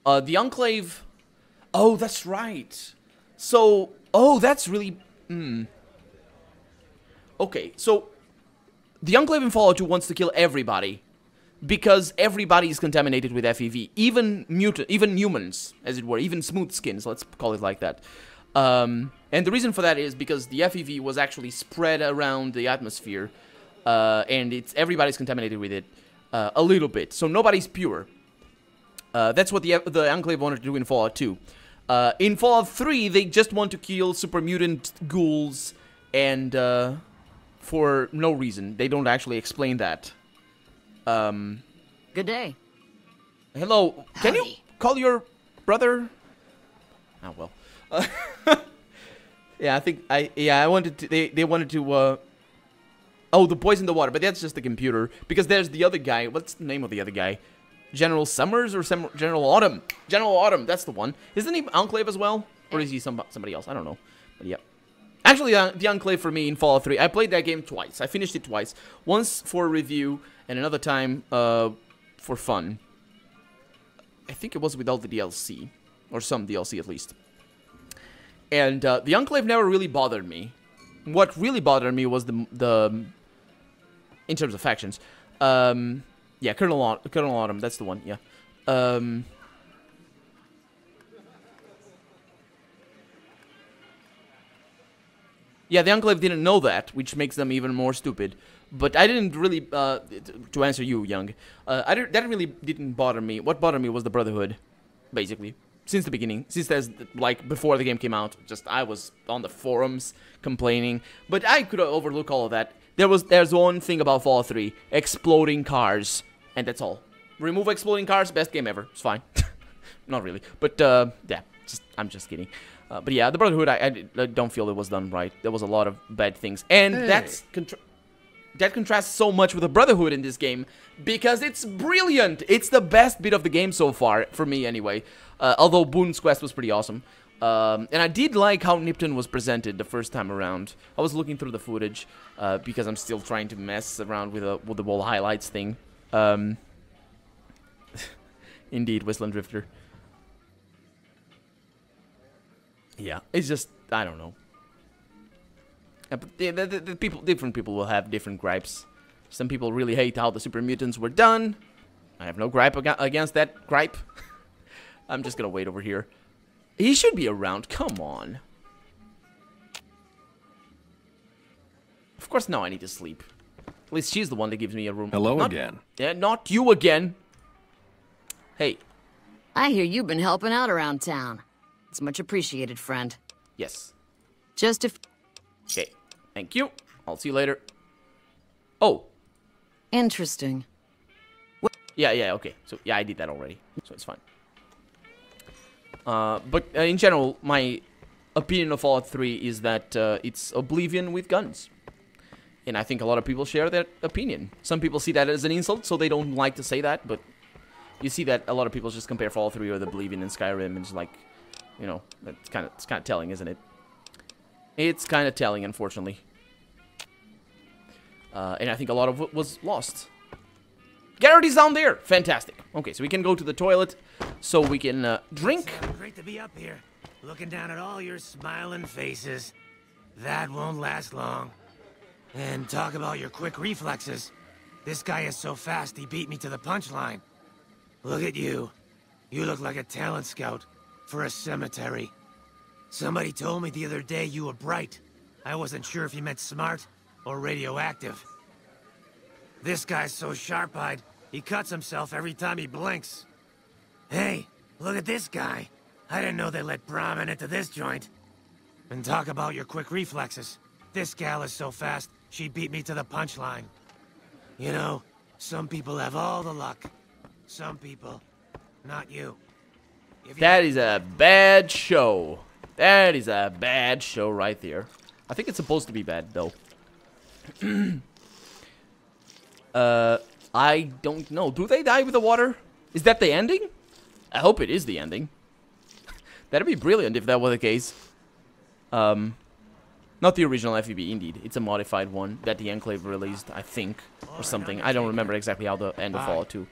[SPEAKER 1] Enclave... Oh, that's right. So... Oh, that's really... Okay, so... The Enclave in Fallout 2 wants to kill everybody. Because everybody is contaminated with FEV. Even humans, as it were. Even smooth skins, let's call it like that. And the reason for that is because the FEV was actually spread around the atmosphere. And everybody's contaminated with it. A little bit. So nobody's pure. That's what the Enclave wanted to do in Fallout 2. In Fallout 3, they just want to kill super mutant ghouls, and for no reason. They don't actually explain that.
[SPEAKER 17] Good day.
[SPEAKER 1] Hello. Can you call your brother? Oh, well. Yeah, I think I wanted to. They wanted to. Oh, the poison the water, but that's just the computer. Because there's the other guy. What's the name of the other guy? General Summers or General Autumn? General Autumn, that's the one. Isn't he Enclave as well? Or is he somebody else? I don't know. But yeah. Actually, the Enclave for me in Fallout 3, I played that game twice. I finished it twice. Once for review, and another time for fun. I think it was without the DLC. Or some DLC at least. And the Enclave never really bothered me. What really bothered me was the in terms of factions. Yeah, Colonel Autumn, that's the one, yeah. Yeah, the Enclave didn't know that, which makes them even more stupid. But I didn't really, to answer you, Young, that really didn't bother me. What bothered me was the Brotherhood, basically. Since the beginning, since there's, like, before the game came out, just, I was on the forums complaining. But I could overlook all of that. There's one thing about Fallout 3, exploding cars, and that's all. Remove exploding cars, best game ever. It's fine. Not really, but yeah, I'm just kidding. But yeah, the Brotherhood, I don't feel it was done right. There was a lot of bad things, and that contrasts so much with the Brotherhood in this game because it's brilliant. It's the best bit of the game so far for me, anyway. Although Boone's Quest was pretty awesome. And I did like how Nipton was presented the first time around. I was looking through the footage because I'm still trying to mess around with the whole highlights thing. Indeed, Whistling Drifter. Yeah, it's just, I don't know. Yeah, but different people will have different gripes. Some people really hate how the Super Mutants were done. I have no gripe against that gripe. I'm just gonna wait over here. He should be around. Come on. Of course, now I need to sleep. At least she's the one that gives me a room.
[SPEAKER 3] Hello again.
[SPEAKER 1] Yeah, not you again. Hey.
[SPEAKER 17] I hear you've been helping out around town. It's much appreciated, friend.
[SPEAKER 1] Yes.
[SPEAKER 17] Just if...
[SPEAKER 1] Okay. Thank you. I'll see you later. Oh.
[SPEAKER 17] Interesting.
[SPEAKER 1] Yeah, okay. So, yeah, I did that already. So, it's fine. But in general, my opinion of Fallout 3 is that it's Oblivion with guns. And I think a lot of people share that opinion. Some people see that as an insult, so they don't like to say that, but you see that a lot of people just compare Fallout 3 with Oblivion and Skyrim, and it's like, you know, it's kind of telling, isn't it? It's kind of telling, unfortunately. And I think a lot of it was lost. Garrett is down there! Fantastic. Okay, so we can go to the toilet so we can drink.
[SPEAKER 8] Great to be up here, looking down at all your smiling faces. That won't last long. And talk about your quick reflexes. This guy is so fast he beat me to the punchline. Look at you. You look like a talent scout for a cemetery. Somebody told me the other day you were bright. I wasn't sure if you meant smart or radioactive. This guy's so sharp-eyed, he cuts himself every time he blinks. Hey, look at this guy. I didn't know they let Brahmin into this joint. And talk about your quick reflexes. This gal is so fast, she beat me to the punchline. You know, some people have all the luck. Some people, not you.
[SPEAKER 1] That is a bad show. That is a bad show right there. I think it's supposed to be bad, though. I don't know. Do they die with the water? Is that the ending? I hope it is the ending. That'd be brilliant if that were the case. Not the original FEB, indeed. It's a modified one that the Enclave released, I think, or something. I don't remember exactly how the end of Fallout 2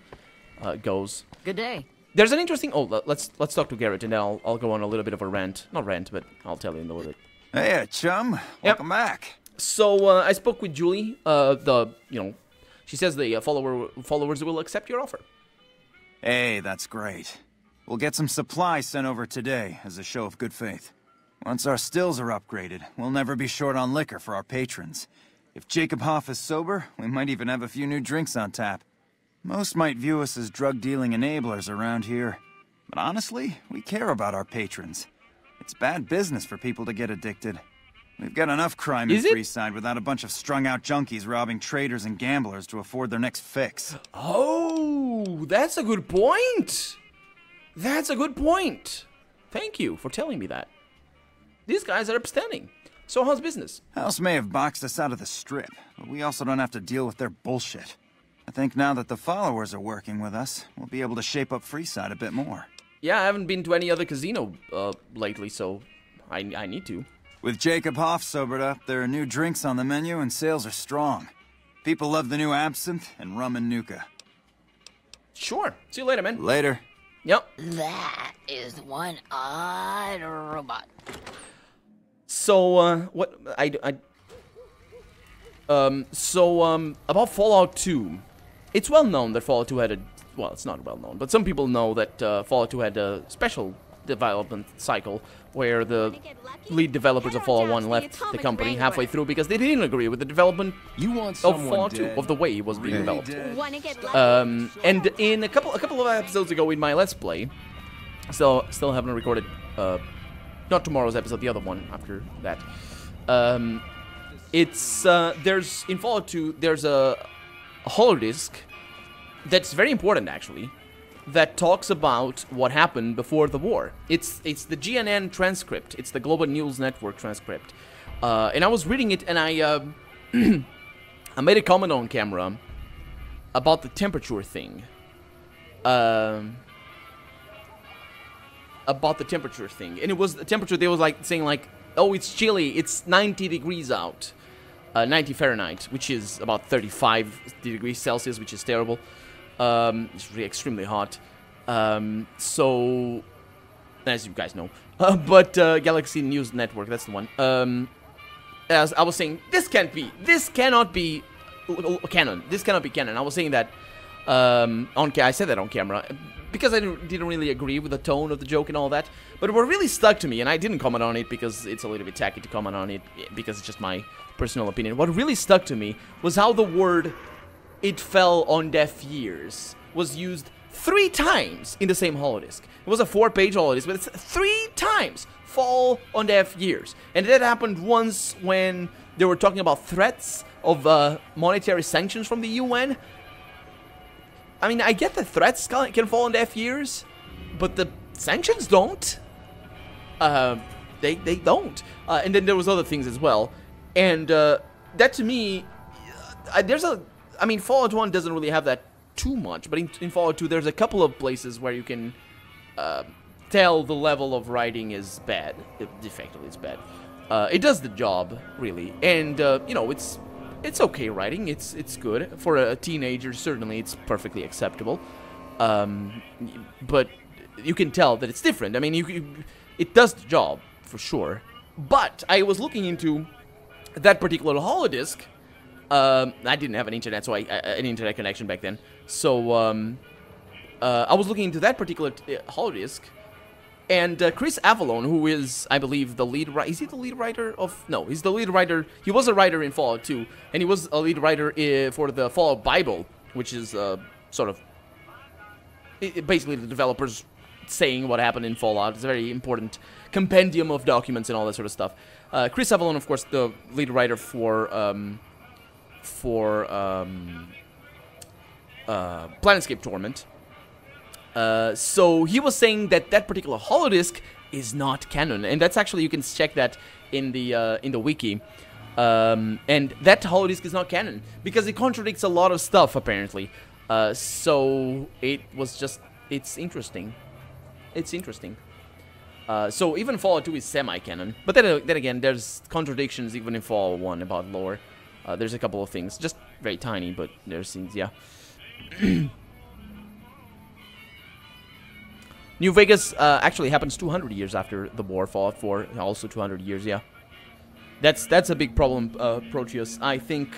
[SPEAKER 1] goes.
[SPEAKER 17] Good day.
[SPEAKER 1] There's an interesting... Oh, let's talk to Garrett, and then I'll go on a little bit of a rant. Not rant, but I'll tell you in a little bit.
[SPEAKER 16] Hey, chum. Welcome back.
[SPEAKER 1] So, I spoke with Julie. She says the followers will accept your offer.
[SPEAKER 19] Hey, that's great. We'll get some supplies sent over today as a show of good faith. Once our stills are upgraded, we'll never be short on liquor for our patrons. If Jacob Hoff is sober, we might even have a few new drinks on tap. Most might view us as drug-dealing enablers around here. But honestly, we care about our patrons. It's bad business for people to get addicted. We've got enough crime in Freeside without a bunch of strung-out junkies robbing traders and gamblers to afford their next fix.
[SPEAKER 1] Oh, that's a good point. That's a good point. Thank you for telling me that. These guys are upstanding. So how's business?
[SPEAKER 19] House may have boxed us out of the Strip, but we also don't have to deal with their bullshit. I think now that the followers are working with us, we'll be able to shape up Freeside a bit more.
[SPEAKER 1] Yeah, I haven't been to any other casino lately, so I need to.
[SPEAKER 19] With Jacob Hoff sobered up, there are new drinks on the menu and sales are strong. People love the new absinthe and rum and nuka.
[SPEAKER 1] Sure. See you later, man.
[SPEAKER 19] Later.
[SPEAKER 1] Yep.
[SPEAKER 9] That is one odd robot.
[SPEAKER 1] So, what about Fallout 2. It's well known that Fallout 2 had a, well, it's not well known, but some people know that Fallout 2 had a special development cycle where the lead developers of Fallout 1 left the company halfway through because they didn't agree with the development of Fallout 2, of the way it was being developed. And in a couple of episodes ago in my Let's Play, still haven't recorded, not tomorrow's episode, the other one after that. There's in Fallout 2, there's a holodisc that's very important actually, that talks about what happened before the war. It's the GNN transcript. It's the Global News Network transcript. And I was reading it, and I I made a comment on camera about the temperature thing. About the temperature thing, and it was the temperature. They was like saying like, oh, it's chilly. It's 90 degrees out, 90 Fahrenheit, which is about 35 degrees Celsius, which is terrible. It's really extremely hot. So, as you guys know, but Galaxy News Network, that's the one. As I was saying, this cannot be canon. This cannot be canon. I was saying that I said that on camera because I didn't really agree with the tone of the joke and all that. But what really stuck to me, and I didn't comment on it because it's a little bit tacky to comment on it because it's just my personal opinion. What really stuck to me was how the word "it fell on deaf ears" was used 3 times in the same holodisc. It was a 4-page holodisc, but it's 3 times fall on deaf ears. And that happened once when they were talking about threats of monetary sanctions from the UN. I mean, I get that threats can fall on deaf ears, but the sanctions don't. They don't. And then there was other things as well. And that to me, I mean, Fallout 1 doesn't really have that too much, but in Fallout 2, there's a couple of places where you can tell the level of writing is bad. Effectively, it's bad. It does the job, really, and you know, it's okay writing. It's good for a teenager. Certainly, it's perfectly acceptable. But you can tell that it's different. I mean, it does the job for sure. But I was looking into that particular holodisc. I didn't have an internet, so an internet connection back then. So I was looking into that particular holodisc, and Chris Avellone, who is, I believe, the lead writer. Is he the lead writer of? No, he's the lead writer. He was a writer in Fallout 2, and he was a lead writer for the Fallout Bible, which is sort of basically the developers saying what happened in Fallout. It's a very important compendium of documents and all that sort of stuff. Chris Avellone, of course, the lead writer for Planescape Torment. So he was saying that particular holodisc is not canon, and that's actually, you can check that in the wiki. And that holodisc is not canon because it contradicts a lot of stuff apparently. So it's interesting. It's interesting. So even Fallout 2 is semi-canon, but then again, there's contradictions even in Fallout 1 about lore. There's a couple of things, just very tiny, but there's things, yeah. New Vegas actually happens 200 years after the war. Fallout 4 also 200 years, yeah. That's a big problem, Proteus. I think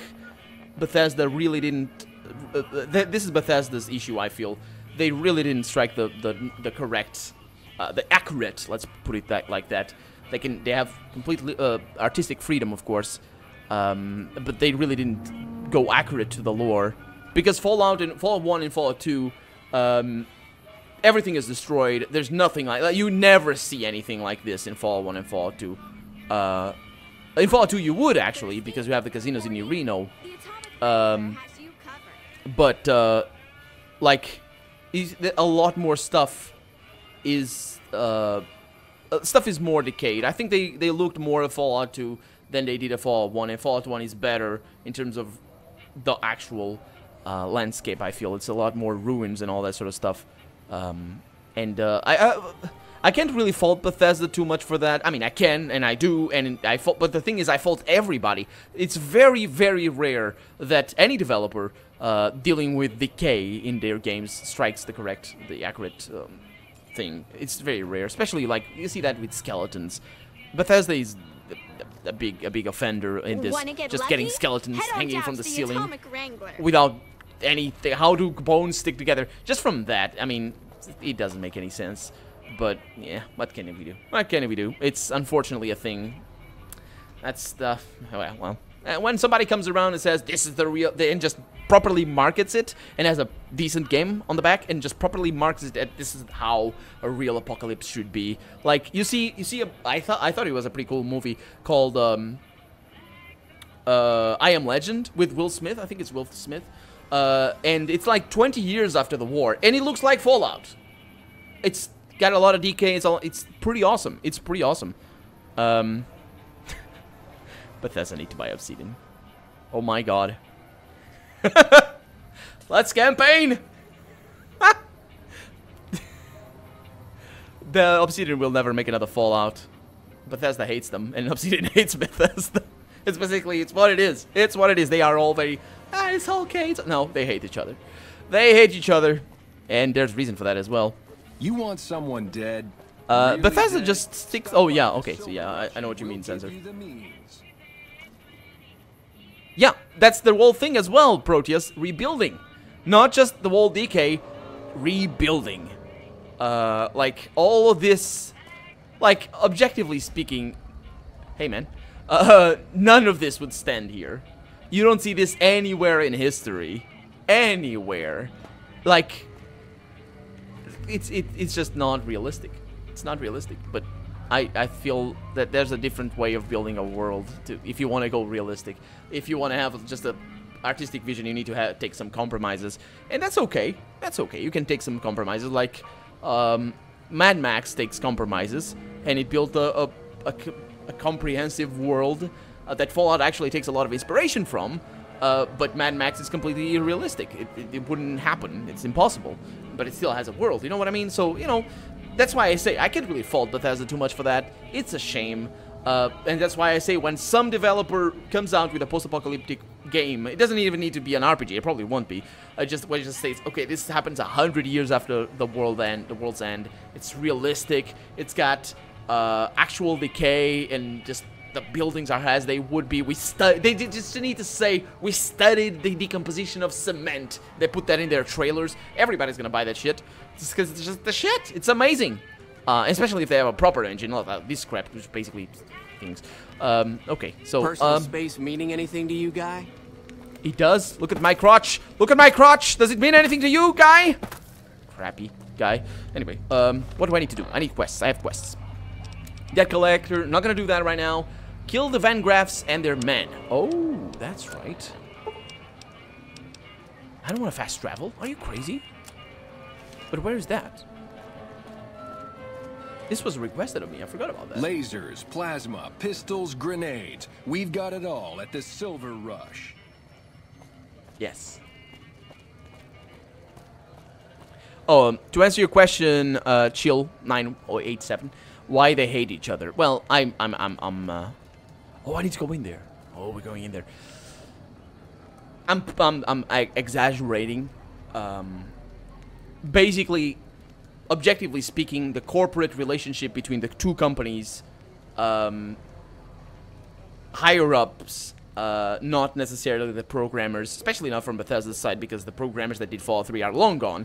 [SPEAKER 1] Bethesda really didn't. This is Bethesda's issue. I feel they really didn't strike the correct, the accurate. Let's put it like that. They have completely artistic freedom, of course, but they really didn't go accurate to the lore, because Fallout 1 and Fallout 2, everything is destroyed. There's nothing like that. You never see anything like this in Fallout 1 and Fallout 2. In Fallout 2 you would actually, because you have the casinos in Reno. But like a lot more stuff is stuff is more decayed. I think they looked more at Fallout 2 than they did at Fallout 1, and Fallout 1 is better in terms of the actual landscape. I feel it's a lot more ruins and all that sort of stuff. I can't really fault Bethesda too much for that. I mean, I can, and I do, and I fault, but the thing is, I fault everybody. It's very, very rare that any developer dealing with decay in their games strikes the accurate thing. It's very rare, especially, like, you see that with skeletons. Bethesda is a big offender in this, just getting skeletons hanging from the ceiling without anything. How do bones stick together? Just from that, I mean, it doesn't make any sense. But yeah, what can we do? What can we do? It's unfortunately a thing. That's the well. When somebody comes around and says this is the real, and just properly markets it and has a decent game on the back and just properly markets it that this is how a real apocalypse should be. Like you see, I thought it was a pretty cool movie called I Am Legend with Will Smith. I think it's Will Smith. And it's like 20 years after the war, and it looks like Fallout. It's got a lot of decay. It's pretty awesome. It's pretty awesome. Bethesda need to buy Obsidian. Oh my god. Let's campaign! The Obsidian will never make another Fallout. Bethesda hates them, and Obsidian hates Bethesda. It's basically, it's what it is. It's what it is. They are all very, it's okay. No, they hate each other. They hate each other, and there's reason for that as well.
[SPEAKER 3] You want someone dead?
[SPEAKER 1] Really Bethesda dead? Just sticks. Oh yeah, okay. So yeah, I know what you mean, Sensor. Yeah, that's the whole thing as well, Proteus. Rebuilding, not just the whole decay, rebuilding. Like all of this, like objectively speaking, hey man, none of this would stand here. You don't see this anywhere in history, anywhere. Like. It's just not realistic. It's not realistic, but I feel that there's a different way of building a world if you want to go realistic. If you want to have just a artistic vision, you need to take some compromises, and that's okay. That's okay. You can take some compromises, like Mad Max takes compromises, and it built a comprehensive world that Fallout actually takes a lot of inspiration from. But Mad Max is completely unrealistic. It wouldn't happen. It's impossible. But it still has a world. You know what I mean? So, you know, that's why I say I can't really fault Bethesda too much for that. It's a shame. And that's why I say when some developer comes out with a post-apocalyptic game, it doesn't even need to be an RPG. It probably won't be. It just states, okay, this happens 100 years after the world's end. It's realistic. It's got actual decay and just the buildings are as they would be. They just need to say we studied the decomposition of cement. They put that in their trailers. Everybody's gonna buy that shit just because it's just the shit. It's amazing, especially if they have a proper engine. This crap is basically things. Okay, so
[SPEAKER 4] personal space meaning anything to you, guy?
[SPEAKER 1] It does. Look at my crotch. Look at my crotch. Does it mean anything to you, guy? Crappy guy. Anyway, what do I need to do? I need quests. I have quests. Debt collector. Not gonna do that right now. Kill the Van Graffs and their men. Oh, that's right. I don't want to fast travel. Are you crazy? But where is that? This was requested of me. I forgot about that.
[SPEAKER 3] Lasers, plasma, pistols, grenades. We've got it all at the Silver Rush.
[SPEAKER 1] Yes. Oh, to answer your question, Chill9087, why they hate each other? Well, oh, I need to go in there. Oh, we're going in there. I'm exaggerating. Basically, objectively speaking, the corporate relationship between the two companies, higher-ups, not necessarily the programmers, especially not from Bethesda's side, because the programmers that did Fallout 3 are long gone,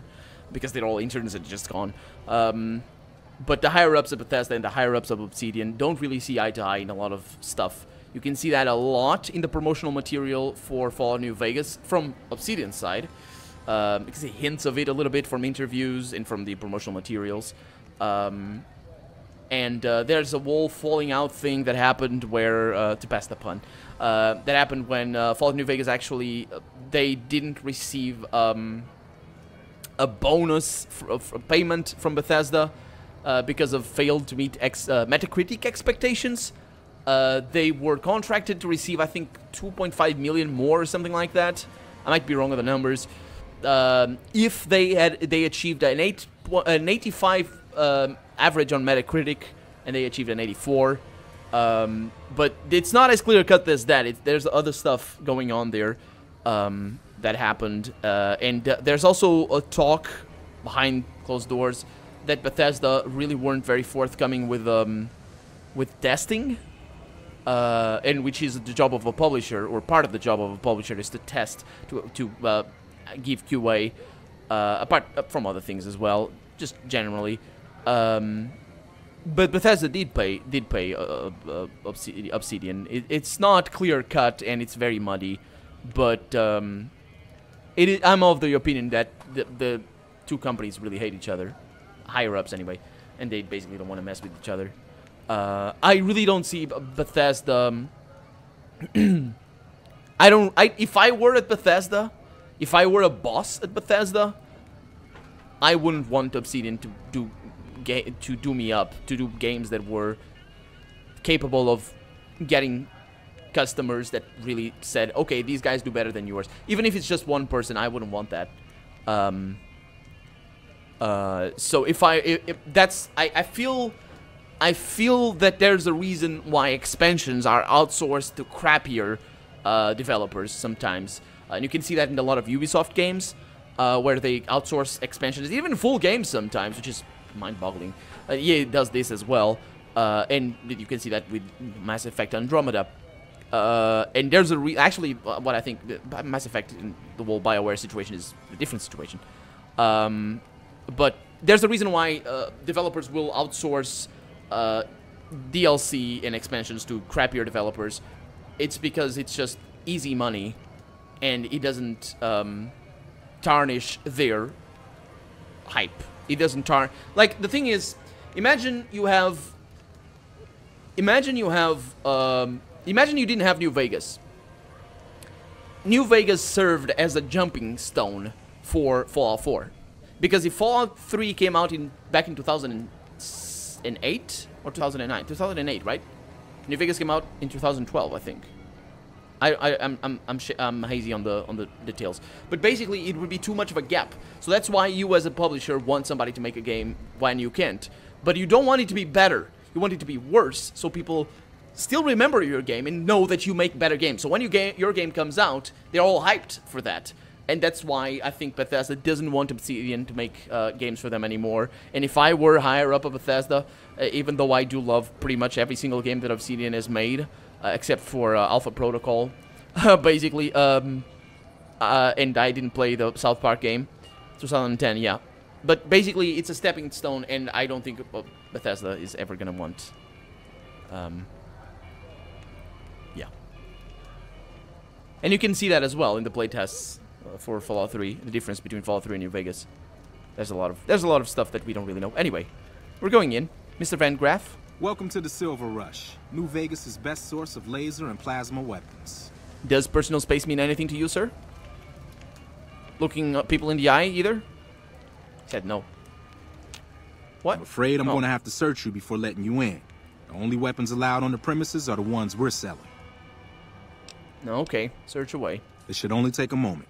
[SPEAKER 1] because they're all interns and just gone. But the higher-ups of Bethesda and the higher-ups of Obsidian don't really see eye to eye in a lot of stuff. You can see that a lot in the promotional material for Fallout New Vegas from Obsidian's side. You can see hints of it a little bit from interviews and from the promotional materials. There's a wall falling out thing that happened where, to pass the pun, that happened when Fallout New Vegas actually, they didn't receive a bonus, a payment from Bethesda. because of failed to meet Metacritic expectations. They were contracted to receive, I think, 2.5 million more or something like that. I might be wrong on the numbers. If they achieved an 85 average on Metacritic, and they achieved an 84. But it's not as clear-cut as that. There's other stuff going on there that happened. And there's also a talk behind closed doors that Bethesda really weren't very forthcoming with testing. And which is the job of a publisher, or part of the job of a publisher is to test, to give QA, apart from other things as well, just generally. But Bethesda did pay Obsidian. It's not clear cut and it's very muddy, but I'm of the opinion that the two companies really hate each other, higher ups anyway, and they basically don't want to mess with each other. I really don't see Bethesda. If I were at Bethesda, if I were a boss at Bethesda, I wouldn't want Obsidian to do me up, to do games that were capable of getting customers that really said, okay, these guys do better than yours. Even if it's just one person, I wouldn't want that. So I feel that there's a reason why expansions are outsourced to crappier developers sometimes. And you can see that in a lot of Ubisoft games, where they outsource expansions, even full games sometimes, which is mind-boggling. EA does this as well, and you can see that with Mass Effect Andromeda. And there's actually, what I think Mass Effect in the whole BioWare situation is a different situation. But there's a reason why developers will outsource DLC and expansions to crappier developers. It's because it's just easy money, and it doesn't tarnish their hype. It doesn't like, the thing is, imagine you didn't have New Vegas. New Vegas served as a jumping stone for Fallout 4. Because if Fallout 3 came out back in 2008 or 2009, 2008, right? New Vegas came out in 2012, I think. I'm hazy on the details, but basically it would be too much of a gap. So that's why you, as a publisher, want somebody to make a game when you can't. But you don't want it to be better. You want it to be worse, so people still remember your game and know that you make better games. So when your game comes out, they're all hyped for that. And that's why I think Bethesda doesn't want Obsidian to make games for them anymore. And if I were higher up of Bethesda, even though I do love pretty much every single game that Obsidian has made, except for Alpha Protocol, basically, and I didn't play the South Park game, 2010, yeah. But basically, it's a stepping stone, and I don't think Bethesda is ever gonna want, yeah. And you can see that as well in the playtests for Fallout 3, the difference between Fallout 3 and New Vegas. There's a lot of stuff that we don't really know. Anyway, we're going in. Mr. Van Graff.
[SPEAKER 2] Welcome to the Silver Rush, New Vegas' best source of laser and plasma weapons.
[SPEAKER 1] Does personal space mean anything to you, sir? Looking people in the eye, either? Said no. What?
[SPEAKER 2] I'm afraid I'm going to have to search you before letting you in. The only weapons allowed on the premises are the ones we're selling.
[SPEAKER 1] Okay, search away.
[SPEAKER 2] It should only take a moment.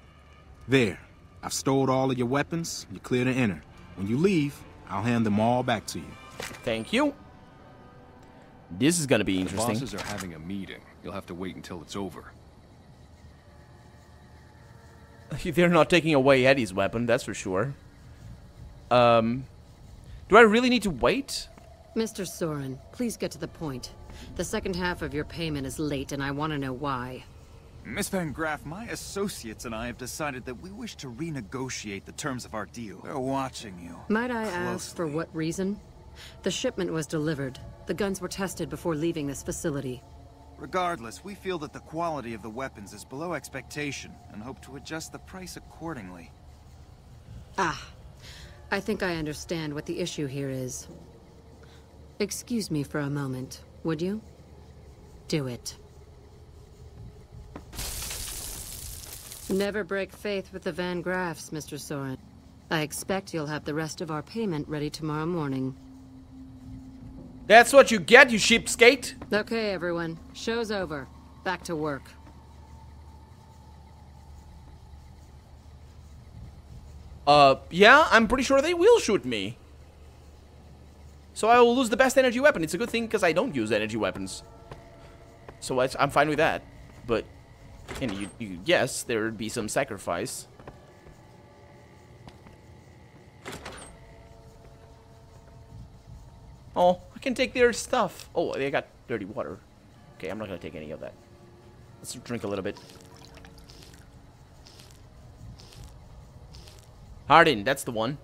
[SPEAKER 2] There. I've stowed all of your weapons. You're clear to enter. When you leave, I'll hand them all back to you.
[SPEAKER 1] Thank you. This is gonna be interesting.
[SPEAKER 3] The bosses are having a meeting. You'll have to wait until it's over.
[SPEAKER 1] They're not taking away Eddie's weapon, that's for sure. Do I really need to wait?
[SPEAKER 11] Mr. Soren, please get to the point. The second half of your payment is late, and I want to know why.
[SPEAKER 19] Miss Van Graff, my associates and I have decided that we wish to renegotiate the terms of our deal. We're watching you.
[SPEAKER 11] Might I ask for what reason? The shipment was delivered. The guns were tested before leaving this facility.
[SPEAKER 19] Regardless, we feel that the quality of the weapons is below expectation and hope to adjust the price accordingly.
[SPEAKER 11] Ah, I think I understand what the issue here is. Excuse me for a moment, would you? Do it. Never break faith with the Van Graffs, Mr. Soren. I expect you'll have the rest of our payment ready tomorrow morning.
[SPEAKER 1] That's what you get, you cheapskate.
[SPEAKER 11] Okay, everyone. Show's over. Back to work.
[SPEAKER 1] Yeah, I'm pretty sure they will shoot me. So I will lose the best energy weapon. It's a good thing because I don't use energy weapons. So I'm fine with that. But, yes, there would be some sacrifice. Oh, I can take their stuff. Oh, they got dirty water. Okay, I'm not gonna take any of that. Let's drink a little bit. Hardin, that's the one.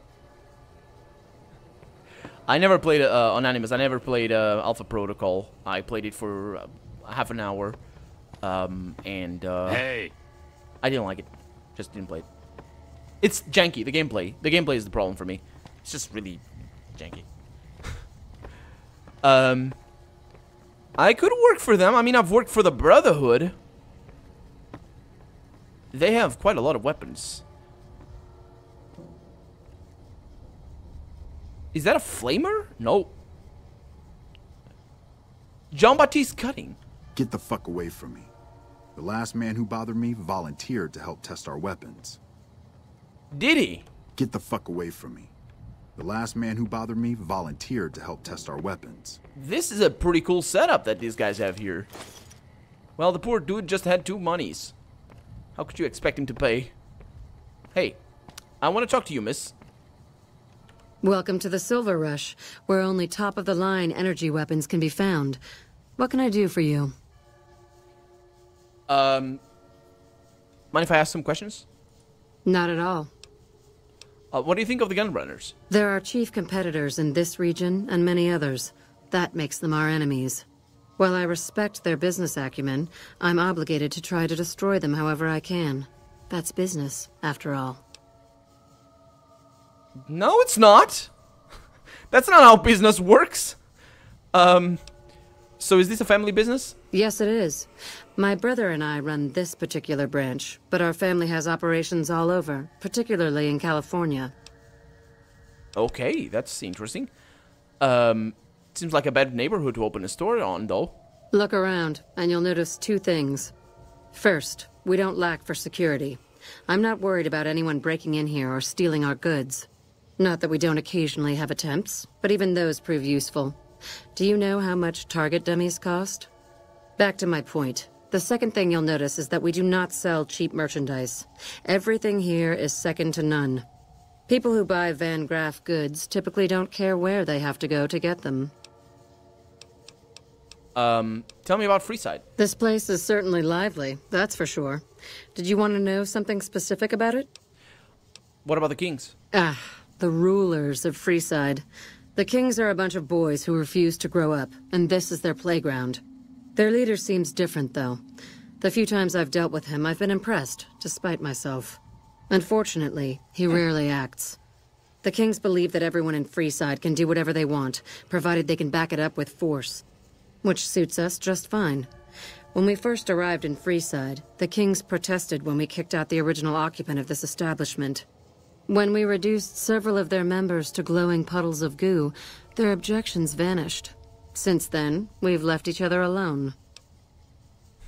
[SPEAKER 1] I never played Anonymous. I never played Alpha Protocol. I played it for half an hour. Hey! I didn't like it. Just didn't play it. It's janky, the gameplay. The gameplay is the problem for me. It's just really janky. I could work for them. I mean, I've worked for the Brotherhood. They have quite a lot of weapons. Is that a flamer? No. Jean-Baptiste Cutting.
[SPEAKER 10] Get the fuck away from me. The last man who bothered me volunteered to help test our weapons.
[SPEAKER 1] Did he?
[SPEAKER 10] Get the fuck away from me. The last man who bothered me volunteered to help test our weapons.
[SPEAKER 1] This is a pretty cool setup that these guys have here. Well, the poor dude just had 2 monies. How could you expect him to pay? Hey, I want to talk to you, miss.
[SPEAKER 11] Welcome to the Silver Rush, where only top-of-the-line energy weapons can be found. What can I do for you?
[SPEAKER 1] Mind if I ask some questions?
[SPEAKER 11] Not at all.
[SPEAKER 1] What do you think of the Gunrunners?
[SPEAKER 11] There are chief competitors in this region and many others. That makes them our enemies. While I respect their business acumen, I'm obligated to try to destroy them however I can. That's business, after all.
[SPEAKER 1] No, it's not. That's not how business works. So is this a family business?
[SPEAKER 11] Yes, it is. My brother and I run this particular branch, but our family has operations all over, particularly in California.
[SPEAKER 1] Okay, that's interesting. Seems like a bad neighborhood to open a store on, though.
[SPEAKER 11] Look around, and you'll notice 2 things. First, we don't lack for security. I'm not worried about anyone breaking in here or stealing our goods. Not that we don't occasionally have attempts, but even those prove useful. Do you know how much target dummies cost? Back to my point. The second thing you'll notice is that we do not sell cheap merchandise. Everything here is second to none. People who buy Van Graff goods typically don't care where they have to go to get them.
[SPEAKER 1] Tell me about Freeside.
[SPEAKER 11] This place is certainly lively, that's for sure. Did you want to know something specific about it?
[SPEAKER 1] What about the Kings?
[SPEAKER 11] The rulers of Freeside. The Kings are a bunch of boys who refuse to grow up, and this is their playground. Their leader seems different, though. The few times I've dealt with him, I've been impressed, despite myself. Unfortunately, he rarely acts. The Kings believe that everyone in Freeside can do whatever they want, provided they can back it up with force. Which suits us just fine. When we first arrived in Freeside, the Kings protested when we kicked out the original occupant of this establishment. When we reduced several of their members to glowing puddles of goo, their objections vanished. Since then, we've left each other alone.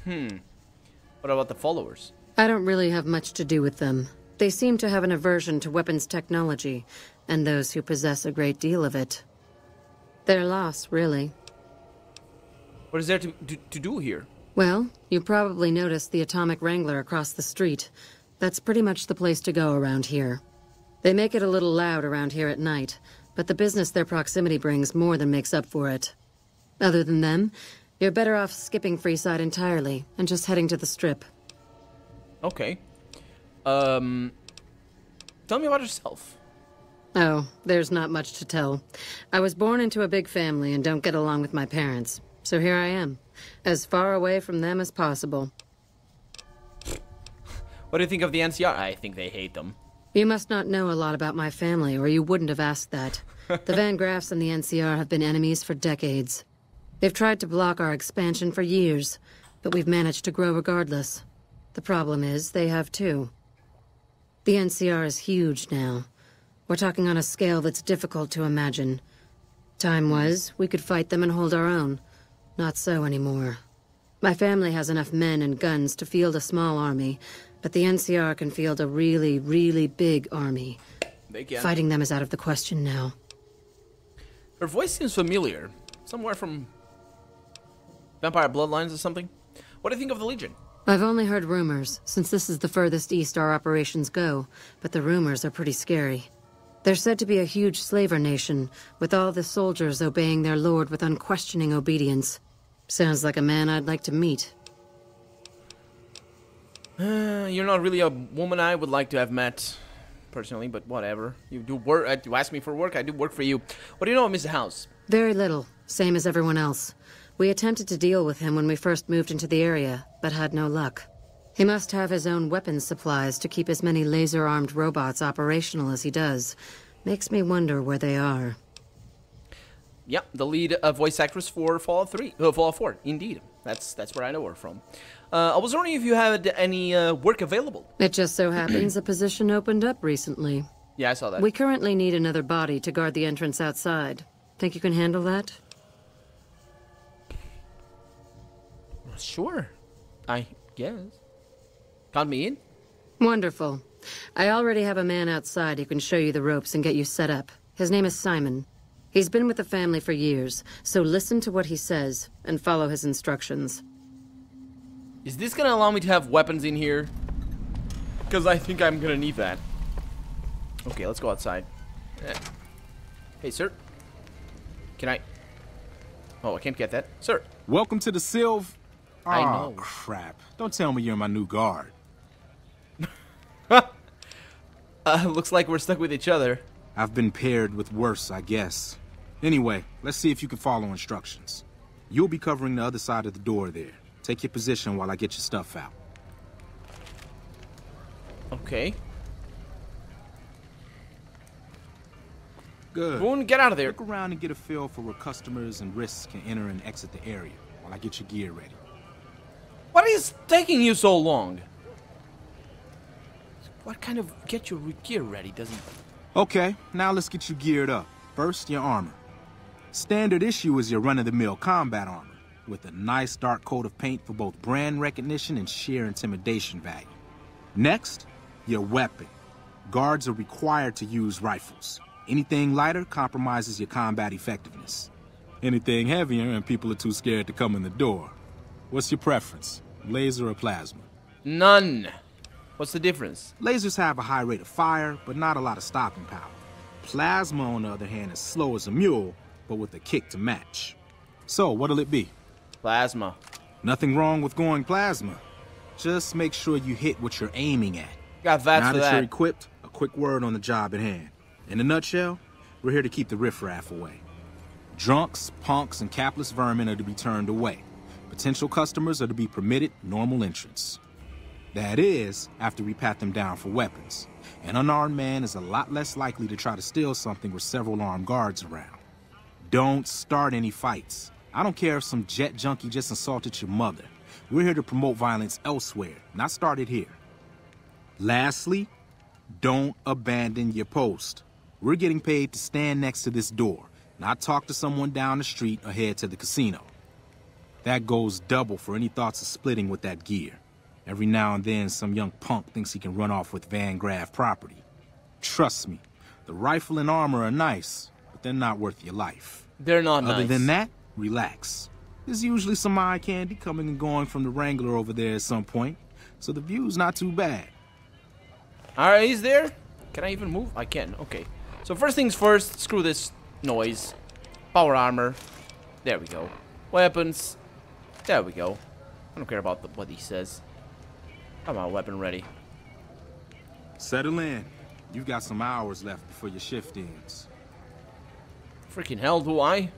[SPEAKER 1] What about the followers?
[SPEAKER 11] I don't really have much to do with them. They seem to have an aversion to weapons technology, and those who possess a great deal of it. Their loss, really.
[SPEAKER 1] What is there to do here?
[SPEAKER 11] Well, you probably noticed the Atomic Wrangler across the street. That's pretty much the place to go around here. They make it a little loud around here at night, but the business their proximity brings more than makes up for it. Other than them, you're better off skipping Freeside entirely and just heading to the Strip.
[SPEAKER 1] Okay. Tell me about yourself.
[SPEAKER 11] Oh, there's not much to tell. I was born into a big family and don't get along with my parents. So here I am, as far away from them as possible.
[SPEAKER 1] What do you think of the NCR? I think they hate them.
[SPEAKER 11] You must not know a lot about my family, or you wouldn't have asked that. The Van Graffs and the NCR have been enemies for decades. They've tried to block our expansion for years, but we've managed to grow regardless. The problem is, they have too. The NCR is huge now. We're talking on a scale that's difficult to imagine. Time was, we could fight them and hold our own. Not so anymore. My family has enough men and guns to field a small army, but the NCR can field a really, really big army.
[SPEAKER 1] They can.
[SPEAKER 11] Fighting them is out of the question now.
[SPEAKER 1] Her voice seems familiar. Somewhere from Vampire Bloodlines or something. What do you think of the Legion?
[SPEAKER 11] I've only heard rumors, since this is the furthest east our operations go, but the rumors are pretty scary. They're said to be a huge slaver nation, with all the soldiers obeying their lord with unquestioning obedience. Sounds like a man I'd like to meet.
[SPEAKER 1] You're not really a woman I would like to have met, personally, but whatever. You do work. You ask me for work, I do work for you. What do you know of Mr. House?
[SPEAKER 11] Very little, same as everyone else. We attempted to deal with him when we first moved into the area, but had no luck. He must have his own weapons supplies to keep as many laser-armed robots operational as he does. Makes me wonder where they are.
[SPEAKER 1] Yeah, the lead voice actress for Fallout 4, indeed. That's where I know her from. I was wondering if you had any work available.
[SPEAKER 11] It just so happens a position opened up recently.
[SPEAKER 1] Yeah, I saw that.
[SPEAKER 11] We currently need another body to guard the entrance outside. Think you can handle that?
[SPEAKER 1] Sure, I guess. Count me in?
[SPEAKER 11] Wonderful. I already have a man outside who can show you the ropes and get you set up. His name is Simon. He's been with the family for years, so listen to what he says and follow his instructions.
[SPEAKER 1] Is this gonna allow me to have weapons in here? Because I think I'm gonna need that. Okay, let's go outside. Hey, sir. Can I... Oh, I can't get that. Sir.
[SPEAKER 2] Welcome to the Sylv...
[SPEAKER 1] I know.
[SPEAKER 2] Oh, crap. Don't tell me you're my new guard.
[SPEAKER 1] Looks like we're stuck with each other.
[SPEAKER 2] I've been paired with worse, I guess. Anyway, let's see if you can follow instructions. You'll be covering the other side of the door there. Take your position while I get your stuff out.
[SPEAKER 1] Okay.
[SPEAKER 2] Good.
[SPEAKER 1] Boone, get out of there.
[SPEAKER 2] Look around and get a feel for where customers and risks can enter and exit the area while I get your gear ready.
[SPEAKER 1] What is taking you so long? What kind of get your gear ready doesn't...
[SPEAKER 2] Okay, now let's get you geared up. First, your armor. Standard issue is your run-of-the-mill combat armor, with a nice dark coat of paint for both brand recognition and sheer intimidation value. Next, your weapon. Guards are required to use rifles. Anything lighter compromises your combat effectiveness. Anything heavier and people are too scared to come in the door. What's your preference, laser or plasma?
[SPEAKER 1] None. What's the difference?
[SPEAKER 2] Lasers have a high rate of fire, but not a lot of stopping power. Plasma, on the other hand, is slow as a mule, but with a kick to match. So, what'll it be?
[SPEAKER 1] Plasma.
[SPEAKER 2] Nothing wrong with going plasma. Just make sure you hit what you're aiming at.
[SPEAKER 1] Got that
[SPEAKER 2] now
[SPEAKER 1] for
[SPEAKER 2] that
[SPEAKER 1] that.
[SPEAKER 2] You're equipped, a quick word on the job at hand. In a nutshell, we're here to keep the riffraff away. Drunks, punks, and capless vermin are to be turned away. Potential customers are to be permitted normal entrance. That is, after we pat them down for weapons. An unarmed man is a lot less likely to try to steal something with several armed guards around. Don't start any fights. I don't care if some jet junkie just insulted your mother. We're here to promote violence elsewhere, not start it here. Lastly, don't abandon your post. We're getting paid to stand next to this door, not talk to someone down the street or head to the casino. That goes double for any thoughts of splitting with that gear. Every now and then, some young punk thinks he can run off with Van Graff property. Trust me, the rifle and armor are nice, but they're not worth your life.
[SPEAKER 1] They're not nice.
[SPEAKER 2] Other than that, relax. There's usually some eye candy coming and going from the Wrangler over there at some point, so the view's not too bad.
[SPEAKER 1] Alright, he's there. Can I even move? I can, okay. So first things first, screw this noise. Power armor. There we go. Weapons. There we go. I don't care about what he says. I'm my weapon ready.
[SPEAKER 2] Settle in. You've got some hours left before your shift ends.
[SPEAKER 1] Freaking hell, do I?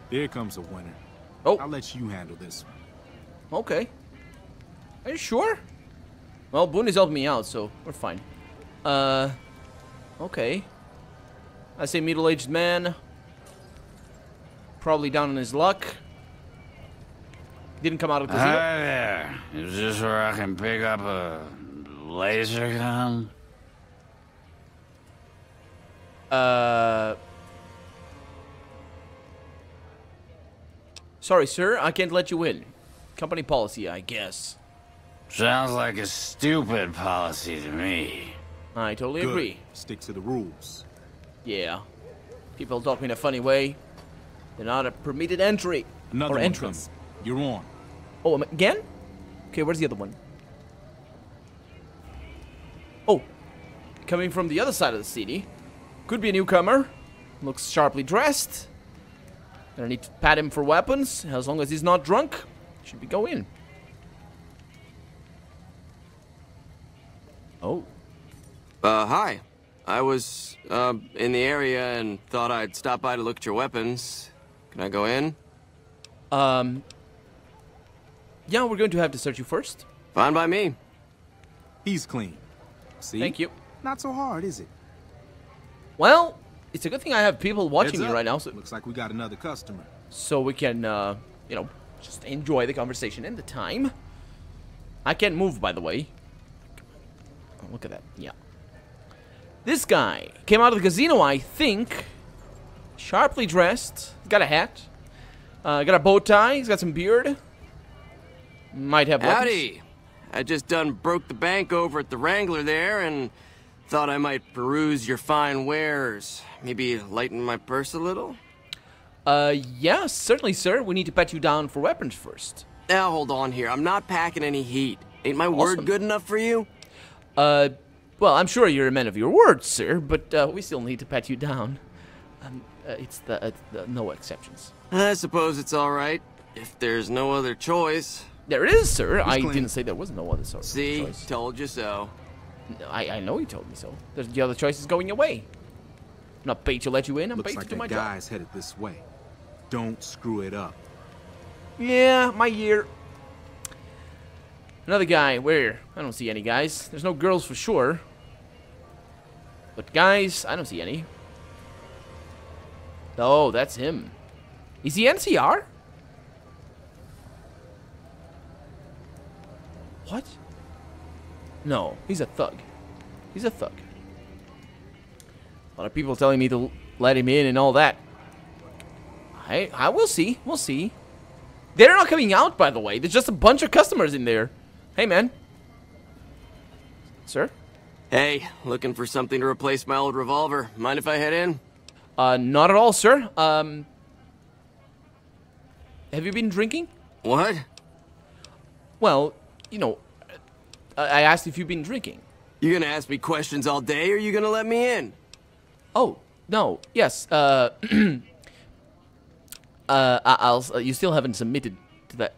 [SPEAKER 2] There comes a winner.
[SPEAKER 1] Oh.
[SPEAKER 2] I'll let you handle this one.
[SPEAKER 1] Okay. Are you sure? Well, Boone is helping me out, so we're fine. Okay. I say middle-aged man. Probably down on his luck. Didn't come out of the casino.
[SPEAKER 21] Hi there. Is this where I can pick up a laser gun?
[SPEAKER 1] Sorry, sir. I can't let you in. Company policy, I guess.
[SPEAKER 21] Sounds like a stupid policy to me.
[SPEAKER 1] I totally agree.
[SPEAKER 2] Stick to the rules.
[SPEAKER 1] Yeah. People talk in a funny way. They're not a permitted entry.
[SPEAKER 2] Another
[SPEAKER 1] or
[SPEAKER 2] one
[SPEAKER 1] entrance.
[SPEAKER 2] coming. You're on.
[SPEAKER 1] Oh, again? Okay, where's the other one? Oh. Coming from the other side of the city. Could be a newcomer. Looks sharply dressed. Gonna need to pat him for weapons. As long as he's not drunk, should we go in? Oh.
[SPEAKER 6] Hi. I was, in the area and thought I'd stop by to look at your weapons. Can I go in?
[SPEAKER 1] Yeah, we're going to have to search you first.
[SPEAKER 6] Fine by me.
[SPEAKER 2] He's clean. See?
[SPEAKER 1] Thank you.
[SPEAKER 2] Not so hard, is it?
[SPEAKER 1] Well, it's a good thing I have people watching me right now. So
[SPEAKER 2] looks like we got another customer.
[SPEAKER 1] So we can, you know, just enjoy the conversation and the time. I can't move, by the way. Oh, look at that. Yeah. This guy came out of the casino, I think. Sharply dressed. He's got a hat. Got a bow tie. He's got some beard. Might have weapons.
[SPEAKER 6] Howdy. I just done broke the bank over at the Wrangler there and thought I might peruse your fine wares. Maybe lighten my purse a little?
[SPEAKER 1] Yeah, certainly, sir. We need to pat you down for weapons first.
[SPEAKER 6] Now, hold on here. I'm not packing any heat. Ain't my word good enough for you?
[SPEAKER 1] Well, I'm sure you're a man of your word, sir, but we still need to pat you down. It's the no exceptions.
[SPEAKER 6] I suppose it's all right, if there's no other choice.
[SPEAKER 1] There is, sir. I didn't say there was no other choice.
[SPEAKER 6] See? Told you so.
[SPEAKER 1] I know you told me so. The other choice is going away. I'm not paid to let you in. I'm paid to do my job.
[SPEAKER 2] Looks like that guy's headed this way. Don't screw it up.
[SPEAKER 1] Yeah, my ear. Another guy. Where? I don't see any guys. There's no girls for sure. But guys, I don't see any. Oh, that's him. Is he NCR? What? No, he's a thug. He's a thug. A lot of people telling me to let him in and all that. I will see. We'll see. They're not coming out, by the way. There's just a bunch of customers in there. Hey, man. Sir?
[SPEAKER 6] Hey, looking for something to replace my old revolver. Mind if I head in?
[SPEAKER 1] Not at all, sir. Have you been drinking?
[SPEAKER 6] What?
[SPEAKER 1] Well, you know, I asked if you've been drinking.
[SPEAKER 6] You gonna ask me questions all day, or you gonna let me in?
[SPEAKER 1] Oh, no. Yes, you still haven't submitted to that.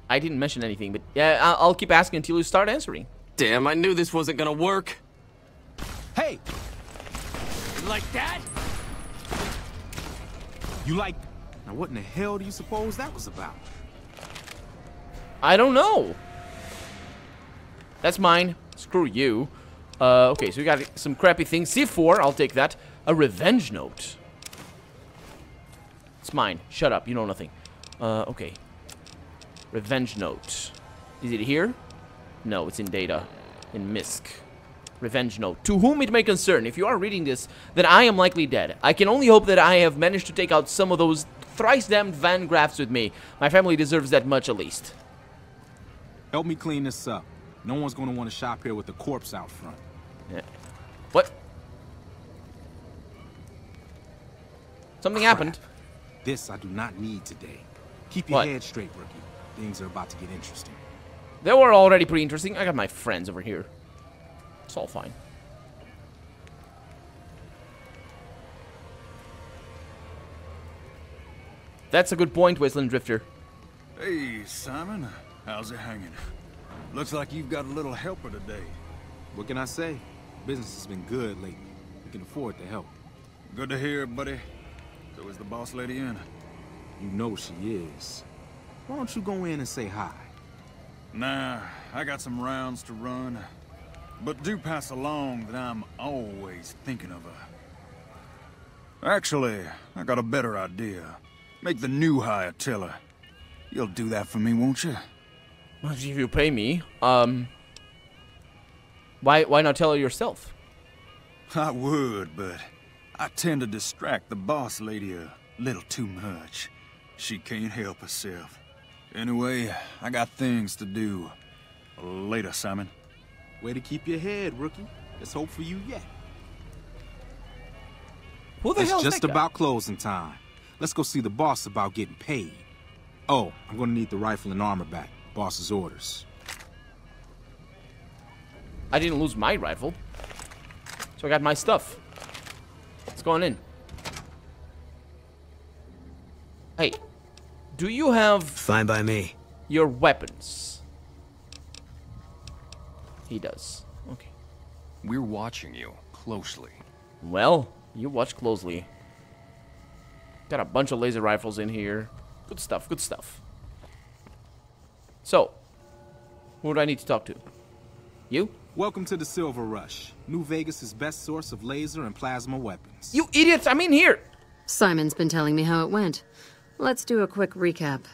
[SPEAKER 1] I didn't mention anything, but yeah, I'll keep asking until you start answering.
[SPEAKER 6] Damn, I knew this wasn't gonna work.
[SPEAKER 2] Hey!
[SPEAKER 20] Like that?
[SPEAKER 2] You like... Now what in the hell do you suppose that was about?
[SPEAKER 1] I don't know. That's mine. Screw you. Okay, so we got some crappy things. C4, I'll take that. A revenge note. It's mine. Shut up, you know nothing. Okay. Revenge note. Is it here? No, it's in data. In MISC. Revenge note. To whom it may concern, if you are reading this, then I am likely dead. I can only hope that I have managed to take out some of those thrice-damned Van Graffs with me. My family deserves that much at least.
[SPEAKER 2] Help me clean this up. No one's gonna want to shop here with a corpse out front.
[SPEAKER 1] Yeah. What? Something happened.
[SPEAKER 2] This I do not need today. Keep your head straight, rookie. Things are about to get interesting.
[SPEAKER 1] They were already pretty interesting. I got my friends over here. It's all fine. That's a good point, Wasteland Drifter.
[SPEAKER 22] Hey, Simon. How's it hanging? Looks like you've got a little helper today.
[SPEAKER 2] What can I say? Business has been good lately. We can afford the help.
[SPEAKER 22] Good to hear, buddy. So is the boss lady in?
[SPEAKER 2] You know she is. Why don't you go in and say hi?
[SPEAKER 22] Nah, I got some rounds to run. But do pass along that I'm always thinking of her. Actually, I got a better idea. Make the new hire tell her. You'll do that for me, won't you?
[SPEAKER 1] Well, if you pay me, Why not tell her yourself?
[SPEAKER 22] I would, but I tend to distract the boss lady a little too much. She can't help herself. Anyway, I got things to do. Later, Simon.
[SPEAKER 2] Way to keep your head, rookie. There's hope for you yet.
[SPEAKER 1] Who the hell is
[SPEAKER 2] It's just
[SPEAKER 1] that guy?
[SPEAKER 2] about closing time. Let's go see the boss about getting paid. Oh, I'm gonna need the rifle and armor back. Boss's orders.
[SPEAKER 1] I didn't lose my rifle. So I got my stuff. Let's go on in. Hey, do you have...
[SPEAKER 8] Fine by me.
[SPEAKER 1] Your weapons? He does. Okay.
[SPEAKER 3] We're watching you closely.
[SPEAKER 1] Well, you watch closely. Got a bunch of laser rifles in here. Good stuff, good stuff. So, who do I need to talk to? You?
[SPEAKER 2] Welcome to the Silver Rush, New Vegas' best source of laser and plasma weapons.
[SPEAKER 1] You idiots, I'm in here!
[SPEAKER 11] Simon's been telling me how it went. Let's do a quick recap.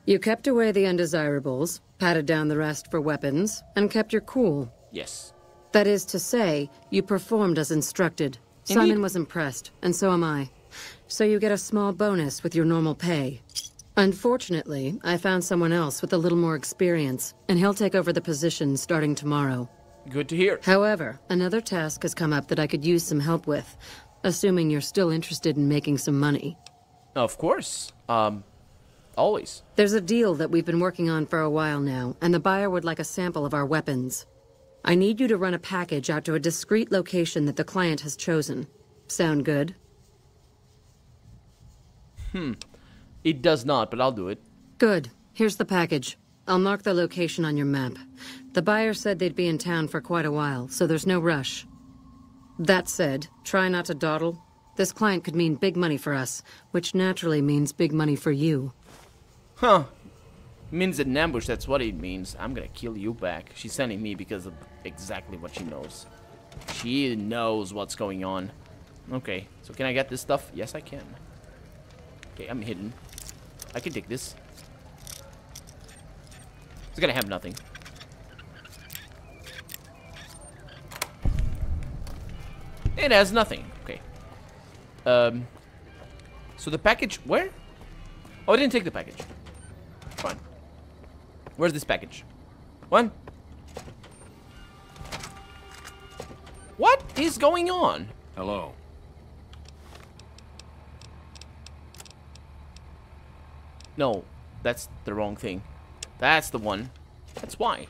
[SPEAKER 11] You kept away the undesirables, patted down the rest for weapons, and kept your cool.
[SPEAKER 1] Yes.
[SPEAKER 11] That is to say, you performed as instructed.
[SPEAKER 1] Indeed.
[SPEAKER 11] Simon was impressed, and so am I. So you get a small bonus with your normal pay. Unfortunately, I found someone else with a little more experience, and he'll take over the position starting tomorrow.
[SPEAKER 1] Good to hear.
[SPEAKER 11] However, another task has come up that I could use some help with, assuming you're still interested in making some money.
[SPEAKER 1] Of course. Always.
[SPEAKER 11] There's a deal that we've been working on for a while now, and the buyer would like a sample of our weapons. I need you to run a package out to a discrete location that the client has chosen. Sound good?
[SPEAKER 1] It does not, but I'll do it.
[SPEAKER 11] Good. Here's the package. I'll mark the location on your map. The buyer said they'd be in town for quite a while, so there's no rush. That said, try not to dawdle. This client could mean big money for us, which naturally means big money for you.
[SPEAKER 1] Huh. Means an ambush, that's what it means. I'm gonna kill you back. She's sending me because of exactly what she knows. She knows what's going on. Okay, so can I get this stuff? Yes, I can. Okay, I'm hidden. I can take this. It's gonna have nothing. It has nothing. Okay. So the package, where? Oh, I didn't take the package. Fine. Where's this package? What? What is going on?
[SPEAKER 3] Hello.
[SPEAKER 1] No, that's the wrong thing. That's the one. That's why.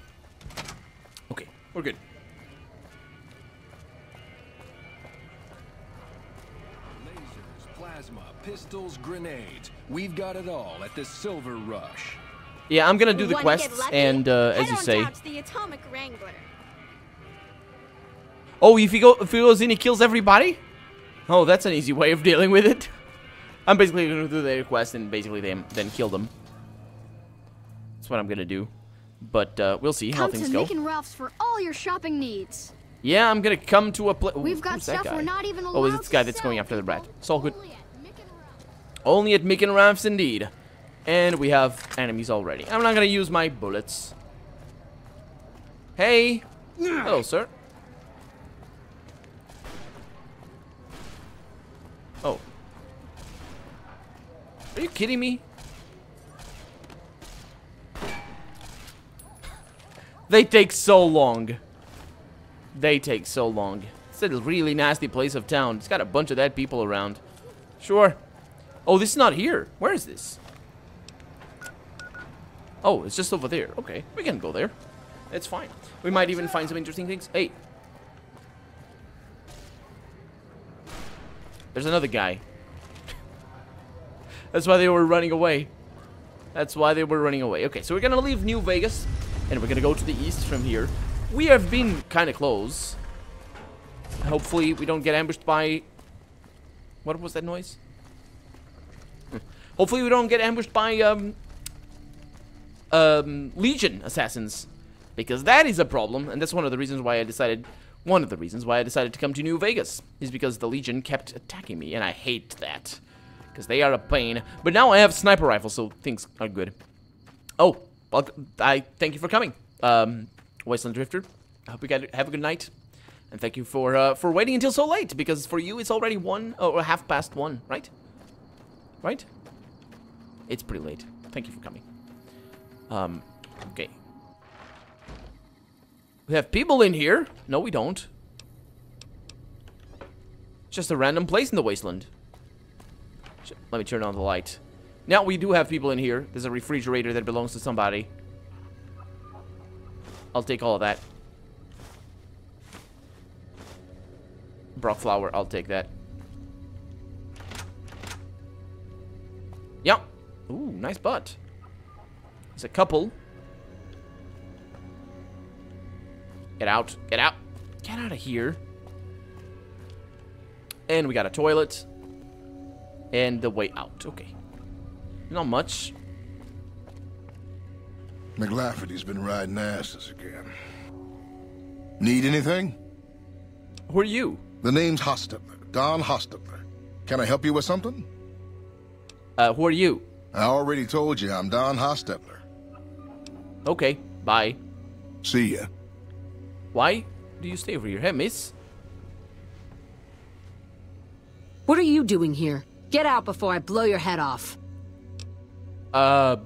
[SPEAKER 1] Okay, we're good.
[SPEAKER 3] Lasers, plasma, pistols, grenades. We've got it all at the Silver Rush.
[SPEAKER 1] Yeah, I'm gonna do the
[SPEAKER 5] Wanna get
[SPEAKER 1] quests,
[SPEAKER 5] lucky?
[SPEAKER 1] and as you
[SPEAKER 5] Head on
[SPEAKER 1] say.
[SPEAKER 5] down to the Atomic Wrangler.
[SPEAKER 1] Oh, if he goes in, he kills everybody? Oh, that's an easy way of dealing with it. I'm basically gonna do the quest and basically then kill them. That's what I'm gonna do. But we'll see how
[SPEAKER 15] Come
[SPEAKER 1] things
[SPEAKER 15] to
[SPEAKER 1] go.
[SPEAKER 15] Mick and Ralph's for all your shopping needs.
[SPEAKER 1] Yeah, I'm gonna come to a place.
[SPEAKER 15] We've got stuff we're not even
[SPEAKER 1] Oh, is it
[SPEAKER 15] allowed
[SPEAKER 1] this guy
[SPEAKER 15] to
[SPEAKER 1] that's
[SPEAKER 15] sell,
[SPEAKER 1] going after the rat? It's all good. Only at Mick and Ralph's indeed. And we have enemies already. I'm not gonna use my bullets. Hey! Hello, sir. Oh. Are you kidding me? They take so long. They take so long. It's a really nasty place of town. It's got a bunch of dead people around. Sure. Oh, this is not here. Where is this? Oh, it's just over there. Okay, we can go there. It's fine. We might even find some interesting things. Hey. There's another guy. That's why they were running away. That's why they were running away. Okay, so we're gonna leave New Vegas, and we're gonna go to the east from here. We have been kind of close. Hopefully, we don't get ambushed by... What was that noise? Hopefully, we don't get ambushed by, Legion assassins. Because that is a problem, and that's one of the reasons why I decided... One of the reasons why I decided to come to New Vegas is because the Legion kept attacking me, and I hate that. Because they are a pain. But now I have sniper rifles, so things are good. Oh, well, I thank you for coming, Wasteland Drifter. I hope you guys have a good night. And thank you for waiting until so late, because for you it's already 1:30, right? Right? It's pretty late. Thank you for coming. Okay. We have people in here. No, we don't. It's just a random place in the wasteland. Let me turn on the light. Now we do have people in here. There's a refrigerator that belongs to somebody. I'll take all of that. Brock flour, I'll take that. Yep. Ooh, nice butt. There's a couple. Get out. Get out. Get out of here. And we got a toilet. And the way out. Okay. Not much.
[SPEAKER 18] McLafferty's been riding asses again. Need anything?
[SPEAKER 1] Who are you?
[SPEAKER 18] The name's Hostetler. Don Hostetler. Can I help you with something?
[SPEAKER 1] Who are you?
[SPEAKER 18] I already told you I'm Don Hostetler.
[SPEAKER 1] Okay, bye.
[SPEAKER 18] See ya.
[SPEAKER 1] Why do you stay over here? Hey, miss?
[SPEAKER 11] What are you doing here? Get out before I blow your head off.
[SPEAKER 1] I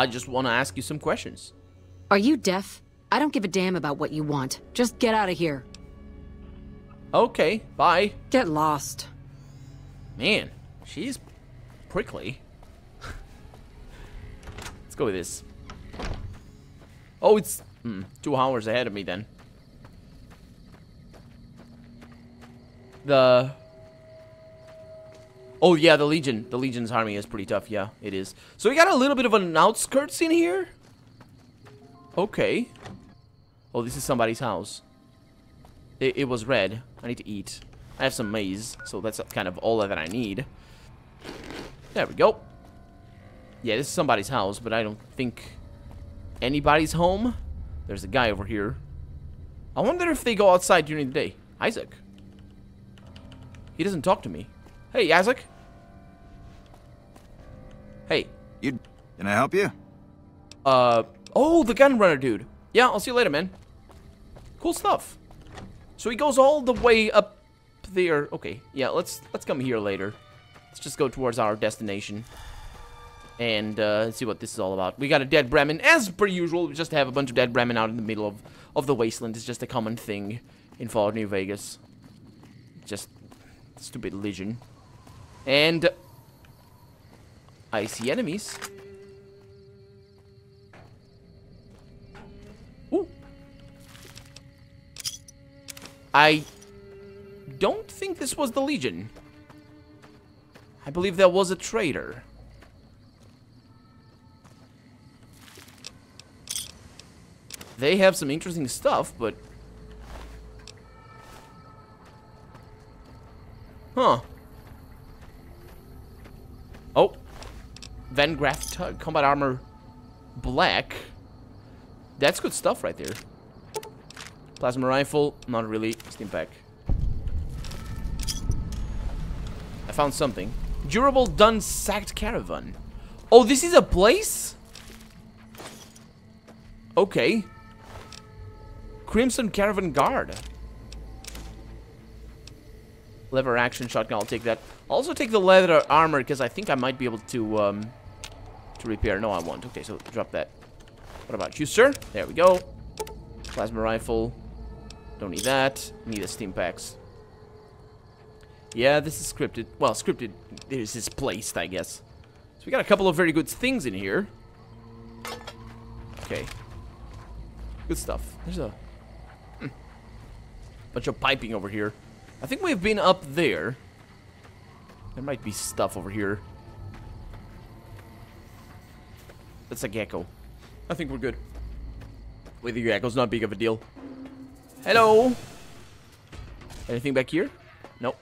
[SPEAKER 1] just want to ask you some questions.
[SPEAKER 11] Are you deaf? I don't give a damn about what you want. Just get out of here.
[SPEAKER 1] Okay, bye.
[SPEAKER 11] Get lost.
[SPEAKER 1] Man, she's prickly. Let's go with this. Oh, it's 2 hours ahead of me then. Oh yeah, the Legion. The Legion's army is pretty tough. Yeah, it is. So we got a little bit of an outskirts in here. Okay. Oh, this is somebody's house. It was red. I need to eat. I have some maize, so that's kind of all that I need. There we go. Yeah, this is somebody's house, but I don't think anybody's home. There's a guy over here. I wonder if they go outside during the day. Isaac. He doesn't talk to me. Hey, Isaac. Hey.
[SPEAKER 19] Can I help you?
[SPEAKER 1] Oh, the gun runner dude. Yeah, I'll see you later, man. Cool stuff. So he goes all the way up there. Okay, yeah, let's come here later. Let's just go towards our destination. And see what this is all about. We got a dead Bremen. As per usual, we just have a bunch of dead Bremen out in the middle of the wasteland. It's just a common thing in Fallout New Vegas. Just stupid Legion. And I see enemies. Ooh. I don't think this was the Legion. I believe there was a traitor. They have some interesting stuff, but... Huh. Oh. Van Graff Combat Armor Black. That's good stuff right there. Plasma Rifle, not really. Steampack. I found something. Durable Dun Sacked Caravan. Oh, this is a place? Okay. Crimson Caravan Guard. Lever action shotgun, I'll take that. I'll also take the leather armor because I think I might be able to repair. No, I won't. Okay, so drop that. What about you, sir? There we go. Plasma rifle. Don't need that. Need a steam packs. Yeah, this is scripted. Well, scripted is placed, I guess. So we got a couple of very good things in here. Okay. Good stuff. There's a bunch of piping over here. I think we've been up there. There might be stuff over here. That's a gecko. I think we're good. With the gecko's not big of a deal. Hello. Anything back here? Nope.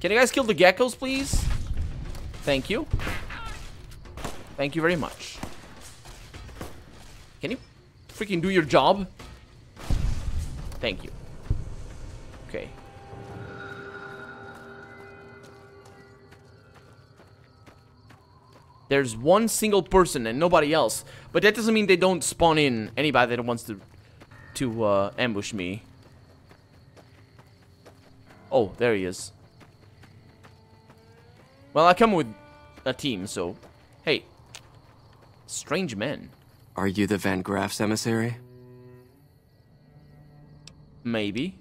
[SPEAKER 1] Can you guys kill the geckos, please? Thank you. Thank you very much. Can you freaking do your job? Thank you. Okay. There's one single person and nobody else. But that doesn't mean they don't spawn in anybody that wants to to ambush me. Oh, there he is. Well, I come with a team, so... Hey. Strange men.
[SPEAKER 6] Are you the Van Graff's emissary?
[SPEAKER 1] Maybe.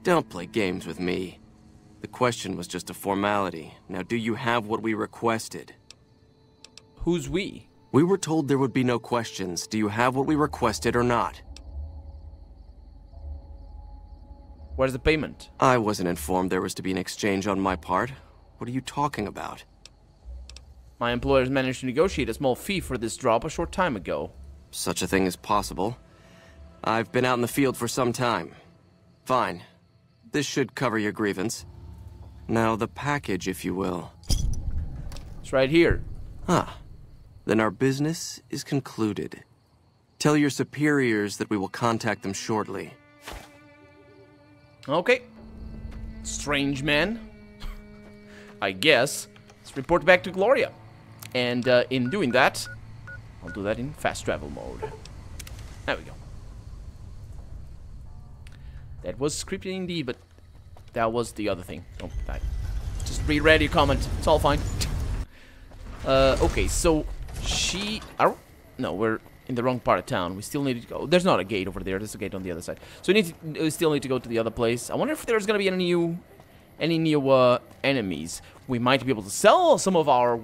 [SPEAKER 6] Don't play games with me. The question was just a formality. Now, do you have what we requested?
[SPEAKER 1] Who's we?
[SPEAKER 6] We were told there would be no questions. Do you have what we requested or not?
[SPEAKER 1] Where's the payment?
[SPEAKER 6] I wasn't informed there was to be an exchange on my part. What are you talking about?
[SPEAKER 1] My employers managed to negotiate a small fee for this drop a short time ago.
[SPEAKER 6] Such a thing is possible. I've been out in the field for some time. Fine. This should cover your grievance. Now, the package, if you will.
[SPEAKER 1] It's right here.
[SPEAKER 6] Ah. Then our business is concluded. Tell your superiors that we will contact them shortly.
[SPEAKER 1] Okay. Strange man. I guess. Let's report back to Gloria. And in doing that, I'll do that in fast travel mode. There we go. That was scripted indeed, but that was the other thing. Oh, I just reread your comment. It's all fine. Okay, so she... No, we're in the wrong part of town. We still need to go. There's not a gate over there. There's a gate on the other side. So we still need to go to the other place. I wonder if there's gonna be any new enemies. We might be able to sell some of our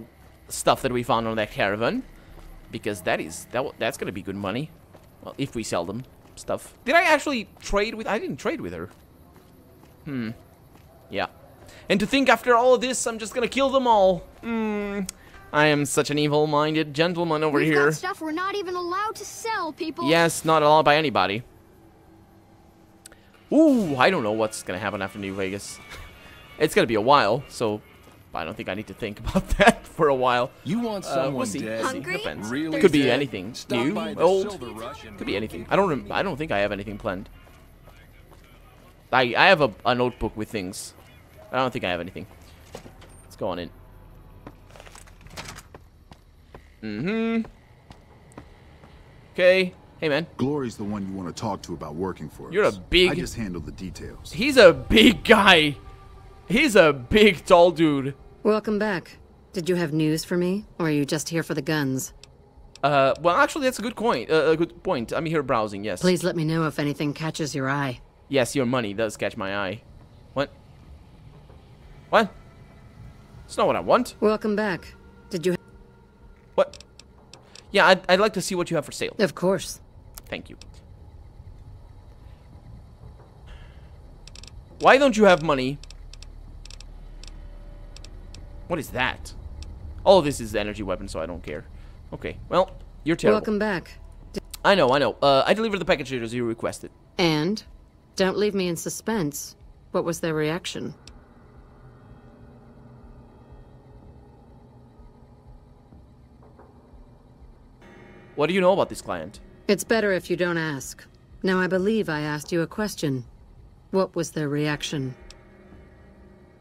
[SPEAKER 1] stuff that we found on that caravan, because that's gonna be good money. Well, if we sell them stuff. Did I actually trade with? I didn't trade with her. Yeah. And to think after all of this, I'm just gonna kill them all. I am such an evil-minded gentleman over
[SPEAKER 15] We've
[SPEAKER 1] here.
[SPEAKER 15] got stuff we're not even allowed to sell, people.
[SPEAKER 1] Yes, not allowed by anybody. Ooh, I don't know what's gonna happen after New Vegas. It's gonna be a while, so I don't think I need to think about that for a while.
[SPEAKER 3] You want someone
[SPEAKER 1] we'll see.
[SPEAKER 3] dead?
[SPEAKER 1] We'll see.
[SPEAKER 15] Hungry?
[SPEAKER 1] Depends.
[SPEAKER 3] Really
[SPEAKER 1] Could be
[SPEAKER 3] dead?
[SPEAKER 1] anything.
[SPEAKER 3] Stop
[SPEAKER 1] New,
[SPEAKER 3] by the
[SPEAKER 1] old.
[SPEAKER 3] Silver Russian.
[SPEAKER 1] Could be anything. I don't think I have anything planned. I have a notebook with things. I don't think I have anything. Let's go on in. Okay. Hey, man.
[SPEAKER 10] Glory's the one you want to talk to about working for us.
[SPEAKER 1] You're a big...
[SPEAKER 10] I just handle the details.
[SPEAKER 1] He's a big guy. He's a big, tall dude.
[SPEAKER 11] Welcome back. Did you have news for me, or are you just here for the guns?
[SPEAKER 1] Well, actually, that's a good point. A good point. I'm here browsing, yes.
[SPEAKER 11] Please let me know if anything catches your eye.
[SPEAKER 1] Yes, your money does catch my eye. What? What? It's not what I want.
[SPEAKER 11] Welcome back. Did you...
[SPEAKER 1] What? Yeah, I'd like to see what you have for sale.
[SPEAKER 11] Of course.
[SPEAKER 1] Thank you. Why don't you have money? What is that? All of this is the energy weapon, so I don't care. Okay, well, you're terrible.
[SPEAKER 11] Welcome back.
[SPEAKER 1] I know. I delivered the package as you requested.
[SPEAKER 11] And? Don't leave me in suspense. What was their reaction?
[SPEAKER 1] What do you know about this client?
[SPEAKER 11] It's better if you don't ask. Now, I believe I asked you a question. What was their reaction?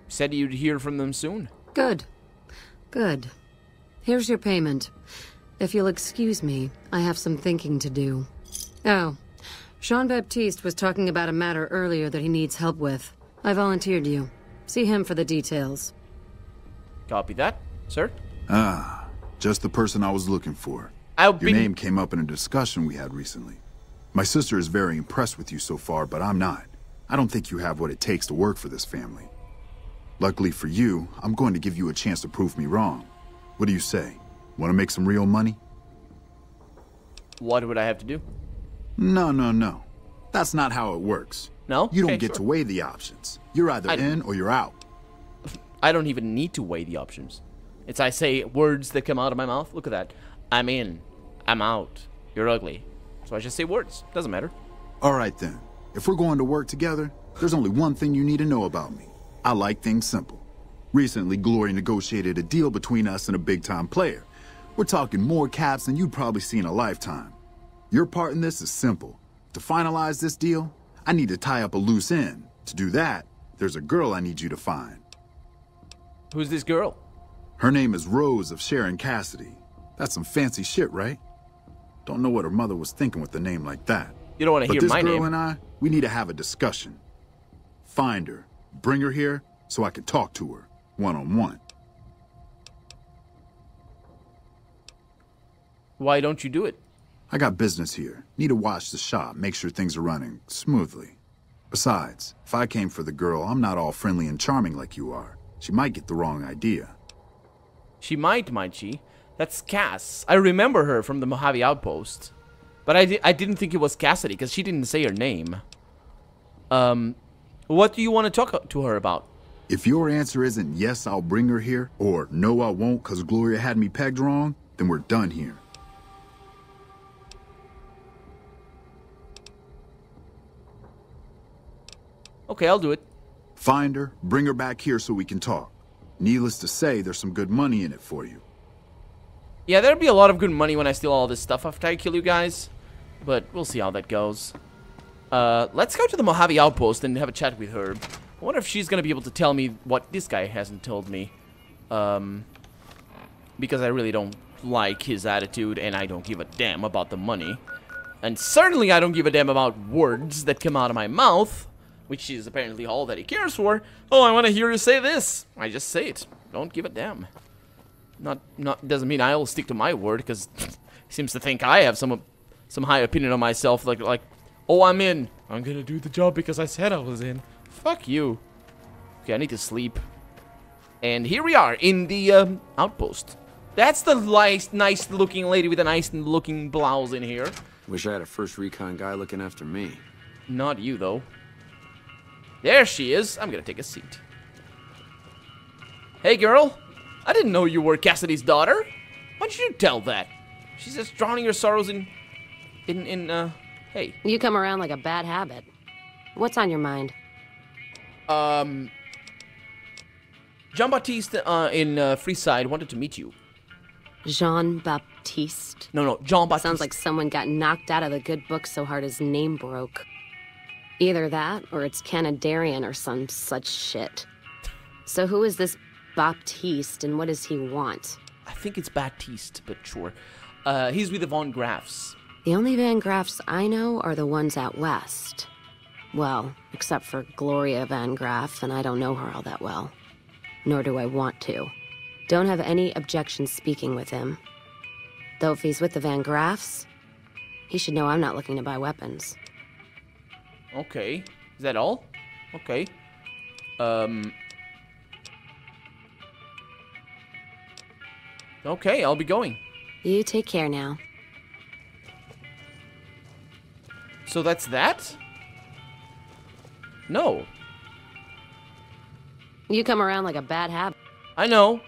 [SPEAKER 1] Said you'd hear from them soon.
[SPEAKER 11] Good. Good. Here's your payment. If you'll excuse me, I have some thinking to do. Oh, Jean-Baptiste was talking about a matter earlier that he needs help with. I volunteered you. See him for the details.
[SPEAKER 1] Copy that, sir.
[SPEAKER 10] Ah, just the person I was looking for. Your name came up in a discussion we had recently. My sister is very impressed with you so far, but I'm not. I don't think you have what it takes to work for this family. Luckily for you, I'm going to give you a chance to prove me wrong. What do you say? Want to make some real money?
[SPEAKER 1] What would I have to do?
[SPEAKER 10] No. That's not how it works.
[SPEAKER 1] No?
[SPEAKER 10] You don't
[SPEAKER 1] Okay,
[SPEAKER 10] get
[SPEAKER 1] sure.
[SPEAKER 10] to weigh the options. You're either in or you're out.
[SPEAKER 1] I don't even need to weigh the options. It's I say words that come out of my mouth. Look at that. I'm in. I'm out. You're ugly. So I just say words. Doesn't matter.
[SPEAKER 10] All right then. If we're going to work together, there's only one thing you need to know about me. I like things simple. Recently, Glory negotiated a deal between us and a big-time player. We're talking more caps than you'd probably see in a lifetime. Your part in this is simple. To finalize this deal, I need to tie up a loose end. To do that, there's a girl I need you to find.
[SPEAKER 1] Who's this girl?
[SPEAKER 10] Her name is Rose of Sharon Cassidy. That's some fancy shit, right? Don't know what her mother was thinking with a name like that.
[SPEAKER 1] You don't want to hear my name.
[SPEAKER 10] But this girl and I, we need to have a discussion. Find her, bring her here, so I can talk to her, one-on-one.
[SPEAKER 1] Why don't you do it?
[SPEAKER 10] I got business here. Need to watch the shop, make sure things are running smoothly. Besides, if I came for the girl, I'm not all friendly and charming like you are. She might get the wrong idea.
[SPEAKER 1] She might she? That's Cass. I remember her from the Mojave Outpost. But I didn't think it was Cassidy, because she didn't say her name. What do you want to talk to her about?
[SPEAKER 10] If your answer isn't yes, I'll bring her here, or no, I won't because Gloria had me pegged wrong, then we're done here.
[SPEAKER 1] Okay, I'll do it.
[SPEAKER 10] Find her, bring her back here so we can talk. Needless to say, there's some good money in it for you.
[SPEAKER 1] Yeah, there'll be a lot of good money when I steal all this stuff after I kill you guys. But we'll see how that goes. Let's go to the Mojave Outpost and have a chat with her. I wonder if she's gonna be able to tell me what this guy hasn't told me. Because I really don't like his attitude, and I don't give a damn about the money. And certainly I don't give a damn about words that come out of my mouth, which is apparently all that he cares for. Oh, I want to hear you say this. I just say it. Don't give a damn. Doesn't mean I'll stick to my word, because he seems to think I have some high opinion of myself, like, oh, I'm in. I'm gonna do the job because I said I was in. Fuck you. Okay, I need to sleep. And here we are in the outpost. That's the nice looking lady with a nice looking blouse in here.
[SPEAKER 7] Wish I had a first recon guy looking after me.
[SPEAKER 1] Not you, though. There she is. I'm gonna take a seat. Hey, girl. I didn't know you were Cassidy's daughter. Why don't you tell that? She's just drowning her sorrows in hey.
[SPEAKER 13] You come around like a bad habit. What's on your mind?
[SPEAKER 1] Jean-Baptiste in Freeside wanted to meet you.
[SPEAKER 13] Jean-Baptiste?
[SPEAKER 1] No, Jean-Baptiste.
[SPEAKER 13] Sounds like someone got knocked out of the good book so hard his name broke. Either that, or it's Canadarian or some such shit. So who is this Baptiste, and what does he want?
[SPEAKER 1] I think it's Baptiste, but sure. He's with the Von Graffs.
[SPEAKER 13] The only Van Graffs I know are the ones out west. Well, except for Gloria Van Graff, and I don't know her all that well. Nor do I want to. Don't have any objection speaking with him. Though if he's with the Van Graffs, he should know I'm not looking to buy weapons.
[SPEAKER 1] Okay. Is that all? Okay. Okay, I'll be going.
[SPEAKER 13] You take care now.
[SPEAKER 1] So that's that? No.
[SPEAKER 13] You come around like a bad habit.
[SPEAKER 1] I know.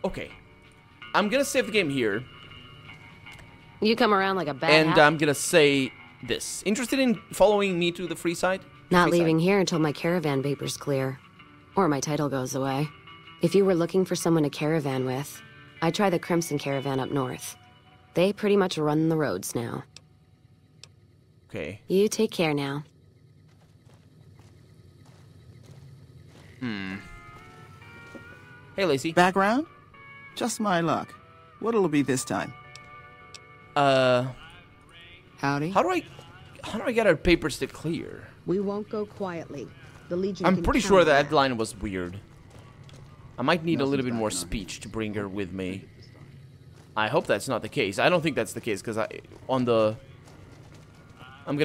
[SPEAKER 1] Okay. I'm gonna save the game here.
[SPEAKER 13] You come around like a bad
[SPEAKER 1] And
[SPEAKER 13] habit.
[SPEAKER 1] I'm gonna say this. Interested in following me to the Freeside?
[SPEAKER 13] Not leaving here until my caravan paper's clear. Or my title goes away. If you were looking for someone to caravan with, I'd try the Crimson Caravan up north. They pretty much run the roads now.
[SPEAKER 1] Okay.
[SPEAKER 13] You take care now.
[SPEAKER 1] Hey, Lacey.
[SPEAKER 23] Background? Just my luck. What'll it be this time?
[SPEAKER 24] Howdy.
[SPEAKER 1] How do I get our papers to clear?
[SPEAKER 24] We won't go quietly. The Legion
[SPEAKER 1] I'm
[SPEAKER 24] can
[SPEAKER 1] pretty
[SPEAKER 24] count
[SPEAKER 1] sure
[SPEAKER 24] on
[SPEAKER 1] that line was weird. I might need a little bit more speech to bring her with me. I hope that's not the case. I don't think that's the case, because I'm gonna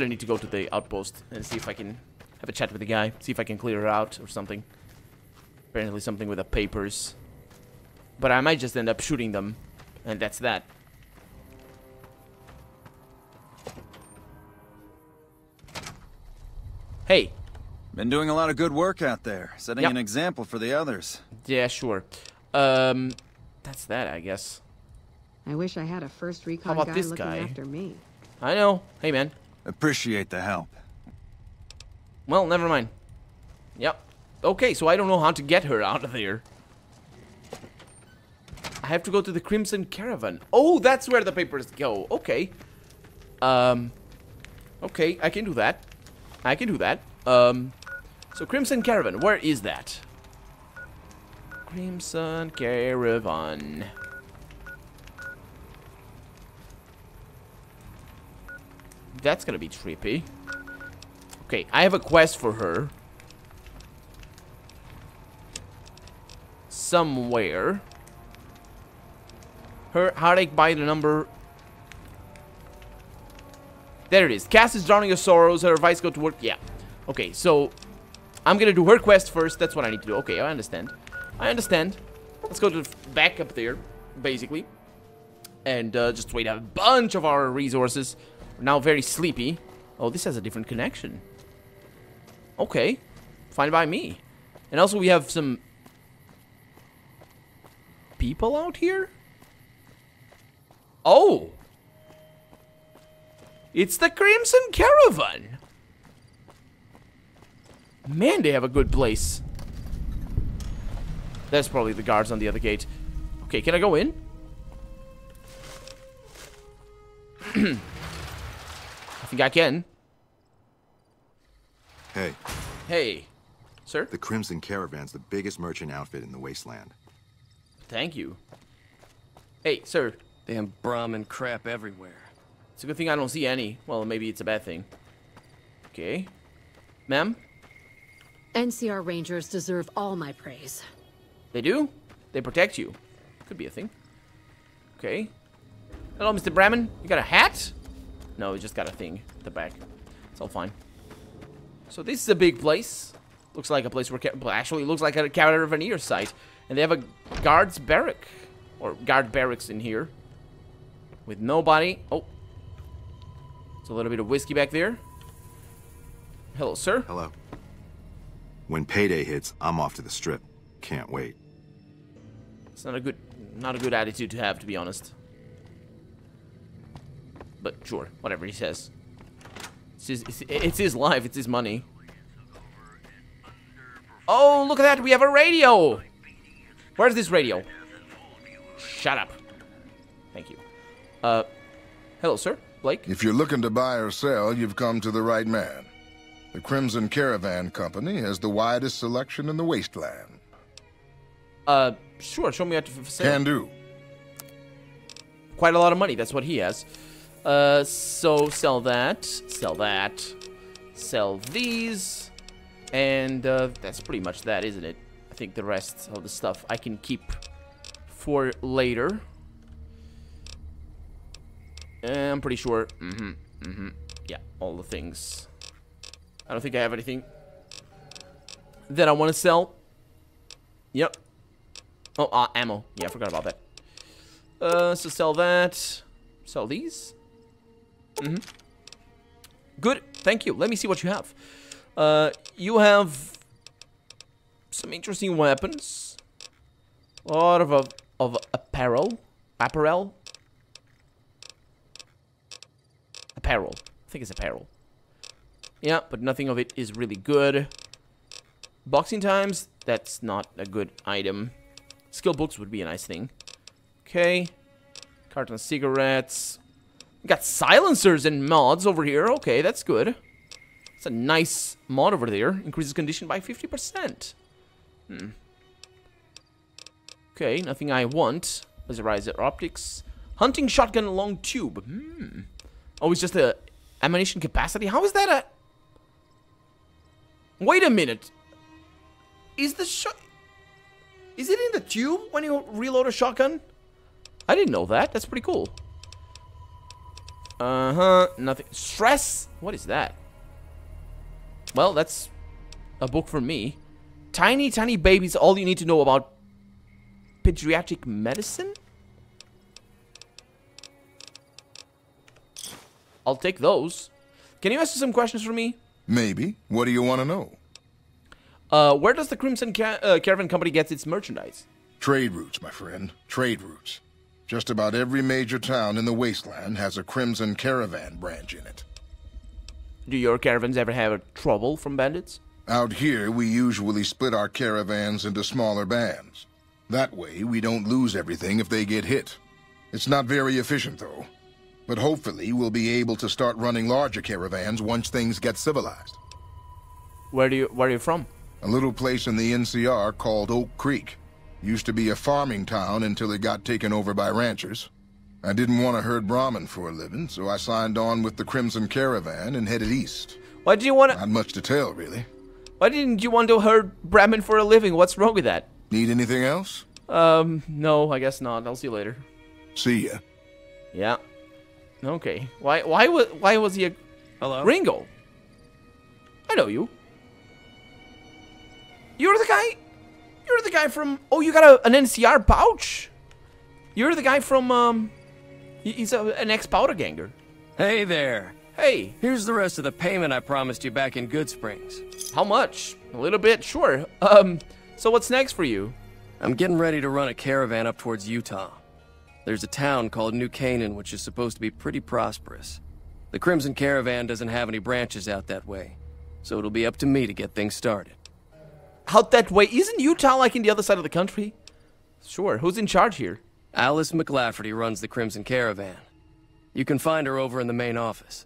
[SPEAKER 1] need to go to the outpost and see if I can have a chat with the guy, see if I can clear her out or something. Apparently something with the papers. But I might just end up shooting them, and that's that. Hey.
[SPEAKER 19] Been doing a lot of good work out there, setting
[SPEAKER 1] Yep.
[SPEAKER 19] an example for the others.
[SPEAKER 1] Yeah, sure. That's that, I guess.
[SPEAKER 24] I wish I had a first
[SPEAKER 1] How
[SPEAKER 24] recon
[SPEAKER 1] about
[SPEAKER 24] guy
[SPEAKER 1] this
[SPEAKER 24] looking
[SPEAKER 1] guy?
[SPEAKER 24] after me.
[SPEAKER 1] I know. Hey, man.
[SPEAKER 19] Appreciate the help.
[SPEAKER 1] Well, never mind. Yep. Okay, so I don't know how to get her out of there. I have to go to the Crimson Caravan. Oh, that's where the papers go. Okay. Okay, I can do that. I can do that. So Crimson Caravan, where is that? Crimson Caravan. That's gonna be trippy. Okay, I have a quest for her. Somewhere. Her heartache by the number. There it is. Cass is drowning her sorrows. Her advice go to work. Yeah. Okay, so I'm gonna do her quest first. That's what I need to do. Okay, I understand. I understand. Let's go to the back up there, basically. And just wait a bunch of our resources. We're now very sleepy. Oh, this has a different connection. Okay. Fine by me. And also we have some people out here? Oh! It's the Crimson Caravan! Man, they have a good place. That's probably the guards on the other gate. Okay, can I go in? I think I can.
[SPEAKER 12] Hey.
[SPEAKER 1] Hey. Sir?
[SPEAKER 12] The Crimson Caravan's the biggest merchant outfit in the Wasteland.
[SPEAKER 1] Thank you. Hey, sir.
[SPEAKER 6] Damn Brahmin crap everywhere.
[SPEAKER 1] It's a good thing I don't see any. Well, maybe it's a bad thing. Okay. Ma'am?
[SPEAKER 11] NCR Rangers deserve all my praise.
[SPEAKER 1] They do? They protect you. Could be a thing. Okay. Hello, Mr. Brahmin. You got a hat? No, he just got a thing at the back. It's all fine. So this is a big place. Looks like a place where... Actually, looks like a Caravanseer site. And they have a guard's barrack. Or guard barracks in here. With nobody. Oh. There's a little bit of whiskey back there. Hello, sir.
[SPEAKER 12] Hello. When payday hits, I'm off to the strip. Can't wait.
[SPEAKER 1] It's not a good attitude to have, to be honest. But sure, whatever he says. It's his life, it's his money. Oh, look at that, we have a radio! Where's this radio? Shut up. Thank you. Hello, sir. Blake?
[SPEAKER 18] If you're looking to buy or sell, you've come to the right man. The Crimson Caravan Company has the widest selection in the Wasteland.
[SPEAKER 1] Sure, show me how to sell.
[SPEAKER 18] Can do.
[SPEAKER 1] Quite a lot of money, that's what he has. So sell that, sell these, and that's pretty much that, isn't it? I think the rest of the stuff I can keep for later. I'm pretty sure. Yeah, all the things. I don't think I have anything that I want to sell. Yep. Oh, ammo. Yeah, I forgot about that. So sell that. Sell these. Good. Thank you. Let me see what you have. You have some interesting weapons. A lot of apparel. Apparel. I think it's apparel. Yeah, but nothing of it is really good. Boxing times. That's not a good item. Skill books would be a nice thing. Okay. Carton of cigarettes. We got silencers and mods over here. Okay, that's good. It's a nice mod over there. Increases condition by 50%. Okay, nothing I want. Laserizer optics. Hunting shotgun long tube. Oh, it's just a ammunition capacity. How is that a... Wait a minute. Is the shot... Is it in the tube when you reload a shotgun? I didn't know that. That's pretty cool. Nothing. Stress? What is that? Well, that's a book for me. Tiny, tiny babies. All you need to know about pediatric medicine? I'll take those. Can you answer some questions for me?
[SPEAKER 18] Maybe. What do you want to know?
[SPEAKER 1] Where does the Crimson Caravan Company get its merchandise?
[SPEAKER 18] Trade routes, my friend. Trade routes. Just about every major town in the Wasteland has a Crimson Caravan branch in it.
[SPEAKER 1] Do your caravans ever have trouble from bandits?
[SPEAKER 18] Out here, we usually split our caravans into smaller bands. That way, we don't lose everything if they get hit. It's not very efficient, though. But hopefully, we'll be able to start running larger caravans once things get civilized.
[SPEAKER 1] Where are you from?
[SPEAKER 18] A little place in the NCR called Oak Creek. Used to be a farming town until it got taken over by ranchers. I didn't want to herd Brahmin for a living, so I signed on with the Crimson Caravan and headed east.
[SPEAKER 1] Why did you want to...
[SPEAKER 18] Not much to tell, really.
[SPEAKER 1] Why didn't you want to herd Brahmin for a living? What's wrong with that?
[SPEAKER 18] Need anything else?
[SPEAKER 1] No, I guess not. I'll see you later.
[SPEAKER 18] See ya.
[SPEAKER 1] Yeah. Okay. Why was he a...
[SPEAKER 6] Hello?
[SPEAKER 1] Ringo? I know you. You're the guy from... Oh, you got an NCR pouch? You're the guy from, He's an ex-powder ganger.
[SPEAKER 6] Hey there.
[SPEAKER 1] Hey.
[SPEAKER 6] Here's the rest of the payment I promised you back in Good Springs.
[SPEAKER 1] How much? A little bit? Sure. So what's next for you?
[SPEAKER 6] I'm getting ready to run a caravan up towards Utah. There's a town called New Canaan, which is supposed to be pretty prosperous. The Crimson Caravan doesn't have any branches out that way, so it'll be up to me to get things started.
[SPEAKER 1] Out that way? Isn't Utah like in the other side of the country? Sure. Who's in charge here?
[SPEAKER 6] Alice McLafferty runs the Crimson Caravan. You can find her over in the main office.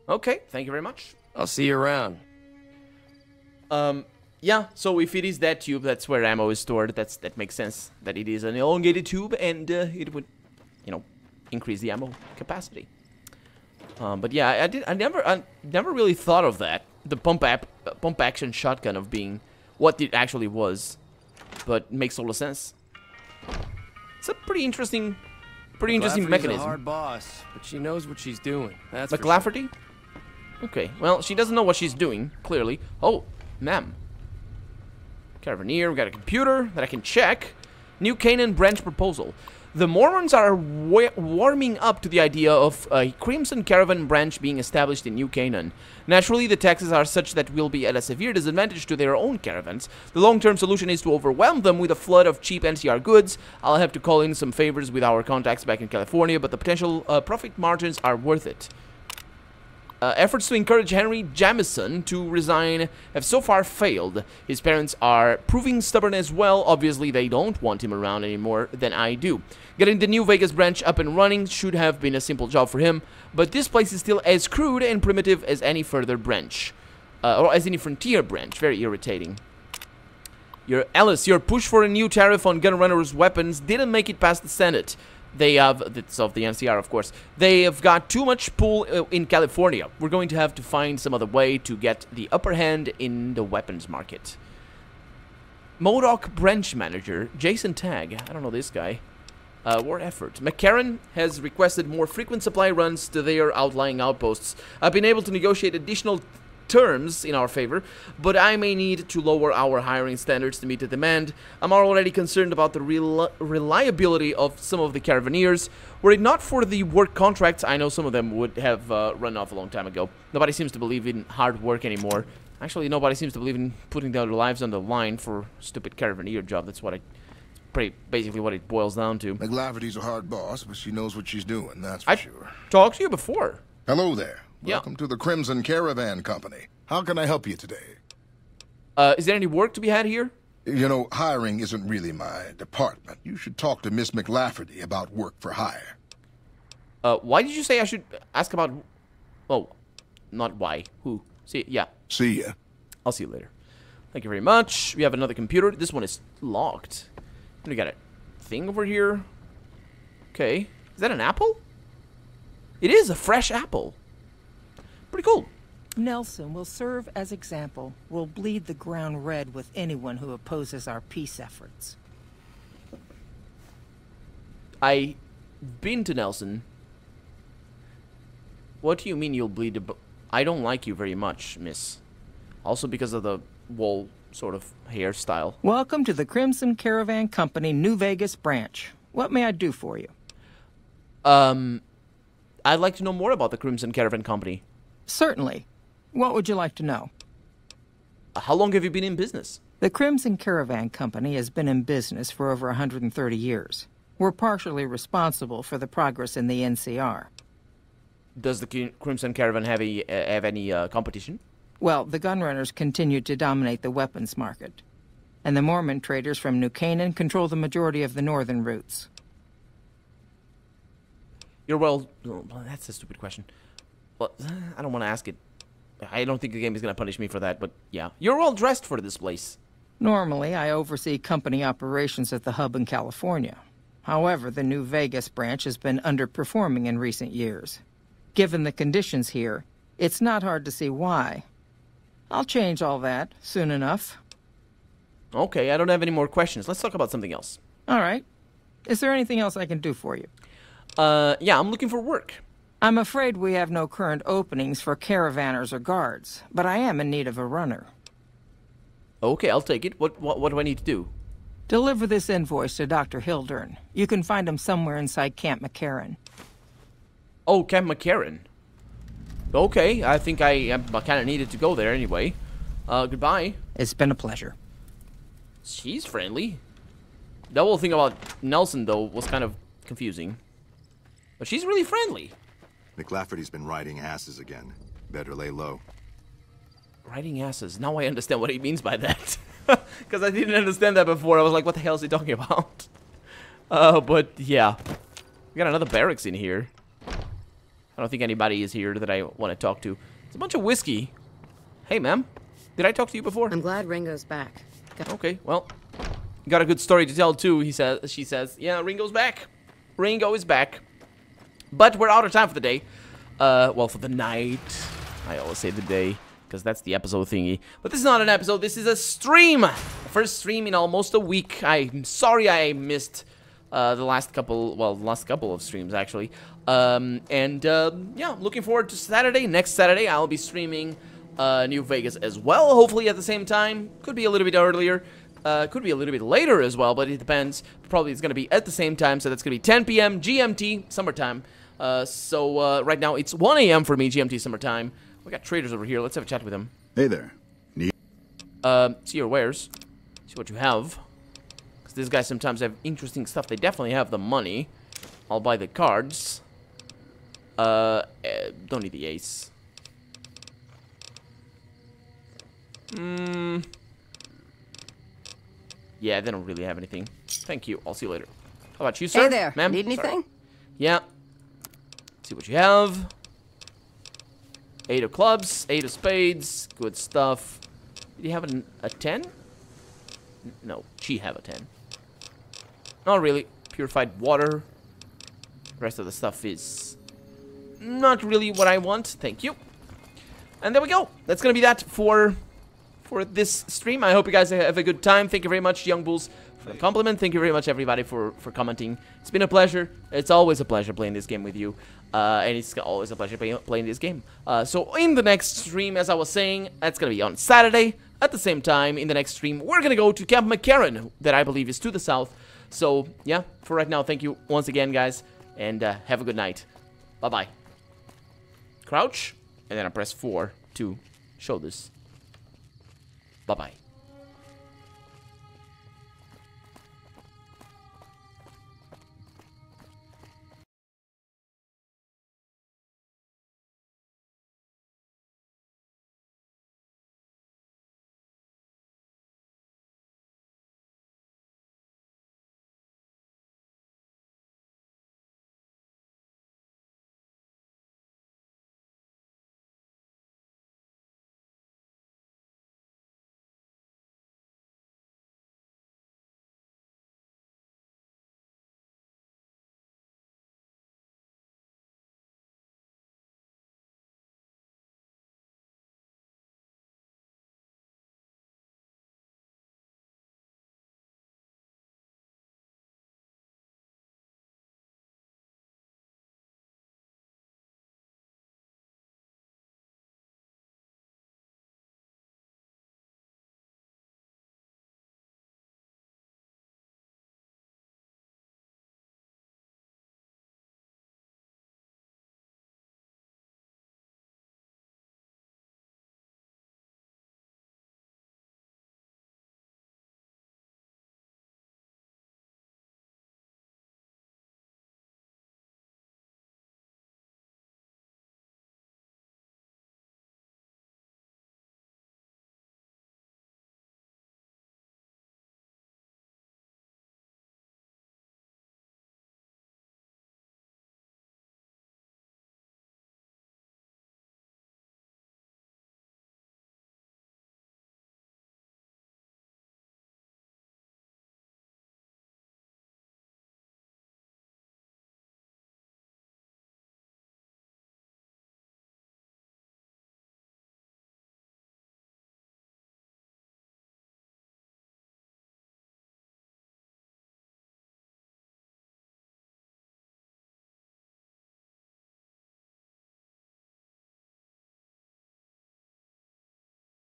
[SPEAKER 1] Okay, thank you very much.
[SPEAKER 6] I'll see you around.
[SPEAKER 1] Yeah, so if it is that tube, that's where ammo is stored. That makes sense. That it is an elongated tube, and it would, increase the ammo capacity. But yeah, I never really thought of that. The pump action shotgun of being what it actually was, but makes all the sense. It's a pretty interesting mechanism.
[SPEAKER 6] A hard boss, but she knows what she's doing. That's
[SPEAKER 1] McLafferty? Okay, well, she doesn't know what she's doing, clearly. Oh, ma'am. Caravaneer, we got a computer that I can check. New Canaan branch proposal. The Mormons are warming up to the idea of a Crimson Caravan branch being established in New Canaan. Naturally, the taxes are such that we'll be at a severe disadvantage to their own caravans. The long-term solution is to overwhelm them with a flood of cheap NCR goods. I'll have to call in some favors with our contacts back in California, but the potential profit margins are worth it. Efforts to encourage Henry Jamison to resign have so far failed. His parents are proving stubborn as well. Obviously, they don't want him around any more than I do. Getting the New Vegas branch up and running should have been a simple job for him, but this place is still as crude and primitive as any further branch. Or as any frontier branch. Very irritating. Alice, your push for a new tariff on Gunrunner's weapons didn't make it past the Senate. They have, it's of the NCR, of course. They have got too much pull in California. We're going to have to find some other way to get the upper hand in the weapons market. MODOK branch manager, Jason Tagg. I don't know this guy. War effort. McCarran has requested more frequent supply runs to their outlying outposts. I've been able to negotiate additional terms in our favor, but I may need to lower our hiring standards to meet the demand. I'm already concerned about the reliability of some of the Caravaneers. Were it not for the work contracts, I know some of them would have run off a long time ago. Nobody seems to believe in hard work anymore. Actually, nobody seems to believe in putting their lives on the line for a stupid Caravaneer job. That's what basically what it boils down to.
[SPEAKER 18] McLafferty's a hard boss, but she knows what she's doing, that's for sure.
[SPEAKER 1] I talked to you before.
[SPEAKER 18] Hello there. Welcome to the Crimson Caravan Company. How can I help you today?
[SPEAKER 1] Is there any work to be had here?
[SPEAKER 18] You know, hiring isn't really my department. You should talk to Miss McLafferty about work for hire.
[SPEAKER 1] Why did you say I should ask about... Oh, not why. Who? See, yeah.
[SPEAKER 18] See ya.
[SPEAKER 1] I'll see you later. Thank you very much. We have another computer. This one is locked. We got a thing over here. Okay. Is that an apple? It is a fresh apple. Pretty cool.
[SPEAKER 9] Nelson will serve as example. We'll bleed the ground red with anyone who opposes our peace efforts.
[SPEAKER 1] I've been to Nelson. What do you mean you'll bleed the... I don't like you very much, miss. Also because of the wool sort of hairstyle.
[SPEAKER 9] Welcome to the Crimson Caravan Company, New Vegas branch. What may I do for you?
[SPEAKER 1] I'd like to know more about the Crimson Caravan Company.
[SPEAKER 9] Certainly. What would you like to know?
[SPEAKER 1] How long have you been in business?
[SPEAKER 9] The Crimson Caravan Company has been in business for over 130 years. We're partially responsible for the progress in the NCR.
[SPEAKER 1] Does the Crimson Caravan have any competition?
[SPEAKER 9] Well, the gunrunners continue to dominate the weapons market. And the Mormon traders from New Canaan control the majority of the northern routes.
[SPEAKER 1] Oh, that's a stupid question. Well, I don't want to ask it. I don't think the game is going to punish me for that, but yeah. You're well dressed for this place.
[SPEAKER 9] Normally, I oversee company operations at the hub in California. However, the New Vegas branch has been underperforming in recent years. Given the conditions here, it's not hard to see why. I'll change all that soon enough.
[SPEAKER 1] Okay, I don't have any more questions. Let's talk about something else.
[SPEAKER 9] All right. Is there anything else I can do for you?
[SPEAKER 1] Yeah, I'm looking for work.
[SPEAKER 9] I'm afraid we have no current openings for caravanners or guards, but I am in need of a runner.
[SPEAKER 1] Okay, I'll take it. What do I need to do?
[SPEAKER 9] Deliver this invoice to Dr. Hildern. You can find him somewhere inside Camp McCarran.
[SPEAKER 1] Oh, Camp McCarran. Okay, I think I kind of needed to go there anyway. Goodbye.
[SPEAKER 9] It's been a pleasure.
[SPEAKER 1] She's friendly. The whole thing about Nelson, though, was kind of confusing. But she's really friendly.
[SPEAKER 12] McLafferty's been riding asses again. Better lay low.
[SPEAKER 1] Riding asses. Now I understand what he means by that. Because I didn't understand that before. I was like, what the hell is he talking about? But yeah. We got another barracks in here. I don't think anybody is here that I want to talk to. It's a bunch of whiskey. Hey, ma'am. Did I talk to you before?
[SPEAKER 11] I'm glad Ringo's back.
[SPEAKER 1] Okay, well. You got a good story to tell, too, she says. Yeah, Ringo's back. Ringo is back. But we're out of time for the day. Well, for the night. I always say the day, because that's the episode thingy. But this is not an episode, this is a stream! First stream in almost a week. I'm sorry I missed the last couple of streams, actually. Yeah, looking forward to Saturday. Next Saturday, I'll be streaming New Vegas as well, hopefully at the same time. Could be a little bit earlier. Could be a little bit later as well, but it depends. Probably it's going to be at the same time, so that's going to be 10 p.m. GMT, summertime. Right now it's 1 a.m. for me, GMT, summertime. We got traders over here. Let's have a chat with them.
[SPEAKER 10] Hey there.
[SPEAKER 1] See your wares. See what you have. Because these guys sometimes have interesting stuff. They definitely have the money. I'll buy the cards. Don't need the ace. Yeah, they don't really have anything. Thank you. I'll see you later. How about you, sir?
[SPEAKER 4] Hey there.
[SPEAKER 1] Ma'am?
[SPEAKER 4] Need anything?
[SPEAKER 1] Sorry. Yeah. See what you have. 8 of clubs, 8 of spades. Good stuff. Did you have a 10? No, she have a 10. Not really. Purified water. The rest of the stuff is not really what I want. Thank you. And there we go. That's going to be that for this stream. I hope you guys have a good time. Thank you very much, Young Bulls, for the compliment. Thank you very much, everybody, for commenting. It's been a pleasure. It's always a pleasure playing this game with you. And it's always a pleasure playing this game. So in the next stream, as I was saying, that's going to be on Saturday. At the same time, in the next stream, we're going to go to Camp McCarran, that I believe is to the south. So, yeah, for right now, thank you once again, guys. And have a good night. Bye-bye. Crouch. And then I press 4 to show this. Bye-bye.